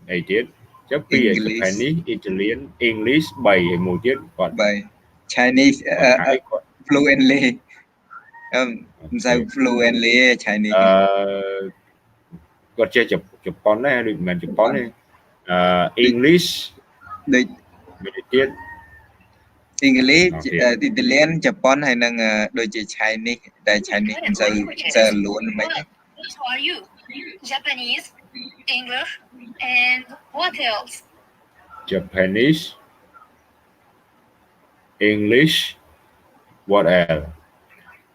អីទៀតចុះពី Japanese Italian English 3ហើយមួយទៀតគាត់ Chinese fluently មិនសូវ fluently Chinese គាត់ចេះជប៉ុនដែរដូចមិនជប៉ុនទេEnglish ដូចមានទៀត English Italian ជប៉ុនហើយនឹងដូចជា Chinese តែ Chinese មិនសូវលួនមិន So are you. Japanese, English, and what else? Japanese English what else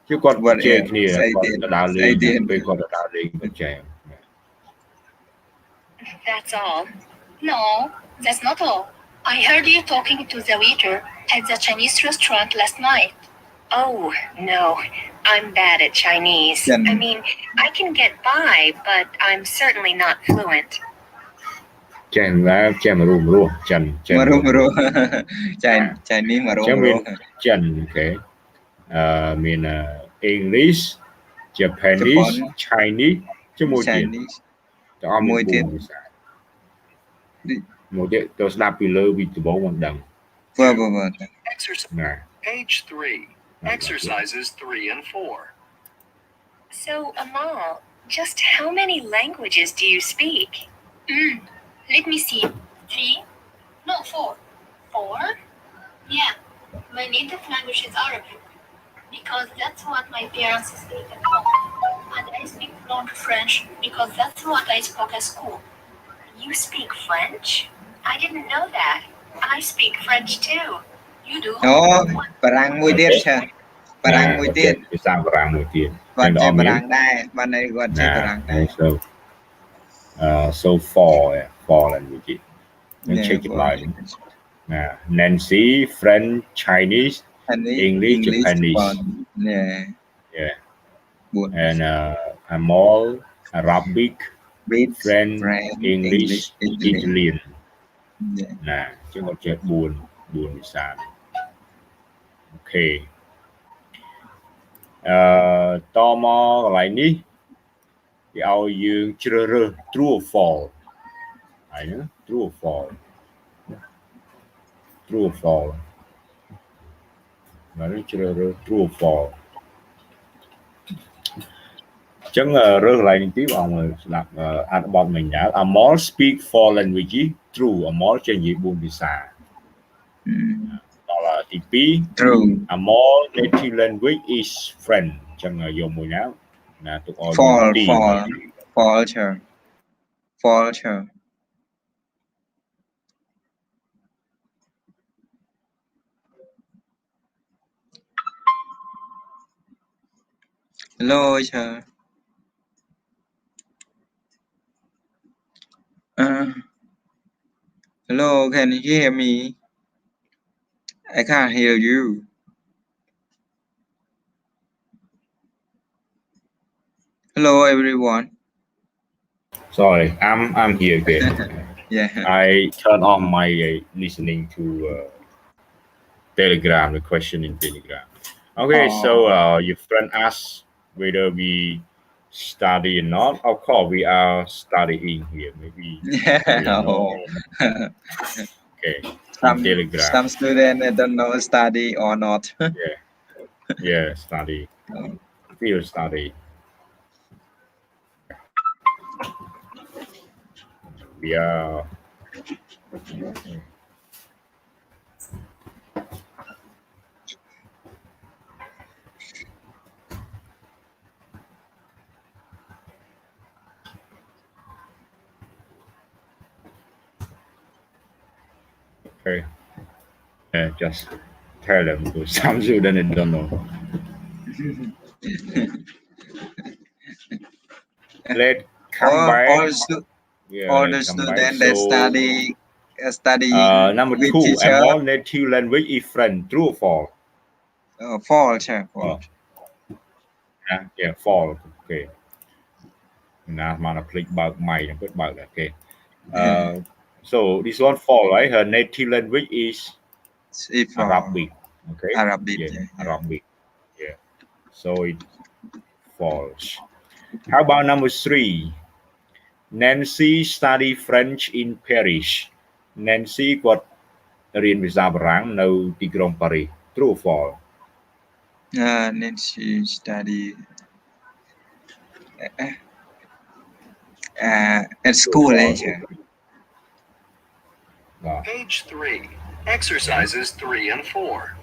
គឺគាត់ចេះគ្នាគាត់ដើរលេងពេលគាត់ដើរលេងគាត់ចេះ That's all. No, that's not all. I heard you talking to the waiter at the Chinese restaurant last night. Oh, no. I'm bad at Chinese. I mean, I can get by, but I'm certainly not fluent. ចេះណាចេះមករੂចិន Chinese មករੂចិនអូខេមាន English Japanese Chinese ជាមួយទៀតតើមួយទៀតមួយទៀតទៅស្ដាប់ពីលើពីដំបូងមិនដឹង Page 3. Exercises 3 and 4. So, Amal, just how many languages do you speak? Let me see. 3? No, 4. 4? Yeah. My native language is Arabic, because that's what my parents speak at home. And I speak fluent French, because that's what I spoke at school. You speak French? I didn't know that. I speak French too. You do. បារាំងមួយទៀតចាបារាំងមួយទៀត ភាសាបារាំងមួយទៀត គាត់ចេះបារាំងដែរបានន័យគាត់ចេះបារាំងដែរ so four languages នឹងចេះចម្លើយ Nancy French Chinese English Japanese yeah and Amal Arabic French English Italian ណាជាងគាត់ចេះ4ភាសាអូខេតមកកន្លែងនេះគេឲ្យយើងជ្រើសរើស true or false ហើយណា true or false មកជ្រើសរើស true or false ចឹងរើសកន្លែងនេះទីបងមើលស្ដាប់អត្ថបទមិញដែរ Amal speak 4 languages true Amal ចេះនិយាយ4ភាសាដល់ទី2 true Amal native language is French ចឹងយកមួយណាទុកឲ្យ false Hello, sir. Hello, can you hear me? I can't hear you. Hello, everyone. Sorry, I'm here again. Yeah. I turn on my listening to Telegram, the question in Telegram. Okay, so your friend asked whether we study or not. Of course, we are studying here. Maybe Oh. okay, in Telegram. Some students don't know study or not. Yeah, study. Still study. We are. Okay. Just tell them because some students don't know. Let's come back. All the let's come back. students that studying Number with 2, teacher. and all native language is French. True or false? False, sir. False. Yeah, false. Okay. Now, mana click about my put about that. Okay. So this one false, right? Her native language is Arabic. Okay. Arabic. Yeah, Arabic. Yeah. So it's false. How about number 3? Nancy study French in Paris. Nancy គាត់រៀនភាសាបារាំងនៅទីក្រុងប៉ារីស True or false? Nancy study at school, Page 3. Exercises 3 and 4.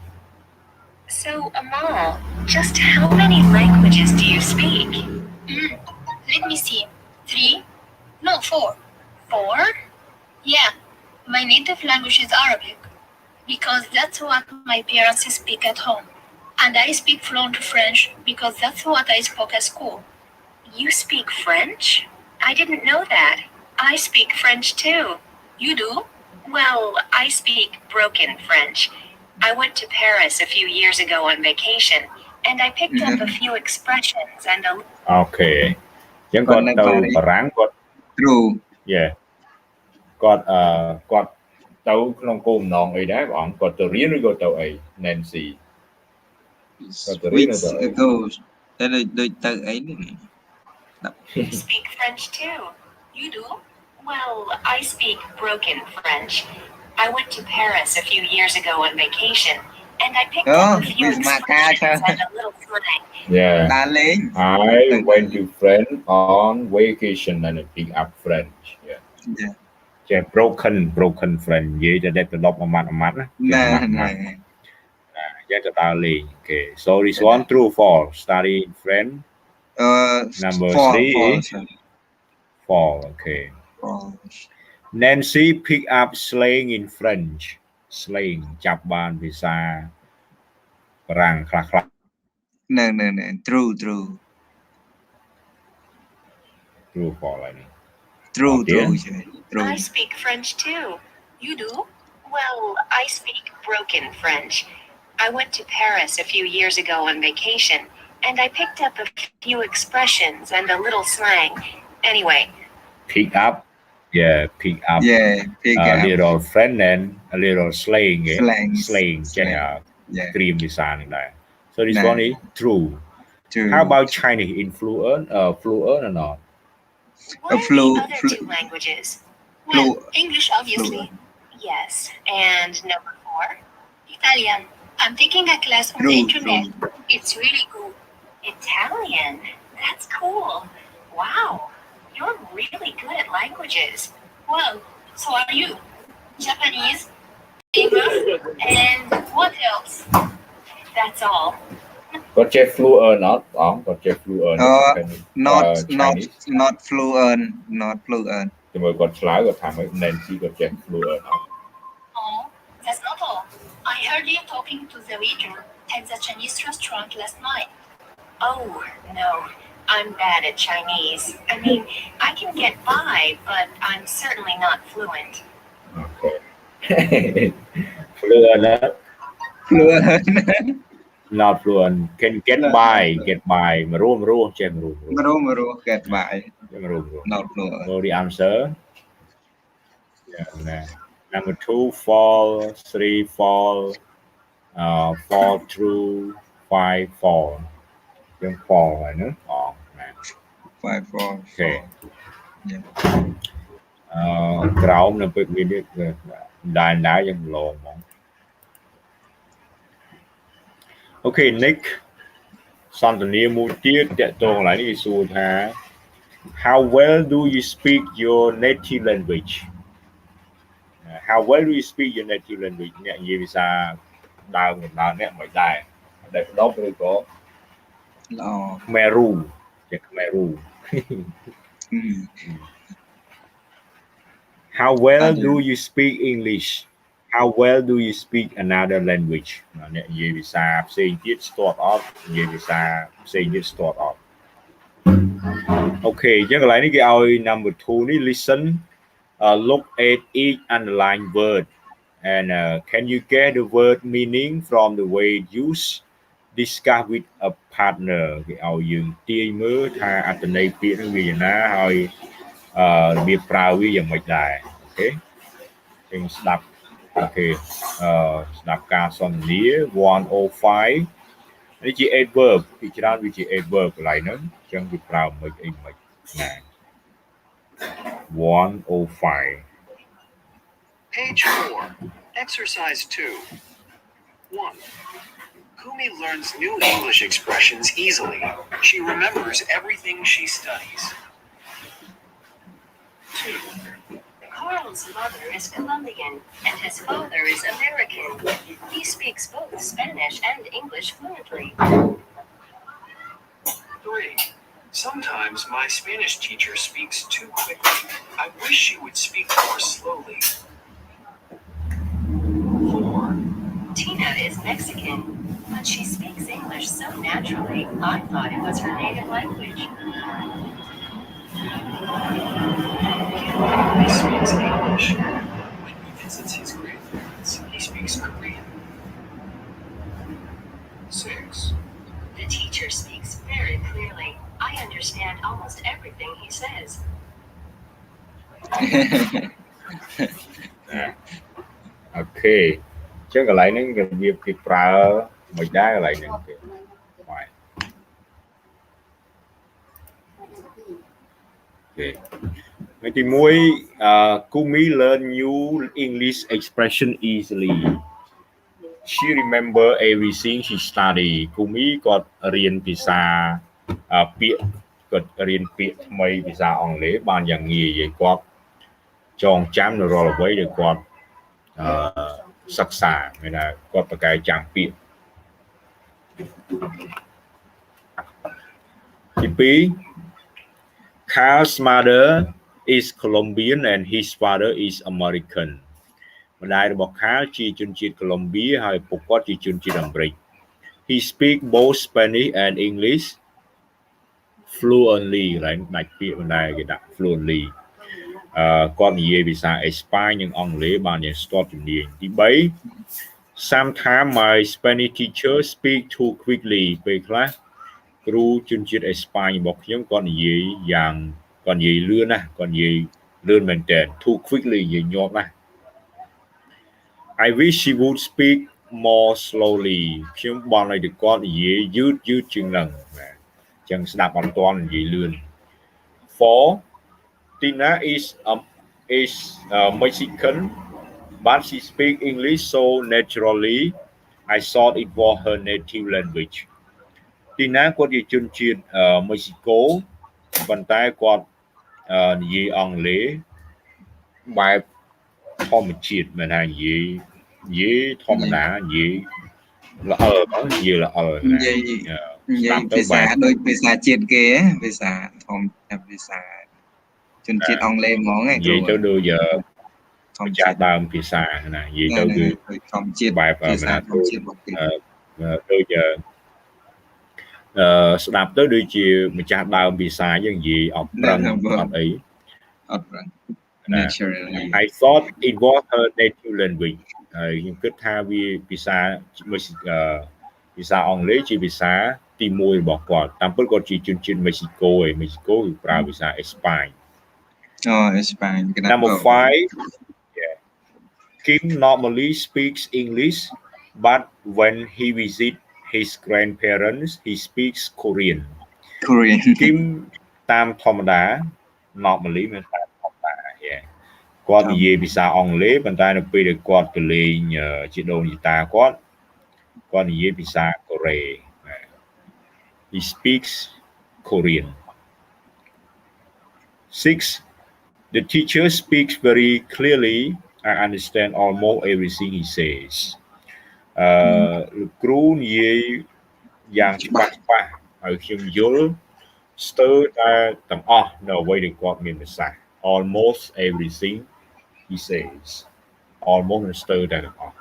So, Amal, just how many languages do you speak? Let me see. 3? No, 4. 4? Yeah, my native language is Arabic because that's what my parents speak at home. And I speak fluent French because that's what I spoke at school. You speak French? I didn't know that. I speak French too. You do? Well, I speak broken French. I went to Paris a few years ago on vacation, and I picked up a few expressions and a... Okay. ចឹងគាត់ទៅបារាំងគាត់ True. Yeah. គាត់គាត់ទៅក្នុងគោលបំណងអីដែរបងអង្គគាត់ទៅរៀនឬក៏ទៅអី Nancy គាត់ទៅរៀនទៅអី goes តែដូចទៅអីនេះ You speak French too. You do? Well, I speak broken French. I went to Paris a few years ago on vacation, and I picked up a few expressions and a little slang. Yeah. Darling. I went to France on vacation and I picked up French. Yeah. Yeah. Broken French និយាយទៅដែលត្រឡប់មួយម៉ាត់ណាយ៉ាងទៅដើរលេង Okay. So this one true or false? Study in French. Number 3. False. Okay. Nancy pick up slang in French. Slang ចាប់បានភាសាបារាំងខ្លះៗ No. True. True or false ហើយនេះ True. I speak French too. You do? Well, I speak broken French. I went to Paris a few years ago on vacation, and I picked up a few expressions and a little slang. Anyway. Pick up. Yeah, pick up. Yeah, pick a up. little friend and a little slang. Slang. Yeah. Cream design there. So this one is true. How about Chinese fluent or not? What are the other 2 languages? Well, English, obviously. Yes. And number 4? Italian. I'm taking a class on the internet. It's really good. Italian? That's cool. Wow. You're really good at languages. Well, so are you. Japanese, English, and what else? That's all. Got Jeff fluent not? Got Jeff fluent. Not fluent. Not fluent. ជាមួយគាត់ឆ្លើយគាត់ថាមិន Nancy គាត់ចេះ fluent អត់ Oh, that's not all. I heard you talking to the waiter at the Chinese restaurant last night. Oh, no. I'm bad at Chinese. I mean, I can get by, but I'm certainly not fluent. Okay. Fluent, huh? Fluent. Not fluent. Can get by, Maru, check Maru, get by. Maru. Not fluent. So the answer. Yeah, nah. Number 2, fall. 3, fall. 4 true. 5, fall. Just fall right nữa. Fall. Nah. 5, 4. Okay. Yeah.ក្រោមនៅពេលវានេះដែរយើងឡងហ្មង Okay Nick សន្ទនាមួយទៀតតកតងឡើយនេះគេសួរថា How well do you speak your native language How well do you speak your native language អ្នកនិយាយភាសាដើមអ្នកមិនដែរដែលដប់ឬក៏ល្អខ្មែររូជាខ្មែររូ How well do you speak English How well do you speak another language អ្នកនិយាយភាសាផ្សេងទៀត start off និយាយភាសាផ្សេងទៀត start off Okay អញ្ចឹងកន្លែងនេះគេឲ្យ number 2 នេះ listen look at each underlined word and can you get the word meaning from the way used discuss with a partner គេឲ្យយើងទាញមើលថាអត្ថន័យពាក្យហ្នឹងវាយ៉ាងណាហើយរបៀបប្រើវាយ៉ាងម៉េចដែរអូខេយើងស្ដាប់អូខេស្ដាប់ការសន្ទនា105នេះជា adverb ពីច្រើនវាជា adverb កន្លែងហ្នឹងអញ្ចឹងវាប្រើមិនអីមិនណា105 Page 4, Exercise 2. 1. Kumi learns new English expressions easily. She remembers everything she studies. 2. Carl's mother is Colombian and his father is American. He speaks both Spanish and English fluently. 3. Sometimes my Spanish teacher speaks too quickly. I wish she would speak more slowly. 4. Tina is Mexican, but she speaks English so naturally, I thought it was her native language. He speaks English. When he visits his grandparents, he speaks Korean. 6. The teacher speaks very clearly. I understand almost everything he says. Okay អញ្ចឹងកន្លែងហ្នឹងរបៀបគេប្រើមិនដែរកន្លែងហ្នឹងគេបាទ Okay ហើយទី1 Kumi learn new English expression easily She remember everything she study Kumi គាត់រៀនភាសាពាក្យគាត់រៀនពាក្យថ្មីភាសាអង់គ្លេសបានយ៉ាងងាយហើយគាត់ចងចាំនៅរាល់អ្វីដែលគាត់សិក្សាមានថាគាត់ប្រកែកចាំពាក្យទី2 Carl's mother is Colombian and his father is American ម្ដាយរបស់ Carl ជាជនជាតិកូឡុំប៊ីហើយពុកគាត់ជាជនជាតិអាមេរិក He speak both Spanish and English fluently ឡើយដាច់ពាក្យបណ្ដាគេដាក់ fluently គាត់និយាយភាសាអេស្ប៉ាញនិងអង់គ្លេសបានយ៉ាងស្ទាត់ជំនាញទី3 Sometimes my Spanish teacher speak too quickly ពេលខ្លះគ្រូជនជាតិអេស្ប៉ាញរបស់ខ្ញុំគាត់និយាយលឿនណាស់គាត់និយាយលឿនមែនតើ too quickly និយាយញាប់ណាស់ I wish she would speak more slowly ខ្ញុំបងឲ្យតែគាត់និយាយយឺតជាងហ្នឹងបាទអញ្ចឹងស្ដាប់អត់ទាន់និយាយលឿន 4 Tina is Mexican but she speak English so naturally I thought it was her native language Tina គាត់ជាជនជាតិមេស៊ីកូប៉ុន្តែគាត់និយាយអង់គ្លេសបែបធម្មជាតិមិនថានិយាយធម្មតានិយាយល្អនិយាយល្អនិយាយភាសាដូចភាសាជាតិគេភាសាធម្មភាសាជនជាតិអង់គ្លេសហ្មងហ្នឹងនិយាយទៅដូចធម្មជាតិដើមភាសាណានិយាយទៅគឺធម្មជាតិបែបភាសាធម្មជាតិរបស់គេដូច ស្ដាប់ទៅដូចជាម្ចាស់ដើមភាសាយើងនិយាយអត់ប្រឹងអត់អី naturally I thought it was her native language ហើយខ្ញុំគិតថាវាភាសាភាសាអង់គ្លេសជាភាសាទី1របស់គាត់តាមពិតគាត់ជាជនជាតិមេស៊ីកូឯងមេស៊ីកូគឺប្រើភាសាអេស្ប៉ាញ Spain Number 5 yeah. Kim normally speaks English but when he visits his grandparents he speaks Korean Kim តាមធម្មតា normally មានតាមធម្មតា yeah គាត់និយាយភាសាអង់គ្លេសប៉ុន្តែនៅពេលដែលគាត់ទៅលេងជីដូនជីតាគាត់និយាយភាសាកូរ៉េ He speaks Korean 6 The teacher speaks very clearly I understand almost everything he says លោកគ្រូនិយាយយ៉ាងច្បាស់ហើយខ្ញុំយល់ស្ទើរតែទាំងអស់នៅអ្វីដែលគាត់មានប្រសាសន៍ almost everything he says almost ស្ទើរតែទាំងអស់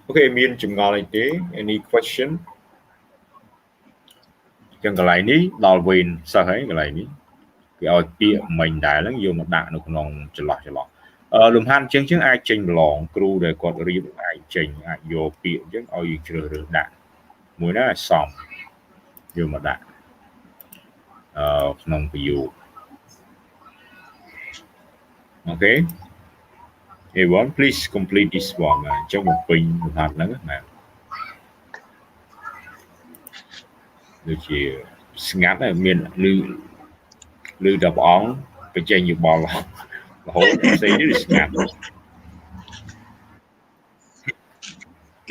Okay មានចម្ងល់អីទេ any question ចឹងកន្លែងនេះដល់វេនសិស្សហើយកន្លែងនេះគេឲ្យពាក្យមិញដែរហ្នឹងយកមកដាក់នៅក្នុងចន្លោះលំហាត់អញ្ចឹងអាចចេញម្លងគ្រូដែលគាត់រៀបអាចចេញអាចយកពាក្យអញ្ចឹងឲ្យជ្រើសរើសដាក់មួយណាសមយកមកដាក់ក្នុងប្រយោគ Okay everyone please complete this one អញ្ចឹងបំពេញលំហាត់ហ្នឹងណាដូចជាស្ងាត់ហើយមានឮតែព្រះអង្គបញ្ចេញយោបល់រហូតផ្សេងនេះស្ងាត់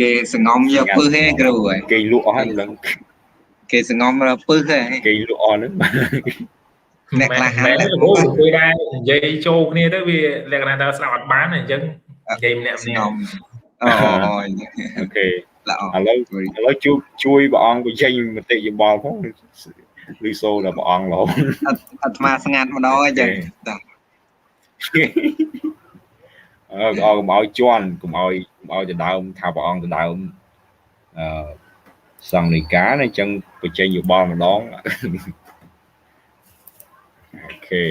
គេសងំយកពឹសឯងគ្រូហើយគេលក់អស់ហើយឡើងគេសងំរកពឹសឯងគេលក់អស់ហ្នឹងអ្នកខ្លះហើយពេលដែរនិយាយចូលគ្នាទៅវាលក្ខណៈថាស្ដាប់អត់បានអញ្ចឹងនិយាយម្នាក់អូខេឥឡូវជួយព្រះអង្គបញ្ចេញមតិយោបល់ផងឬសូដល់ព្រះអង្គរហូតអាត្មាស្ងាត់ម្ដងអញ្ចឹងកុំឲ្យជន់កុំឲ្យទៅដើមថាព្រះអង្គទៅដើមសង្ឃនិកាអញ្ចឹងបញ្ចេញយោបល់ម្ដងអូខេ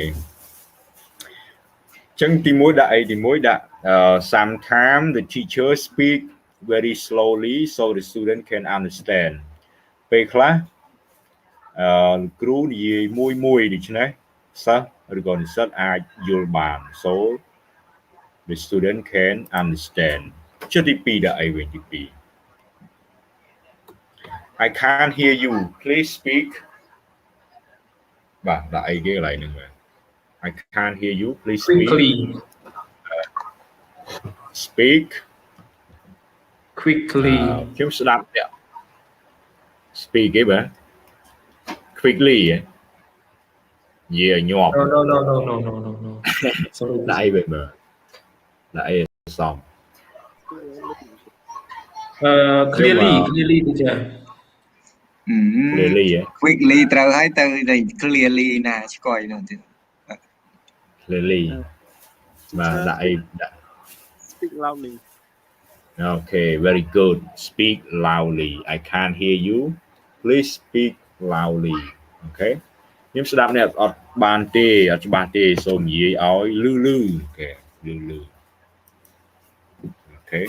ចឹងទី1ដាក់អីទី1ដាក់ sometimes the teacher speak very slowly so the student can understand ពេលខ្លះគ្រូនិយាយមួយដូច្នេះសិស្សឬក៏និស្សិតអាចយល់បាន so the student can understand ចុះទី2ដាក់អីវិញទី2 I can't hear you please speak បាទដាក់អីគេកន្លែងហ្នឹងបាទ I can't hear you please speak quickly ខ្ញុំស្ដាប់អ្នក speak គេបាទ quickly និយាយញាប់ no ដាក់អីវិញបាទដាក់អីសំ clearly teacher clearly quickly ត្រូវហើយទៅ clearly ណាឆ្កយនោះទៀត clearly បាទដាក់អីដាក់ speak loudly Okay very good speak loudly I can't hear you please speak loudly Okay ខ្ញុំស្ដាប់អ្នកអត់បានទេអត់ច្បាស់ទេសូមនិយាយឲ្យលឺអូខេលឺអូខេ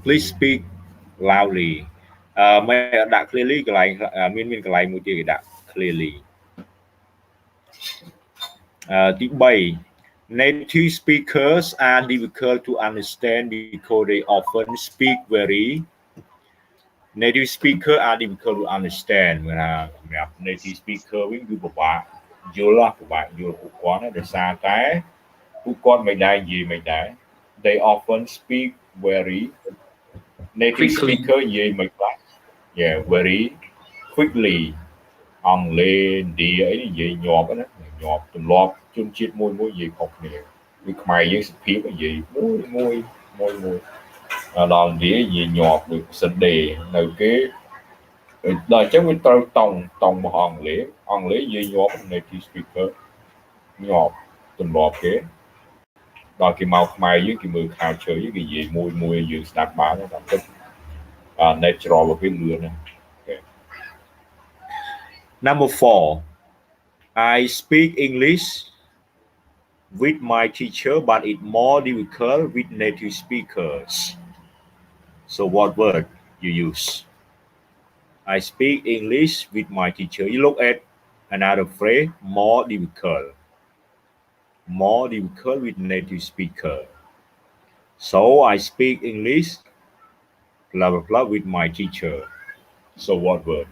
Please speak loudly មិនដាក់ clearly កន្លែងមានកន្លែងមួយទៀតគេដាក់ clearly ទី3 native speakers are difficult to understand because they often speak very native speaker are difficult to understand សម្រាប់ native speaker វិញគឺពិបាកយល់ពួកគាត់ណាដោយសារតែពួកគាត់មិនដែរនិយាយមិនដែរ they often speak very native speaker និយាយមិនខ្លះ yeah very quickly អង់គ្លេសឥណ្ឌាអីនិយាយញាប់ណាញាប់ទម្លាប់ជនជាតិមួយនិយាយខុសគ្នាគឺខ្មែរយើងសុភាពនិយាយមួយដល់ឥណ្ឌានិយាយញាប់ដូចសិនដេនៅគេដល់អញ្ចឹងវាត្រូវតង់មកអង់គ្លេសនិយាយញាប់ native speaker ញាប់ទម្លាប់គេ ដល់គេមកខ្មែរយើងគេមើល culture យើងគេនិយាយមួយយើងស្ដាប់បានតែពិតnatural របស់វាលឿនណា Number 4 I speak English with my teacher but it's more difficult with native speakers so what word you use I speak English with my teacher you look at another phrase more difficult with native speaker so I speak English blah blah blah with my teacher so what word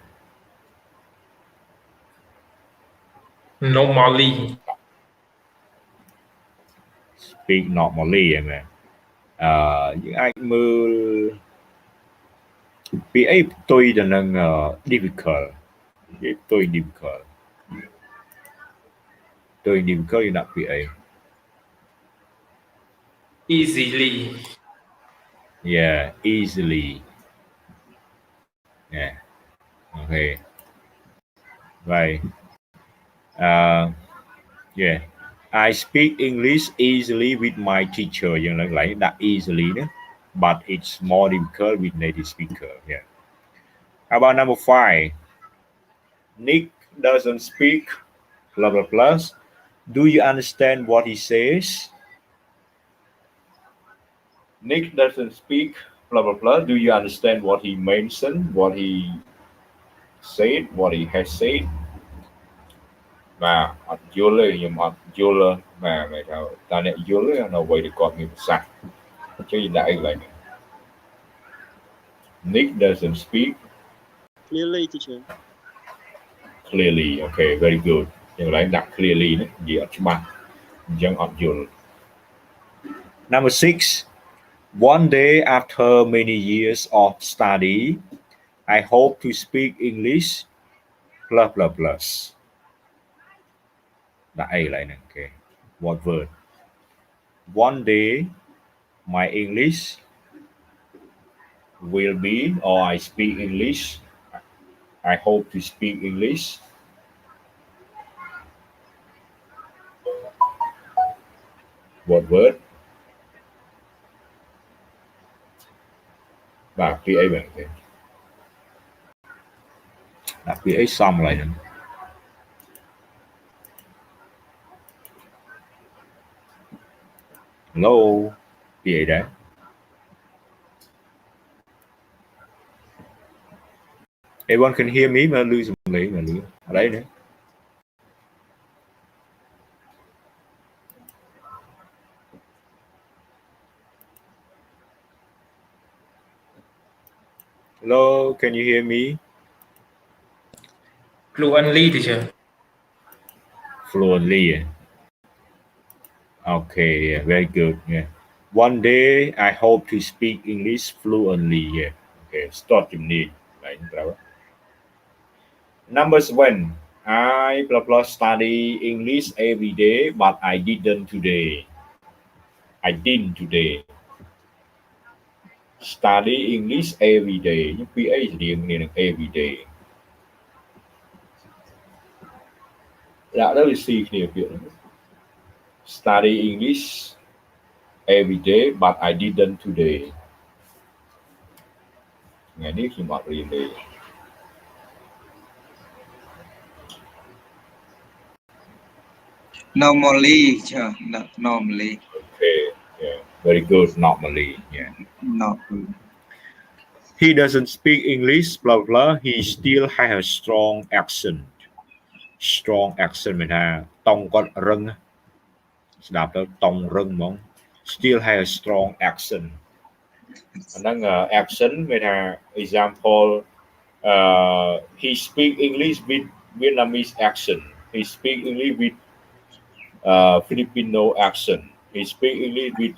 normally speak normally em ạ những ai mơ bị ấy tôi là năng difficult tôi difficult you not bị ấy easily yeah easily yeah okay right yeah I speak English easily with my teacher nhưng lại that easily nữa but it's more difficult with native speaker yeah how about number 5 Nick doesn't speak blah blah blah do you understand what he says Nick doesn't speak blah blah blah do you understand what he mentioned what he said what he has said mà ọt vô lời nhưng mà vô lời mà mày thao ta này vô lời nó quay được con như sạch chứ gì đại lại Nick doesn't speak Clearly, teacher. Clearly, okay, very good. Nhưng lại đặt clearly nữa, gì ở trong mặt, dân ở vô. Number 6. One day after many years of study, I hope to speak English blah blah blah. Đã A lại nè, okay. What word? One day, my English will be, or I speak English. I hope to speak English. What word? Và PA bạn thế. Đặt PA xong lại nữa. Hello, PA đấy. Everyone can hear me mà lưu dùm lý mà lưu ở đấy nữa. Hello, can you hear me? Fluently, teacher. Fluently. Okay, yeah, very good. Yeah. One day I hope to speak English fluently. Yeah. Okay, start you need. Right, Number 7. I blah blah study English every day, but I didn't today. I didn't today. Study English every day. Nhưng PA riêng nên every day. Đã đó là C kia việc. Study English every day, but I didn't today. Ngàyនេះខ្ញុំអត់រៀនទេ Normally, normally. Okay, yeah, very good. Normally, yeah. Not good. He doesn't speak English, blah blah. He still has a strong accent. Strong accent មានថាតង់គាត់រឹងស្ដាប់ទៅតង់រឹងហ្មង Still has a strong accent. អាហ្នឹង accent មានថា example he speak English with Vietnamese accent. He speak English with Filipino accent. He speak English with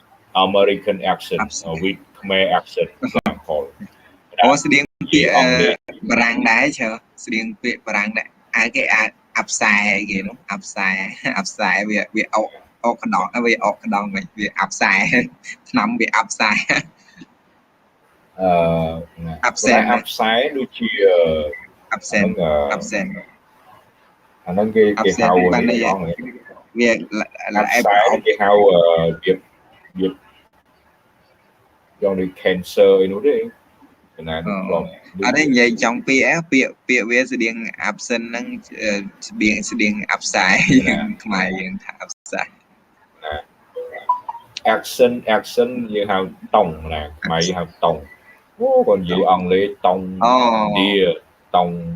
American accent or with Khmer accent. Example. អូស្តៀងពាក្យបារាំងដែរជើស្តៀងពាក្យបារាំងដែរអាគេអាចអាប់ខ្សែគេនោះអាប់ខ្សែវាអកខ្ដងវាអកខ្ដងវិញវាអាប់ខ្សែឆ្នាំវាអាប់ខ្សែអាប់ខ្សែដូចជាអាប់សែនអាហ្នឹងគេហៅវាល្អវាគេហៅ Việt do đi cancer ấy nó đấy cái này còn ở đây vậy trong pia về sự điện absent năng điện sự điện upside mày upside action như hào tòng là mày hào tòng còn gì ông lấy tòng đia tòng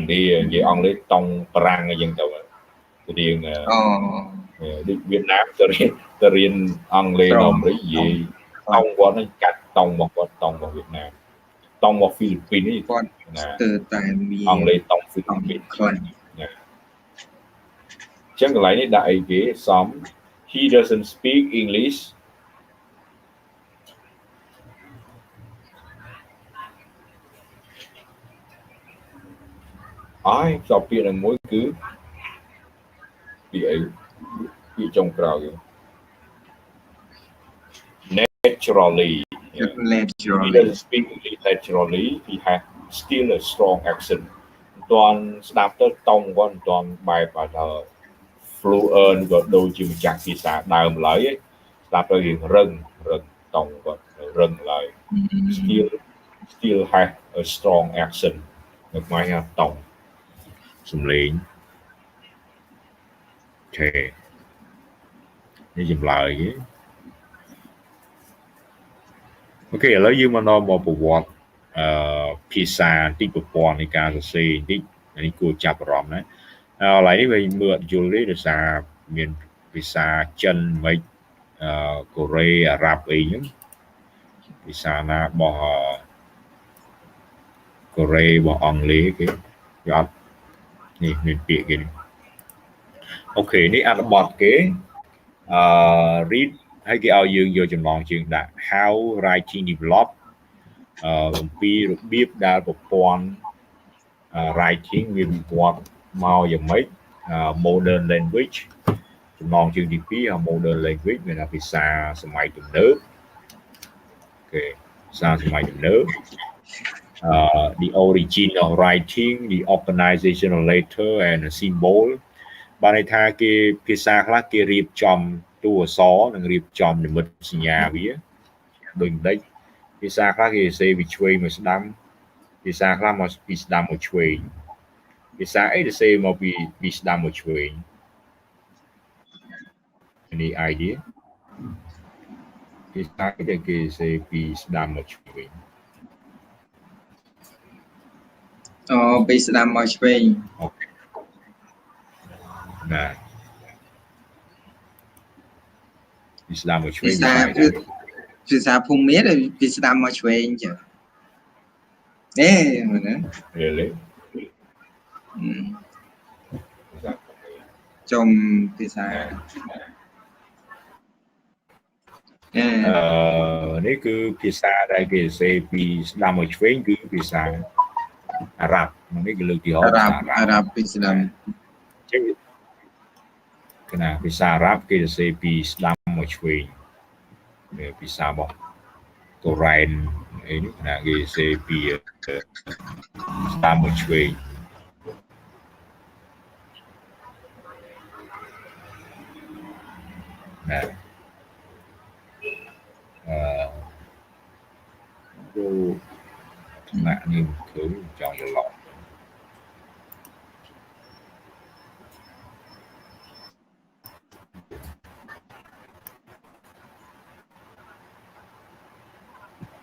đia gì ông lấy tòng prang ở dân tàu điện Việt Nam tôi riêng ông lấy đồng lấy gì tòng qua nó cắt tòng một Việt Nam tòng một Philippines từ tại ông lấy tòng Philippines chẳng cái này đại ghế xóm he doesn't speak English ai cho biết là mỗi cứ bị trong crowd naturally he doesn't speak English naturally he has still a strong accent toàn đáp tới tông của toàn bài và thờ fluent và đôi chừng chặt thì xã đào lấy ấy đáp tới hiện rừng tông và rừng lại still have a strong accent được mai ha tông xâm lý ok như dùm lại vậy ok lấy dương mà nó một bộ pizza tí bộ bò này cả rồi xì tí này cô chạp rõm đấy lấy về mượn dù lý được xa miền pizza chân mấy Korea Ả Rập ấy nhé pizza na bỏ Korea bỏ Ấn lý cái giọtนี่เป็นเปียกกันโอเคนี่อันบอดเก๋read ให้เกี่ยวยืงโยจำลองจึงได้ how writing develop ปีរបៀបដែលប្រព័ន្ធ writing វាវិវត្តមកយ៉ាងម៉េច modern language ចំណងជើងទី2 modern language មានភាសាសម័យទំនើបអូខេភាសាសម័យទំនើបthe origin of writing, the organizational letter and symbol បានន័យថាគេភាសាខ្លះគេរៀបចំតួអក្សរនិងរៀបចំនិមិត្តសញ្ញាវាដូចមិនដេចភាសាខ្លះគេសរសេរពីឆ្វេងមកស្ដាំភាសាខ្លះមកពីស្ដាំមកឆ្វេងភាសាអីសរសេរមកពីស្ដាំមកឆ្វេង Any idea ភាសាគេសរសេរពីស្ដាំមកឆ្វេងពីស្ដាំមកឆ្វេងអូខេណាពីស្ដាំមកឆ្វេងភាសាភូមិមានពីស្ដាំមកឆ្វេងចឹងមើលណាចំភាសានេះគឺភាសាដែលគេសរសេរពីស្ដាំមកឆ្វេងគឺភាសាអារ៉ាប់នេះគឺលើកទីហោអារ៉ាប់ពីស្ដាំចឹងគណៈភាសាអារ៉ាប់គេសរសេរពីស្ដាំមកឆ្វេងភាសារបស់កូរ៉ែនអីនេះគណៈគេសរសេរពីស្ដាំមកឆ្វេងណាណានេះគឺចង់ច្រឡំ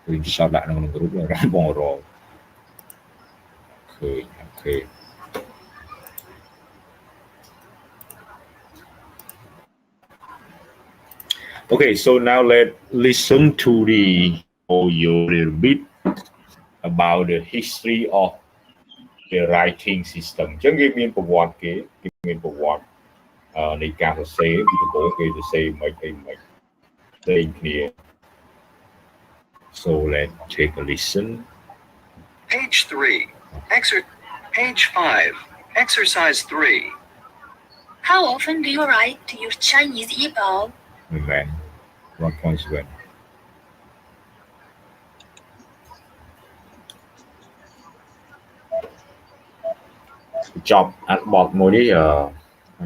វិញសតដាក់ក្នុងក្រុមរបស់បងរងឃើញអូខេOkay, so now let's listen to the audio a little bit about the history of the writing system. ចឹងគេមានប្រវត្តិគេមានប្រវត្តិនៃការសរសេរពីដំបូងគេសរសេរមិនអីមិនផ្សេងគ្នា So let's take a listen. Page 3. Page 5. Exercise 3. How often do you write your Chinese email? When? What points when? Chọc ăn bọt môi đi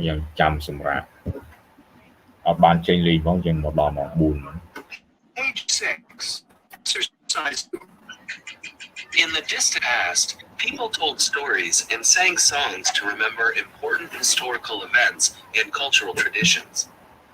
យ៉ាងចាំសម្រាប់ ban trên lì bóng chừng một đòn một bùn. Page 6. Exercise. In the distant past, people told stories and sang songs to remember important historical events and cultural traditions.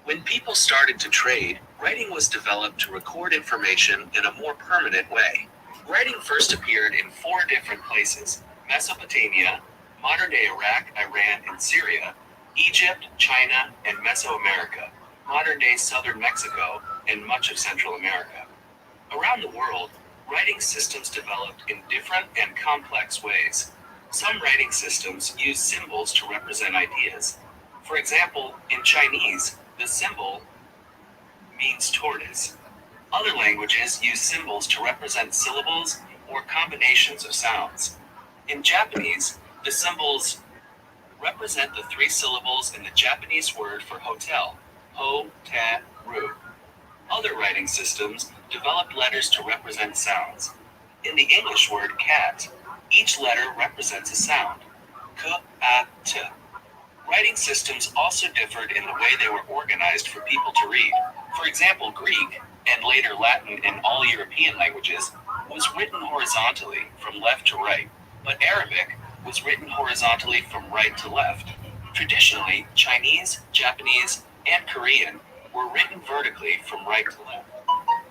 When people started to trade, writing was developed to record information in a more permanent way. Writing first appeared in 4 different places: Mesopotamia, modern-day Iraq, Iran, and Syria, Egypt, China, and Mesoamerica, modern-day southern Mexico, and much of Central America. Around the world, writing systems developed in different and complex ways. Some writing systems use symbols to represent ideas. For example, in Chinese, the symbol means tortoise. Other languages use symbols to represent syllables or combinations of sounds. In Japanese, the symbols represent the 3 syllables in the Japanese word for hotel, ho-te-ru. Other writing systems developed letters to represent sounds. In the English word cat, each letter represents a sound, k-a-t. Writing systems also differed in the way they were organized for people to read. For example, Greek, and later Latin in all European languages, was written horizontally from left to right, but Arabic was written horizontally from right to left. Traditionally, Chinese, Japanese, and Korean were written vertically from right to left.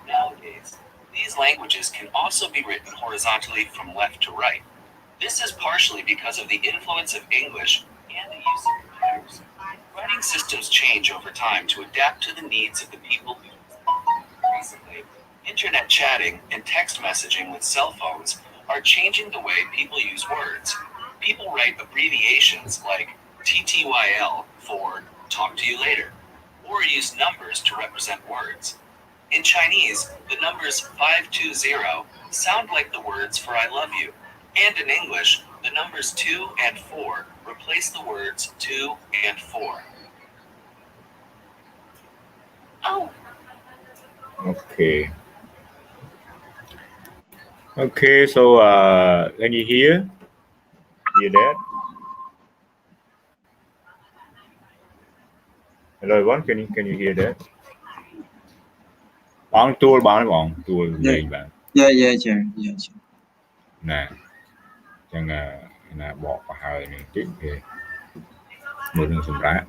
Nowadays, these languages can also be written horizontally from left to right. This is partially because of the influence of English and the use of computers. Writing systems change over time to adapt to the needs of the people who use them. Recently, internet chatting and text messaging with cell phones are changing the way people use words. People write abbreviations like TTYL for talk to you later, or use numbers to represent words. In Chinese, the numbers 520 sound like the words for I love you, and in English, the numbers 2 and 4 replace the words 2 and 4. Oh. Okay. Okay, so can you hear? Hear that? Hello everyone, can you hear that? Bóng tua bóng tua lên bạn. Yeah, sure. Nè, chẳng là bỏ vào hơi này tiếp thì mưa đường sầm rá.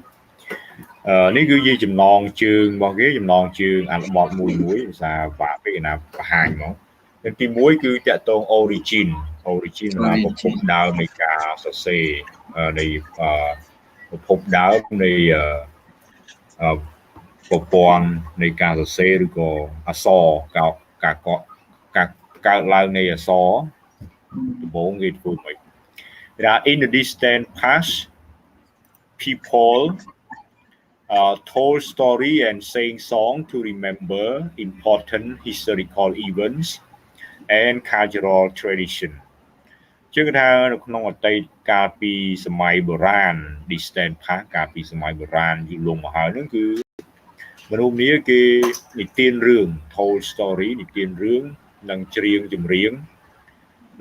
Nếu cứ gì chùm non chương, bỏ ghế chùm non chương, ăn bọt muối xa và cái nào hàng nó. Nên cái muối cứ chạy tôn origin là một phục đào này cả sơ xê này một phục đào này một bọn này cả sơ xê rồi có so cả lao này so bốn nghìn phút mấy. In the distant past, people told story and sang song to remember important historical events and cultural tradition. Trước raក្នុងអតីតកាលពីសម័យបុរាណ distant past កាលពីសម័យបុរាណយូរលង់មកហើយហ្នឹងគឺមនុស្សនេះគេនិទានរឿង told story និទានរឿងនិងច្រៀងចម្រៀង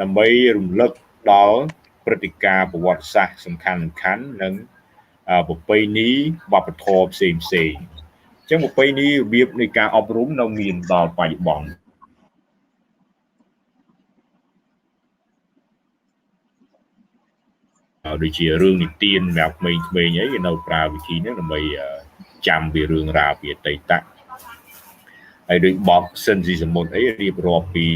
ដើម្បីរំលឹកដល់ព្រឹត្តិការណ៍ប្រវត្តិសាស្ត្រសំខាន់ៗនិងប្រពៃណីវប្បធម៌ផ្សេងៗអញ្ចឹងប្រពៃណីរបៀបនៃការអប់រំនៅមានដល់បច្ចុប្បន្នដូចជារឿងនិទានសម្រាប់ក្មេងៗអីគេនៅប្រើវិធីនេះដើម្បីចាំពីរឿងរ៉ាវពីអតីតហើយដូចបបសិនស៊ីសមុទ្រអីរៀបរាប់ពី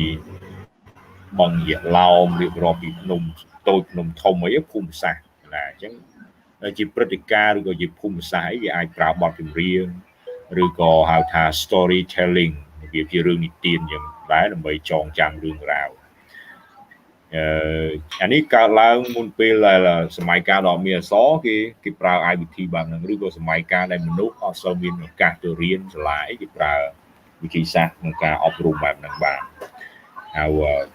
បឹងយក្សឡោមរៀបរាប់ពីភ្នំតូចភ្នំធំអីភូមិសាស្ត្រណាអញ្ចឹងជាព្រឹត្តិការណ៍ឬក៏ជាភូមិសាស្ត្រអីគេអាចប្រើបទចម្រៀងឬក៏ហៅថា storytelling វាជារឿងនិទានយ៉ាងដែរដើម្បីចងចាំរឿងរ៉ាវអានេះកើតឡើងមុនពេលសម័យកាលដ៏មានអក្សរគេប្រើអាយវិធីបែបហ្នឹងឬក៏សម័យកាលដែលមនុស្សអត់សូវមានឱកាសទៅរៀនសាលាអីគេប្រើវិធីសាស្ត្រក្នុងការអប់រំបែបហ្នឹងបានហើយ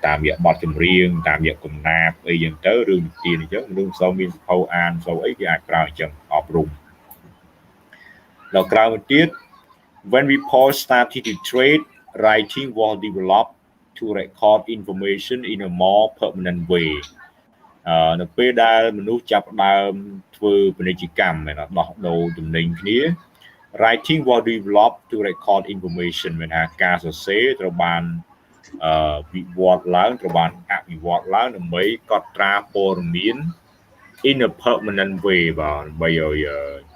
តាមរយៈបទចម្រៀងតាមរយៈកំណាព្យអីចឹងទៅរឿងនិទានអញ្ចឹងមនុស្សសូវមានសភៅអានសូវអីគេអាចប្រើអញ្ចឹងអប់រំដល់ក្រោយមកទៀត when people started to trade writing was developed to record information in a more permanent way នៅពេលដែលមនុស្សចាប់ផ្ដើមធ្វើពាណិជ្ជកម្មមែនដោះដូរទំនិញគ្នា writing was developed to record information មានថាការសរសេរត្រូវបានវិវត្តឡើងត្រូវបានអភិវឌ្ឍឡើងដើម្បីកត់ត្រាព័ត៌មាន in a permanent way បាទដើម្បីឲ្យ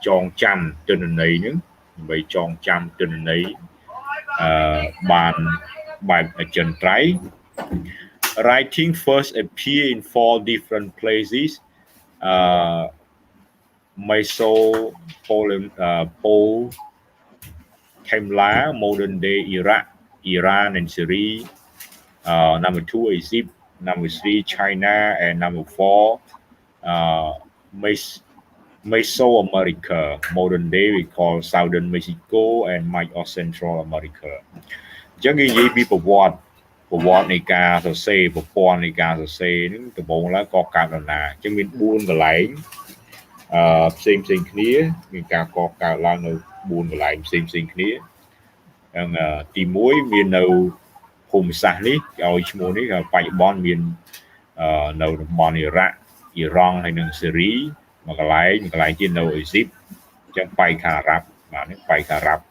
ចងចាំទិន្នន័យហ្នឹងដើម្បីចងចាំទិន្នន័យបានបែបអចិន្ត្រៃយ៍ writing first appear in 4 different places Mesopotamia, modern day Iraq, Iran and Syria. Number 2 Egypt, number 3 China, and number 4 Mesoamerica. Modern day we call Southern Mexico and much of Central America. អញ្ចឹងនិយាយពីប្រវត្តិនៃការសរសេរប្រព័ន្ធនៃការសរសេរហ្នឹងដំបូងឡើងក៏កើតដំណើរអញ្ចឹងមាន4កន្លែងផ្សេងគ្នាមានការកកើតឡើងនៅ4កន្លែងផ្សេងគ្នាហ្នឹងទី1មាននៅភូមិសាស្ត្រនេះឲ្យឈ្មោះនេះបច្ចុប្បន្នមាននៅតំបន់អ៊ីរ៉ាក់អ៊ីរ៉ង់ហើយនិងសេរីមួយកន្លែងទៀតនៅអ៊ីស៊ីបអញ្ចឹងបៃខារ៉ាប់បាទនេះបៃខារ៉ាប់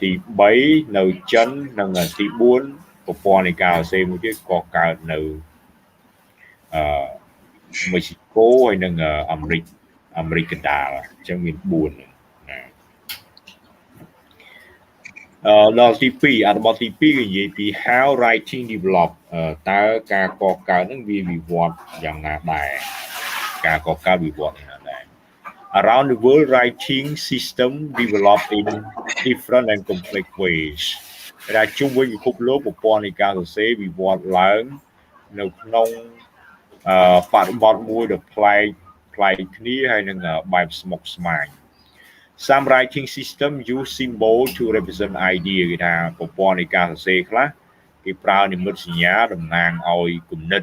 ទី3នៅចិននិងទី4ប្រព័ន្ធនៃការសរសេរមួយទៀតក៏កើតនៅមេស៊ីកូហើយនិងអាមេរិកកណ្ដាលអញ្ចឹងមាន4ណាដល់ទី2អត្ថបទទី2គឺនិយាយពី how writing develop តើការកកើតហ្នឹងវាវិវត្តយ៉ាងណាដែរការកកើតវិវត្តយ៉ាងណាដែរ Around the world writing system develop in different and complex ways ដែលជុំវិញពិភពលោកប្រព័ន្ធនៃការសរសេរវិវត្តឡើងនៅក្នុងបរិបទមួយដ៏ប្លែកគ្នាហើយនឹងបែបស្មុគស្មាញ Some writing system use symbol to represent idea គេថាប្រព័ន្ធនៃការសរសេរខ្លះគេប្រើនិមិត្តសញ្ញាតំណាងឲ្យគំនិត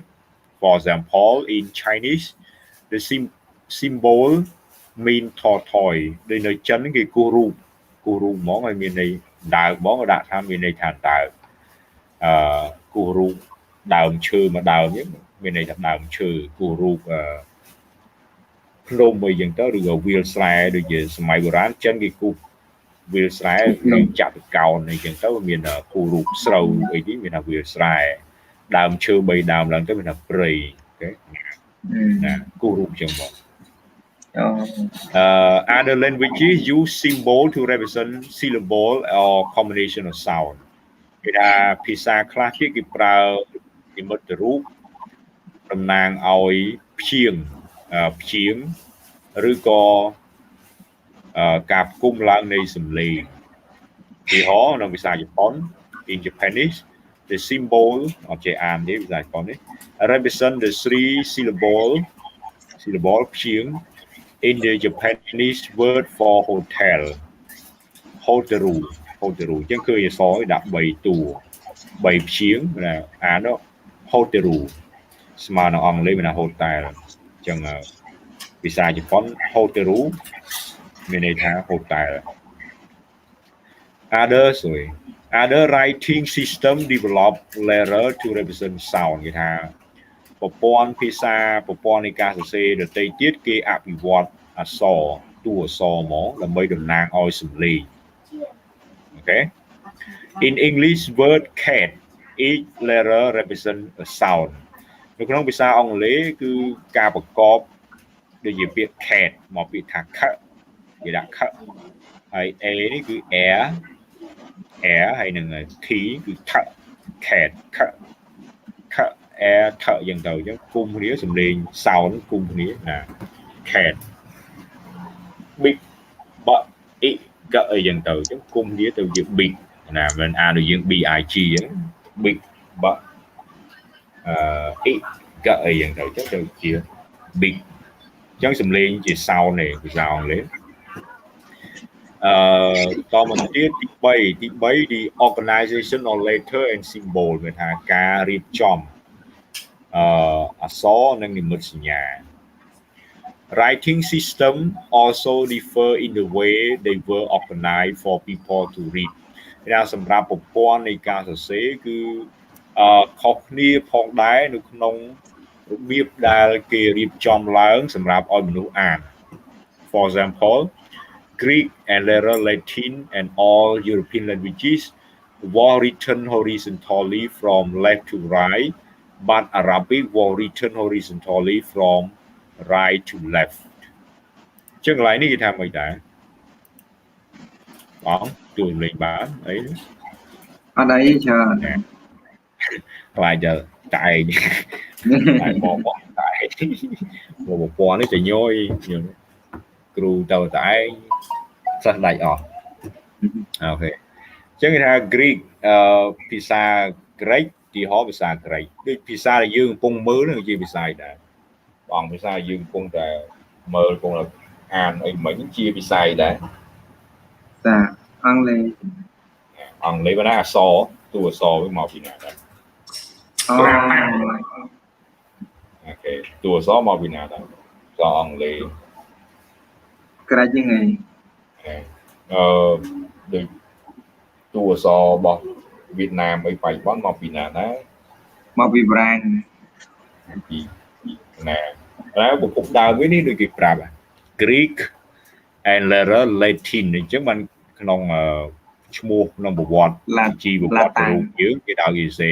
For example in Chinese the symbol mean tortoise ដូចនៅចិនគេគូសរូបហ្មងហើយមានន័យដើមហ្មងដាក់ថាមានន័យថាដើមគូសរូបដើមឈើមួយដើមហ្នឹងមានន័យថាដើមឈើគូសរូបភ្នំអីចឹងទៅឬក៏វាលស្រែដូចជាសម័យបុរាណចិនគេគូសវាលស្រែឬចាក់កោណអីចឹងទៅមានគូសរូបស្រូវអីនេះមានថាវាលស្រែដើមឈើ3ដើមឡើងទៅមានថាព្រៃអូខេណាគូសរូបចឹងមកother languages use symbol to represent syllable or combination of sound គេថាភាសាខ្លះទៀតគេប្រើនិមិត្តរូបតំណាងឲ្យព្យាង្គឬក៏ការផ្គុំឡើងនៃសំឡេងឧទាហរណ៍នៅភាសាជប៉ុន in Japanese the symbol អត់ចេះអានទេភាសាជប៉ុននេះ represent the 3 syllable ព្យាង្គ in the Japanese word for hotel hoteru អញ្ចឹងគឺអក្សរដាក់3តួ3ព្យាង្គណាអាន hoteru ស្មើនឹងអង់គ្លេសមានថា hotel អញ្ចឹងភាសាជប៉ុន hoteru មានន័យថា hotel other writing system develop letter to represent sound គេថាប្រព័ន្ធភាសាប្រព័ន្ធនៃការសរសេរដទៃទៀតគេអភិវឌ្ឍអក្សរតួអក្សរមកដើម្បីតំណាងឲ្យសំឡេងអូខេ In English word cat each letter represent a sound នៅក្នុងភាសាអង់គ្លេសគឺការប្រកបដូចជាពាក្យ cat មកពាក្យថា k គេដាក់ k ហើយ a នេះគឺ air ហើយនឹង t គឺ th cat k air ថយ៉ាងទៅអញ្ចឹងគុំគ្នាសំឡេង sound គុំគ្នាណា cat big but it ក៏អីយ៉ាងទៅអញ្ចឹងគុំគ្នាទៅជា big ណាមិនអានដូចយើង big អញ្ចឹង big but it ក៏អីយ៉ាងទៅអញ្ចឹងទៅជា big អញ្ចឹងសំឡេងជា sound នេះភាសាអង់គ្លេសតមកទៀតទី3 the organization of letter and symbol មានថាការរៀបចំអក្សរនិងនិមិត្តសញ្ញា Writing system also differ in the way they were organized for people to read ដែលសម្រាប់ប្រព័ន្ធនៃការសរសេរគឺខុសគ្នាផងដែរនៅក្នុងរបៀបដែលគេរៀបចំឡើងសម្រាប់ឲ្យមនុស្សអាន For example Greek and later Latin and all European languages were written horizontally from left to right, but Arabic was written horizontally from right to left. ចឹងកន្លែងនេះគេថាមិនដែរបងជួយលេងបានអីអត់អីច្រើន ខ្លាចទៅតែឯងតែបងតែឯងមកប្រព័ន្ធនេះទៅញយគ្រូទៅតែឯងសិស្សដាច់អស់អូខេចឹងគេថា Greek ភាសា Greek ទីហោភាសា Greek ដូចភាសាដែលយើងកំពុងមើលនឹងជាភាសាដែរបងភាសាយើងកំពុងតែមើលកំពុងអានអីមិញជាភាសាដែរសាអង់គ្លេសបើណាអក្សរតួអក្សរវាមកពីណាដែរអូខេតួអក្សរមកពីណាដែរអង់គ្លេសក្រៅជាងឯងដូចតួអក្សររបស់វៀតណាមអីបច្ចុប្បន្នមកពីណាដែរមកពីប្រាំងពីណាហើយប្រភពដើមវិញនេះដូចគេប្រាប់ Greek and later Latin អញ្ចឹងបានក្នុងឈ្មោះក្នុងប្រវត្តិជីវប្រវត្តិរូបយើងគេដល់គេសេ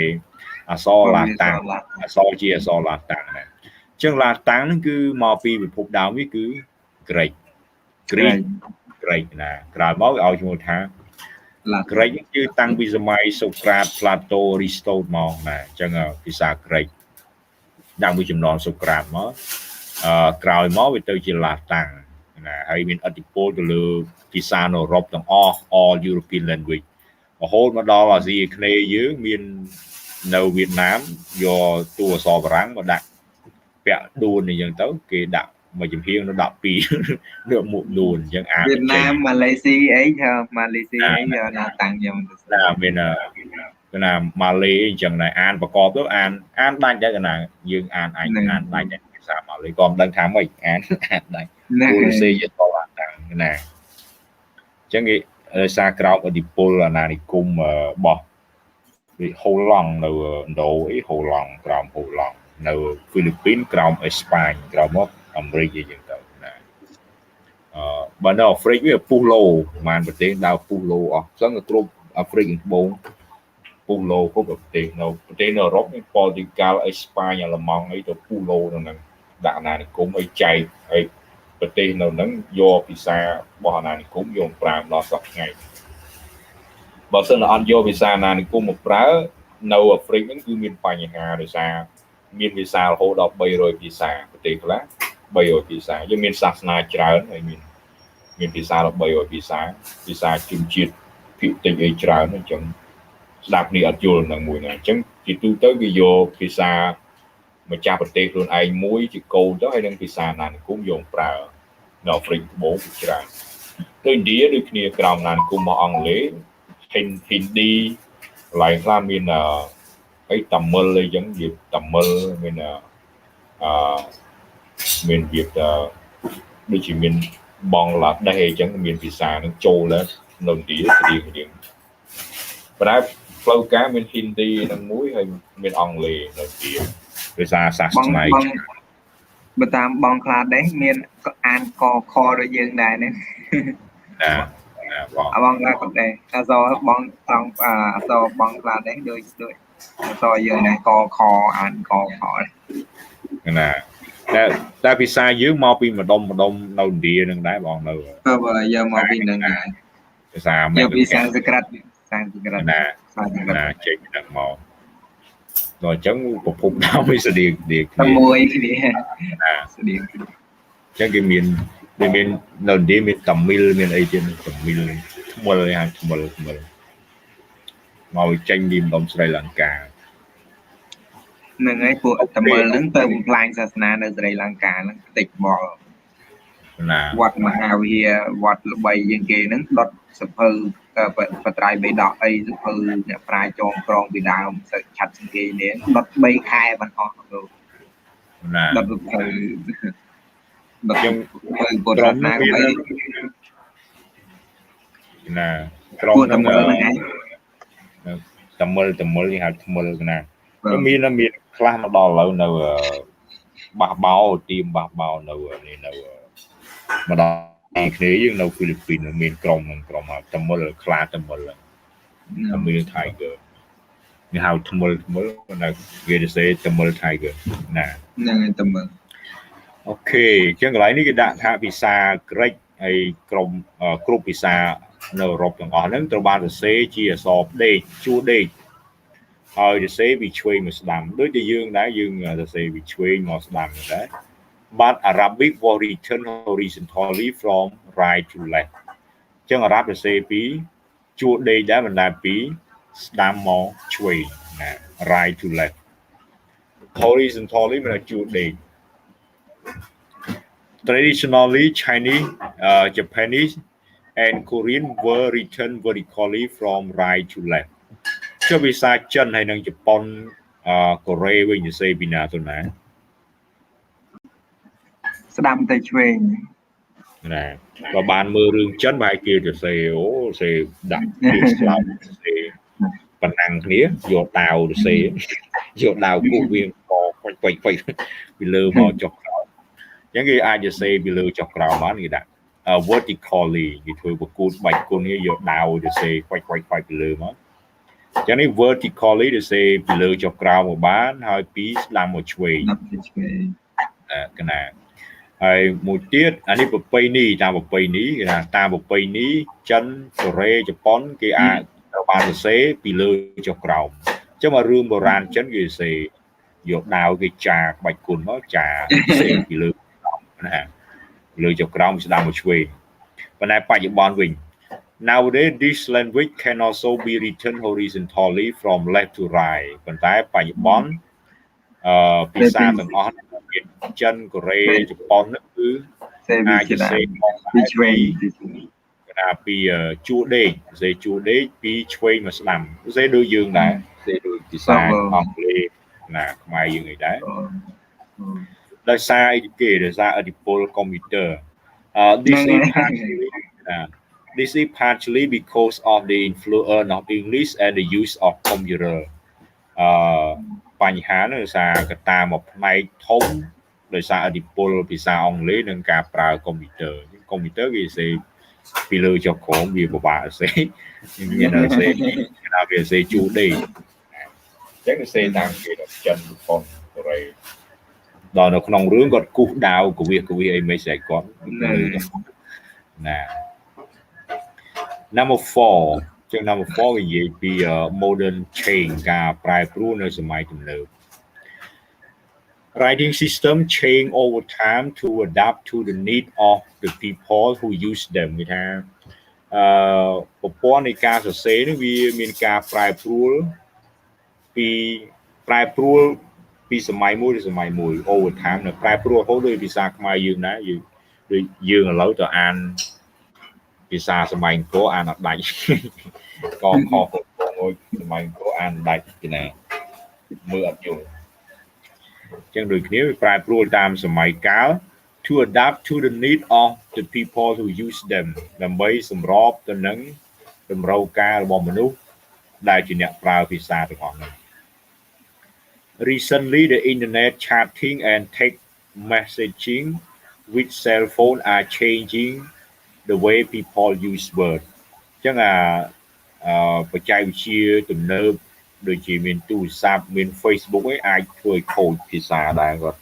អក្សរឡាតាំងអក្សរជាអក្សរឡាតាំងណាអញ្ចឹងឡាតាំងហ្នឹងគឺមកពីប្រភពដើមវាគឺ Greek ណាក្រោយមកឲ្យឈ្មោះថា Greek គឺតាំងពីសម័យសូក្រាត Plato Aristotle មកណាអញ្ចឹងភាសា Greek តាំងពីចំនួនសូក្រាតមកក្រោយមកវាទៅជាឡាតាំងណាហើយមានឥទ្ធិពលទៅលើភាសានៅអឺរ៉ុបទាំងអស់ all European language រហូតមកដល់អាស៊ីអាគ្នេយ៍យើងមាននៅវៀតណាមយកតួអក្សរបារាំងមកដាក់ពាក់ដួនអញ្ចឹងទៅគេដាក់មួយចំហៀងនៅ12នៅមុខដួនអញ្ចឹងអានវៀតណាមម៉ាឡេស៊ីអីម៉ាឡេស៊ីអីណាតាំងខ្ញុំណាមានណាម៉ាឡេអញ្ចឹងដែរអានប្រកបទៅអានដាច់ដែរណាយើងអានដាច់ដែរភាសាម៉ាឡេក៏មិនដឹងថាម៉េចអានដាច់ពូលសេយតឡាតាំងណាអញ្ចឹងគេសារក្រោមឥទ្ធិពលអាណានិគមរបស់ហូឡង់នៅឥណ្ឌូអីហូឡង់ក្រោមហូឡង់នៅហ្វីលីពីនក្រោមអេស្ប៉ាញក្រោមមកអាមេរិកអីចឹងទៅណាបើនៅអាហ្វ្រិកវាពុះឡូប្រហែលប្រទេសដើរពុះឡូអស់អញ្ចឹងគ្រប់អាហ្វ្រិកត្បូងពុះឡូគ្រប់ប្រទេសនៅអឺរ៉ុបប៉ូទុយហ្គាល់អេស្ប៉ាញអាល្លឺម៉ង់អីទៅពុះឡូនៅហ្នឹងដាក់អាណានិគមអីចែកហើយប្រទេសនៅហ្នឹងយកភាសារបស់អាណានិគមយកប្រើដល់សប្តាហ៍ថ្ងៃបើសិនអត់យកភាសាអាណានិគមមកប្រើនៅអាហ្វ្រិកហ្នឹងគឺមានបញ្ហាដោយសារមានភាសារហូតដល់300ភាសាប្រទេសខ្លះ300ភាសាយើងមានសាសនាច្រើនហើយមានភាសាដល់300ភាសាជនជាតិភាគតិចអីច្រើនអញ្ចឹងស្ដាប់នេះអត់យល់នឹងមួយណាអញ្ចឹងជាទូទៅគេយកភាសាម្ចាស់ប្រទេសខ្លួនឯងមួយជាកូនទៅហើយនឹងភាសាអាណានិគមយកប្រើនៅអាហ្វ្រិកត្បូងច្រើនទៅឥណ្ឌាដូចគ្នាក្រោមអាណានិគមរបស់អង់គ្លេសហិណ្ឌីឡៃខ្លះមានអីតាមិលអីចឹងវាតាមិលមានមានវាដូចជាមានបងឡាដេសអីចឹងមានភាសានឹងចូលដែរនៅឥណ្ឌាស្រៀងប៉ុន្តែផ្លូវការមានហិណ្ឌីនឹងមួយហើយមានអង់គ្លេសនៅឥណ្ឌាភាសាសាសនាបើតាមបងខ្លាដេសមានអានកខដូចយើងដែរណាបងខ្លាដែរអសបងត្រង់អសបងខ្លាដែរដូចអសយើងដែរកខអានកខណាតែភាសាយើងមកពីម្ដុំនៅឥណ្ឌានឹងដែរបងនៅបើយកមកពីនឹងដែរភាសាយកពីសំស្ក្រឹតណាចេញដល់មកដល់អញ្ចឹងប្រភពដើមវាស្តៀងគ្នាមួយគ្នាស្តៀងអញ្ចឹងគេមាននៅឥណ្ឌាមានតាមីលមានអីទៀតតាមីលថ្មិលហៅថ្មិលមកចេញពីម្ដុំស្រីលង្កាហ្នឹងហើយពួកតាមិលហ្នឹងទៅបំផ្លាញសាសនានៅស្រីលង្កាហ្នឹងតិចមកណាវត្តមហាវិហារវត្តល្បីជាងគេហ្នឹងដុតសភៅបត្រៃបេដកអីសភៅអ្នកប្រាជ្ញចងក្រងពីដើមសិក្សាឆាត់សង្កេនេះដុត3ខែបានអស់លោកណាដុតសភៅខ្ញុំពុទ្ធសាសនាអីណាក្រុមហ្នឹងតាមិលគេហៅថ្មិលណាមានខ្លះមកដល់ឥឡូវនៅបះបោទីមបះបោនៅនេះនៅមកដល់ គ្នាយើងនៅហ្វីលីពីនមានក្រុមតមិលខ្លាតមិលTamil Tiger គេហៅថ្មិលនៅគេទៅសេតមិល Tiger ណាហ្នឹងហើយតមិលអូខេអញ្ចឹងកន្លែងនេះគេដាក់ថាភាសាក្រិចហើយក្រុមគ្រប់ភាសានៅអឺរ៉ុបទាំងអស់ហ្នឹងត្រូវបានសរសេរជាអក្សរដេកជួរដេកហើយសរសេរពីឆ្វេងមកស្ដាំដូចតែយើងដែរយើងសរសេរពីឆ្វេងមកស្ដាំដែរ But Arabic was written horizontally from right to left អញ្ចឹងអារ៉ាប់សរសេរពីជួរដេកដែរមិនដែរពីស្ដាំមកឆ្វេងណា right to left horizontally មានជួរដេកTraditionally, Chinese, Japanese, and Korean were written vertically from right to left. ចុះភាសាចិនហើយនិងជប៉ុនកូរ៉េវិញសរសេរពីណាទៅណាស្ដាំទៅឆ្វេងណាបើបានមើលរឿងចិនបែរគេសរសេរអូសរសេរដាក់ពីស្លាប់សរសេរប៉ុណ្ណឹងគ្នាយកដាវសរសេរយកដាវគូវាងកខ្វិចពីលើមកចុះចឹងគេអាចសរសេរពីលើចុះក្រោមបានគេដាក់ vertically គេធ្វើបកគូតបាច់គុណនេះយកដាវសរសេរខ្វិចពីលើមកចឹងនេះ vertically សរសេរពីលើចុះក្រោមមកបានហើយពីស្ដាំមកឆ្វេងកណាហើយមួយទៀតអានេះប្រពៃណីតាមប្រពៃណីគេថាតាមប្រពៃណីចិនកូរ៉េជប៉ុនគេអាចត្រូវបានសរសេរពីលើចុះក្រោមចឹងមករឿងបុរាណចិនគេសរសេរយកដាវគេចាក្បាច់គុណមកចាសរសេរពីលើណាលើចុះក្រោមស្ដាំមកឆ្វេងប៉ុន្តែបច្ចុប្បន្នវិញ Nowadays this language can also be written horizontally from left to right ប៉ុន្តែបច្ចុប្បន្នភាសាទាំងអស់ចិនកូរ៉េជប៉ុនគឺអាចសរសេរពីឆ្វេងពីជួរដេកសរសេរជួរដេកពីឆ្វេងមកស្ដាំសរសេរដូចយើងដែរសរសេរដូចភាសាអង់គ្លេសណាខ្មែរយើងអីដែរដោយសារអីគេដោយសារឥទ្ធិពលកុំព្យូទ័រ This is partially because of the influence of English and the use of computer បញ្ហានោះដោយសារកត្តាមួយផ្នែកធំដោយសារឥទ្ធិពលភាសាអង់គ្លេសនិងការប្រើកុំព្យូទ័រគេសរសេរពីលើចុះក្រោមវាពិបាកសរសេរមានសរសេរគេសរសេរជួរដេកអញ្ចឹងសរសេរតាមគេដល់ចិនជប៉ុនកូរ៉េដល់នៅក្នុងរឿងគាត់គូសដាវកវិសអីមិនស្អីគាត់ណា Number 4 ចឹង number 4 និយាយពី modern change ការប្រែប្រួលនៅសម័យទំនើប Writing system change over time to adapt to the need of the people who use them គេថាប្រព័ន្ធនៃការសរសេរនេះវាមានការប្រែប្រួលពីសម័យមួយទៅសម័យមួយ over time នៅប្រែប្រួលរហូតដូចភាសាខ្មែរយើងដែរយើងឥឡូវទៅអានភាសាសម័យអង្គរអានអត់ដាច់កខមួយសម័យអង្គរអានដាច់ពីណាមើលអត់យល់ចឹងដូចគ្នាវាប្រែប្រួលតាមសម័យកាល to adapt to the need of the people who use them ដើម្បីសម្របទៅនឹងតម្រូវការរបស់មនុស្សដែលជាអ្នកប្រើភាសាទាំងអស់នោះ Recently the internet chatting and text messaging with cell phone are changing the way people use word ចឹងបច្ចេកវិទ្យាទំនើបដូចជាមានទូរស័ព្ទមាន Facebook ឯងអាចធ្វើឲ្យខូចភាសាដែរគាត់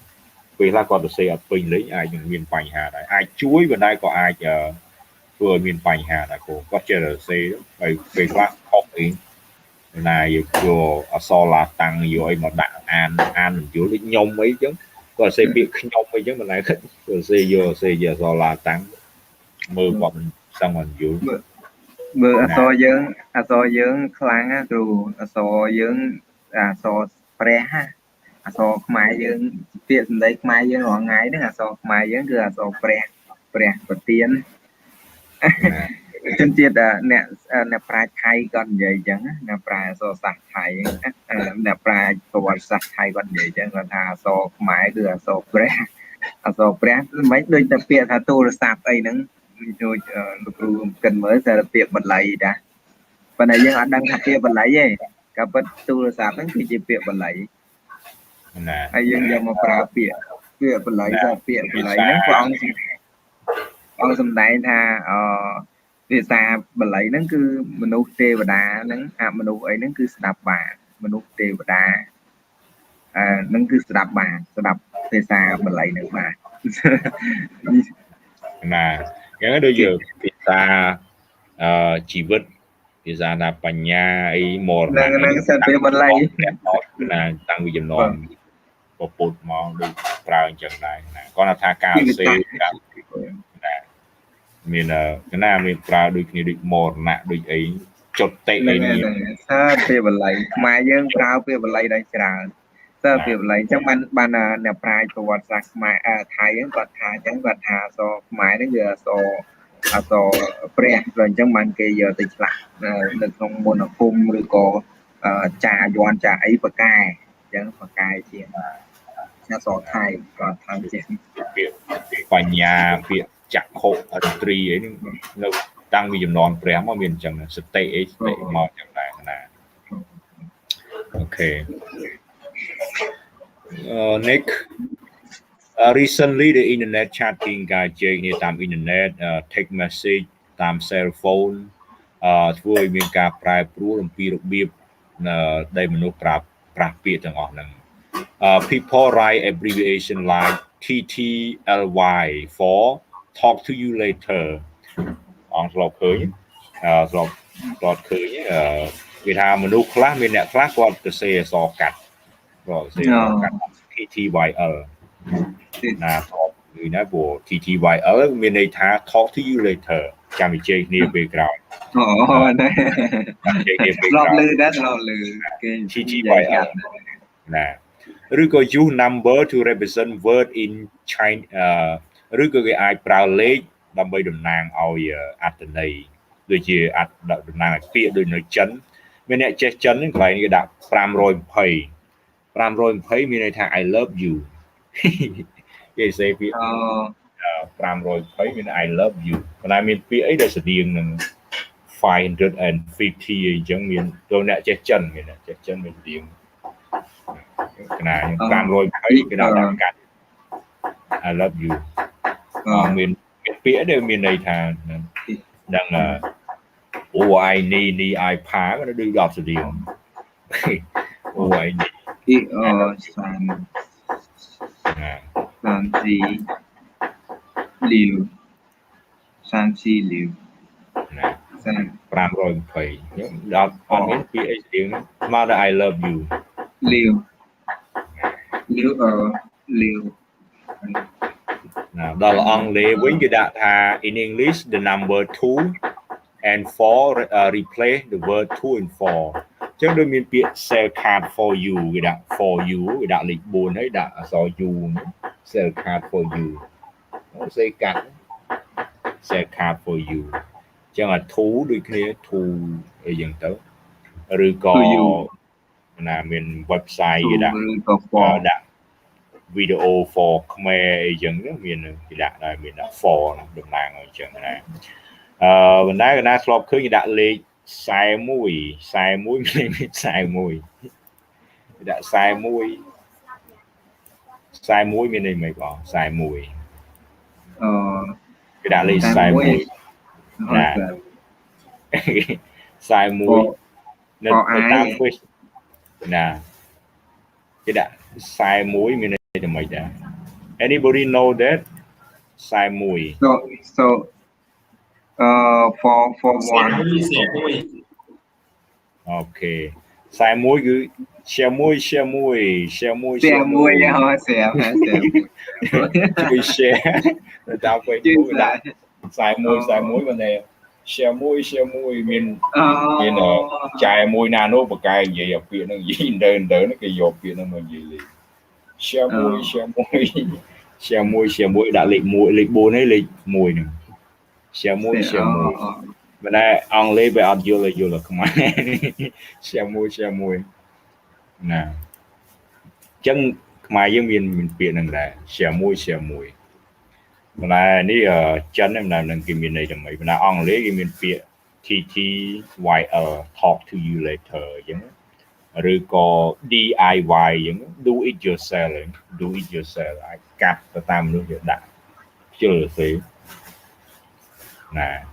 ពេលខ្លះគាត់សរសេរអត់ពេញលេញអាចនឹងមានបញ្ហាដែរអាចជួយប៉ុន្តែក៏អាចធ្វើឲ្យមានបញ្ហាដែរគាត់ចេះសរសេរហើយពេលខ្លះខុសអីណាយកអក្សរឡាតាំងយកអីមកដាក់អានមិនយល់ដូចខ្ញុំអីចឹងគាត់សរសេរពាក្យខ្ញុំអីចឹងប៉ុន្តែគាត់សរសេរយកអក្សរឡាតាំងមើលគាត់មិនសឹងមិនយល់មើលអក្សរយើងខ្លាំងណាគ្រូអក្សរយើងអក្សរព្រះអក្សរខ្មែរយើងពាក្យសម្ដីខ្មែរយើងរាល់ថ្ងៃហ្នឹងអក្សរខ្មែរយើងគឺអក្សរព្រះប្រទានជនជាតិអ្នកប្រាជ្ញថៃគាត់និយាយអញ្ចឹងអ្នកប្រាជ្ញអក្សរសាស្ត្រថៃអ្នកប្រាជ្ញប្រវត្តិសាស្ត្រថៃគាត់និយាយអញ្ចឹងគាត់ថាអក្សរខ្មែរគឺអក្សរព្រះមិនដូចតែពាក្យថាទូរស័ព្ទអីហ្នឹងដូចលោកគ្រូគិតមើលតែពាក្យបល័យដែរប៉ុន្តែយើងអត់ដឹងថាពាក្យបល័យទេក៏ប៉ុន្តែទូរស័ព្ទហ្នឹងគឺជាពាក្យបល័យណាហើយយើងយកមកប្រើពាក្យបល័យថាពាក្យបល័យហ្នឹងព្រះអង្គ ôngសំដែងថាភាសាបល័យហ្នឹងគឺមនុស្សទេវតាហ្នឹងមនុស្សអីហ្នឹងគឺស្ដាប់បានមនុស្សទេវតាហ្នឹងគឺស្ដាប់បានស្ដាប់ភាសាបល័យហ្នឹងបាន ណាយ៉ាងហ្នឹងដូចជាភាសាជីវិតភាសាថាបញ្ញាអីមរណៈហ្នឹងសិនពីបល័យណាតាំងពីចំនួនពពុទ្ធមកដូចប្រើអញ្ចឹងដែរណាគាត់ថាការសេណាមានណាមានប្រើដូចគ្នាដូចមរណៈដូចអីចុតតិអីមានថាពេលបល័យខ្មែរយើងប្រើពេលបល័យដល់ច្រើនតើពេលបល័យអញ្ចឹងបានអ្នកប្រាជ្ញប្រវត្តិសាស្ត្រខ្មែរថៃហ្នឹងគាត់ថាអញ្ចឹងគាត់ថាអក្សរខ្មែរហ្នឹងគឺអក្សរព្រះព្រោះអញ្ចឹងបានគេយកទៅឆ្លាក់នៅក្នុងមន្តអាគមឬក៏ចាយ័ន្តចាអីបកែអញ្ចឹងបកែជាអក្សរថៃគាត់ថាអញ្ចឹងពាក្យបញ្ញាពាក្យចក្ខុអត្រីអីហ្នឹងនៅតាំងពីចំនួនព្រះមកមានអញ្ចឹងសតិអីសតិមកអញ្ចឹងដែរណាអូខេnext recently the internet chatting ការជែកគ្នាតាម internet text message តាម cell phone ធ្វើឲ្យមានការប្រែប្រួលអំពីរបៀបដែលមនុស្សប្រាស់ពាក្យទាំងអស់ហ្នឹង people write abbreviation like TTLY for talk to you later អង្គធ្លាប់ឃើញធ្លាប់ឃើញគេថាមនុស្សខ្លះមានអ្នកខ្លះគាត់ទៅសេអក្សរកាត់គាត់សេអក្សរកាត់ TTYL ណាគឺណាព្រោះ TTYL មានន័យថា talk to you later ចាំនិយាយគ្នាពេលក្រោយអូណែនិយាយគ្នាពេលក្រោយធ្លាប់ឮដែរធ្លាប់ឮគេ TTYL ណាឬក៏ use number to represent word in China ឬក៏គេអាចប្រើលេខដើម្បីតំណាងឲ្យអត្ថន័យដូចជាតំណាងឲ្យពាក្យដូចនៅចិនមានអ្នកចេះចិនហ្នឹងកន្លែងគេដាក់520មានន័យថា I love you គេសេពាក្យ520មាន I love you ប៉ុន្តែមានពាក្យអីដែលស្តៀងនឹង550អញ្ចឹងមានទៅអ្នកចេះចិនមានអ្នកចេះចិនមានស្តៀងកណា520គេដាក់កាត់ I love you មានពាក្យដែលមានន័យថាដឹងអូI need I ផាក៏ដូចដល់ស្តៀងអូ I need 34 លាវ34លាវណា520ខ្ញុំដល់អត់មានពាក្យអីស្តៀងមកដល់ I love you លាវណាដល់អង់គ្លេសវិញគេដាក់ថា in English the number 2 and 4 replace the word 2 and 4ចឹងដូចមានពាក្យ sell card for you គេដាក់ for you គេដាក់លេខ4ហើយដាក់អក្សរ u sell card for you សេកាត់ sell card for you ចឹងអា two ដូចគ្នា two អីចឹងទៅឬក៏ណាមាន website គេដាក់video for ខ្មែរអីចឹងមានគេដាក់ដែរមានដាក់ for តំណាងអញ្ចឹងណាបណ្ដាកណាធ្លាប់ឃើញគេដាក់លេខ41មាន41គេដាក់41មានន័យមិនបង41គេដាក់លេខ41ណា41នៅតាម Twitch ណាគេដាក់41មានន័យតែមិនដែរ anybody know that 41 so for one okay 41គឺshare មួយ share តាម Facebook ដាក់41មិនទេ share មួយមានចែមួយណានោះបកែនិយាយពាក្យហ្នឹងនិយាយដើរគេយកពាក្យហ្នឹងមកនិយាយលេខ share មួយដាក់លេខ1លេខ4ហើយលេខ1ហ្នឹង share មួយមិនដែរអង់គ្លេសវាអត់យល់ខ្មែរ share មួយណាអញ្ចឹងខ្មែរយើងមានពាក្យហ្នឹងដែរ share មួយប៉ុន្តែនេះចិនហ្នឹងមិនគេមានន័យតែមិនប៉ុន្តែអង់គ្លេសគេមានពាក្យ TTYL talk to you later អញ្ចឹងឬក៏ DIY អញ្ចឹង do it yourself អាចកាត់ទៅតាមមនុស្សយកដាក់ជិលសេ nè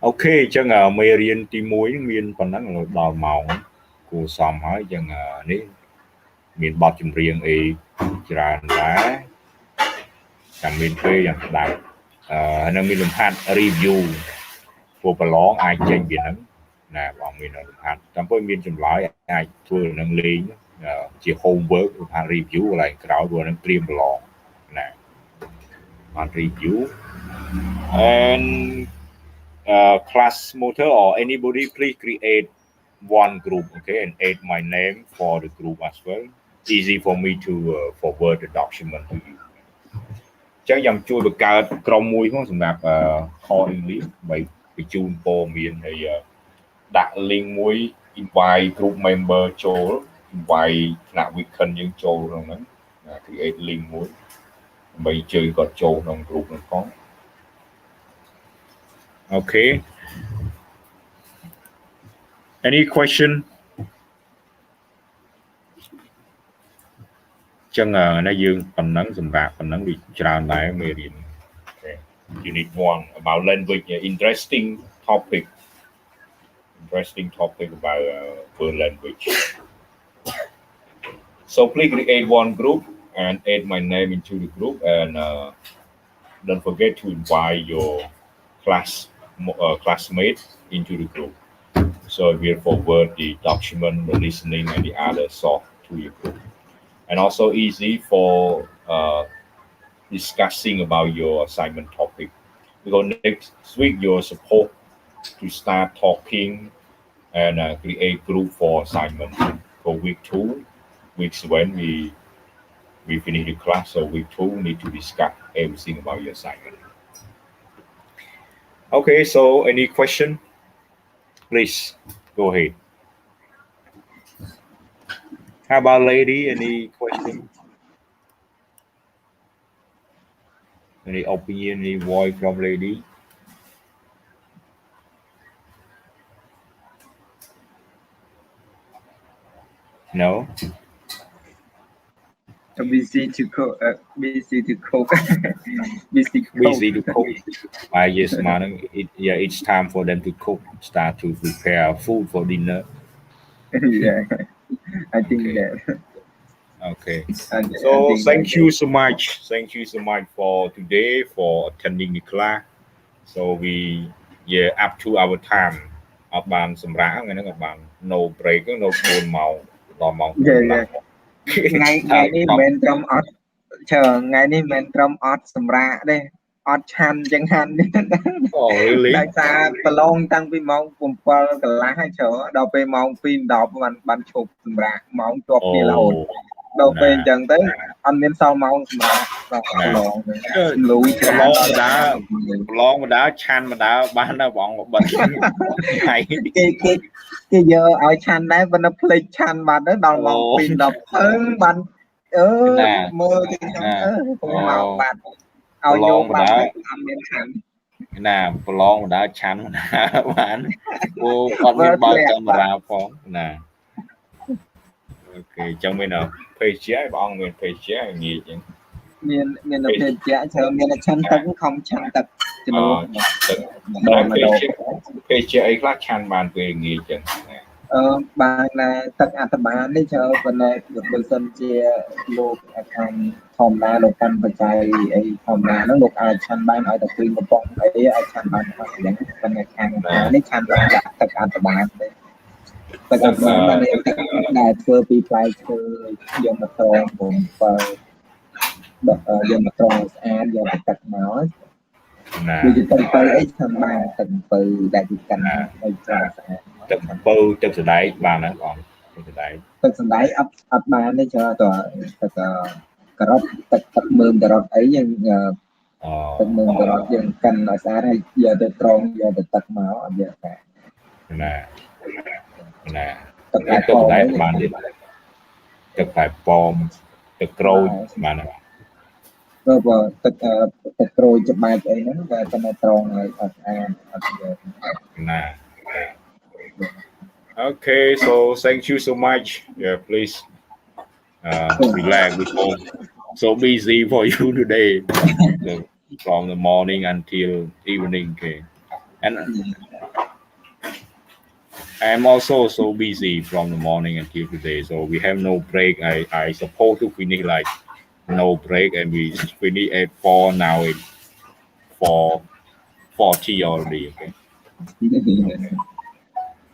ok chẳng mê riêng tí muối miền phần đó là đào màu của xóm hỏi chẳng ní miền bọt chùm riêng ấy ra đá chẳng miền quê chẳng đại nó miền lùm hạt review của bà lón ai chênh biển nắng nè bọn miền lùm hạt trong với miền chùm lái ai thua nâng lý chỉ homework lùm hạt review lại cái vừa nâng triêm bà lón nè hạt review and class motor or anybody please create one group, okay, and add my name for the group as well. Easy for me to forward the document to you. Chắc dòng chui được cả trong mùi khôngសម្រាប់ call English បីបញ្ជូនព័ត៌មានហើយដាក់ link មួយ invite group member ចូល invite ថ្នាក់ weekend យើងចូលក្នុងហ្នឹង create link មួយដើម្បីអញ្ជើញគាត់ចូលក្នុង group ហ្នឹងផង Okay. Any question? Chẳng nó dương phần nắng dùm bạc phần nắng bị tràn lại mê điện. Unit 1 about language, interesting topic about world language. So please create one group and add my name into the group and don't forget to invite your classmate into the group. So we'll forward the document, the listening, and the other soft to your group. And also easy for discussing about your assignment topic. Because next week you're supposed to start talking and create group for assignment for week 2. Weeks when we finish the class, so week 2 we need to discuss everything about your assignment. Okay, so any question? Please go ahead. How about lady? Any question? Any opinion, any voice from lady? No? Busy to cook. Busy to cook. Busy to cook. Yes, man. It's time for them to cook. Start to prepare food for dinner. Yeah, I think that. Okay. So thank you so much. Thank you so much for today for attending the class. So we up to our time. Ở bàn sầm rã người nó các bạn no break no 4 màu đỏ màu. Ngàyនេះមិនត្រឹមអត់chờថ្ងៃនេះមិនត្រឹមអត់សម្រាប់ទេអត់ឆាន់ចឹងហាន់ដោយសារប្រឡងតាំងពីម៉ោង 7 កន្លះហើយchờដល់ពេលម៉ោង 2:10 បានឈប់សម្រាប់ម៉ោងជាប់គ្នារហូតដល់ពេលអញ្ចឹងទៅអត់មានសល់ម៉ោងសម្រាប់ប្រឡងលូប្រឡងម្ដងឆាន់ម្ដងបានដល់បងបិទថ្ងៃគេយកឲ្យឆាន់ដែរប៉ុន្តែភ្លេចឆាន់បាត់ទៅដល់ម៉ោង 2:10 បានមើលគេចឹងមកបាត់ឲ្យយកបាត់អត់មានឆាន់ណាប្រឡងម្ដងឆាន់បានអូអត់មានបើកកាមេរ៉ាផងណាអូខេចឹងមែនអត់page បងអង្គមាន page ងាយចឹងមាន page ច្រើនមានឆាន់ទឹកខំឆាន់ទឹកចំនួនដល់ page អីខ្លះឆាន់បានពេលងាយចឹងបានទឹកអត្តបាលនេះច្រើនប៉ុន្តែបើសិនជាលោកអាខាងធម្មតាលោកកាន់បច្ច័យអីធម្មតាហ្នឹងលោកអាចឆាន់បានឲ្យតែពីកំប៉ុងអីអាចឆាន់បានអត់ចឹងប៉ុន្តែខាងនេះឆាន់បានដាក់ទឹកអត្តបាលទេទឹកអត្តបាលនេះទឹកដែលធ្វើពីផ្លែឈើយកមកត្រងបំពើយកមកត្រងស្អាតយកទៅទឹកមកវាទៅទៅអីឆាន់បានទឹកអំពៅដែលគេកាន់ឲ្យស្អាតទឹកអំពៅទឹកសណ្ដែកបានណាបងទឹកសណ្ដែកអត់បានទេច្រើនតើទឹកការ៉ុតទឹកមើមការ៉ុតអីយើងទឹកមើមការ៉ុតយើងកាន់ឲ្យស្អាតហើយយកទៅត្រងយកទៅទឹកមកអត់យកតែណាទឹកតែប៉ុមបានទេទឹកតែប៉ុមទឹកក្រូចបានណាបើទឹកក្រូចច្បាច់អីហ្នឹងតែតែត្រងឲ្យអត់ស្អាតអត់យកណា Okay, so thank you so much. Yeah, please relax. We're so busy for you today. So from the morning until evening. Okay, and I'm also so busy from the morning until today, so we have no break. I supposed to finish like no break, and we finish at 4 now. It's 4:40 already. Okay.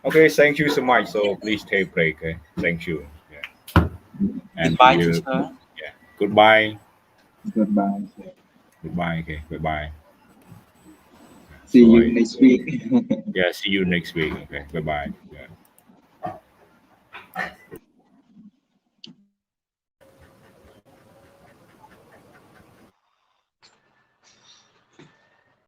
Okay. Thank you so much. So please take break. Okay. Thank you. Yeah. And Goodbye, we will- teacher. yeah. Goodbye. Goodbye. Goodbye. Okay. Bye-bye. See you Bye. next week. Yeah. See you next week. Okay. Bye-bye.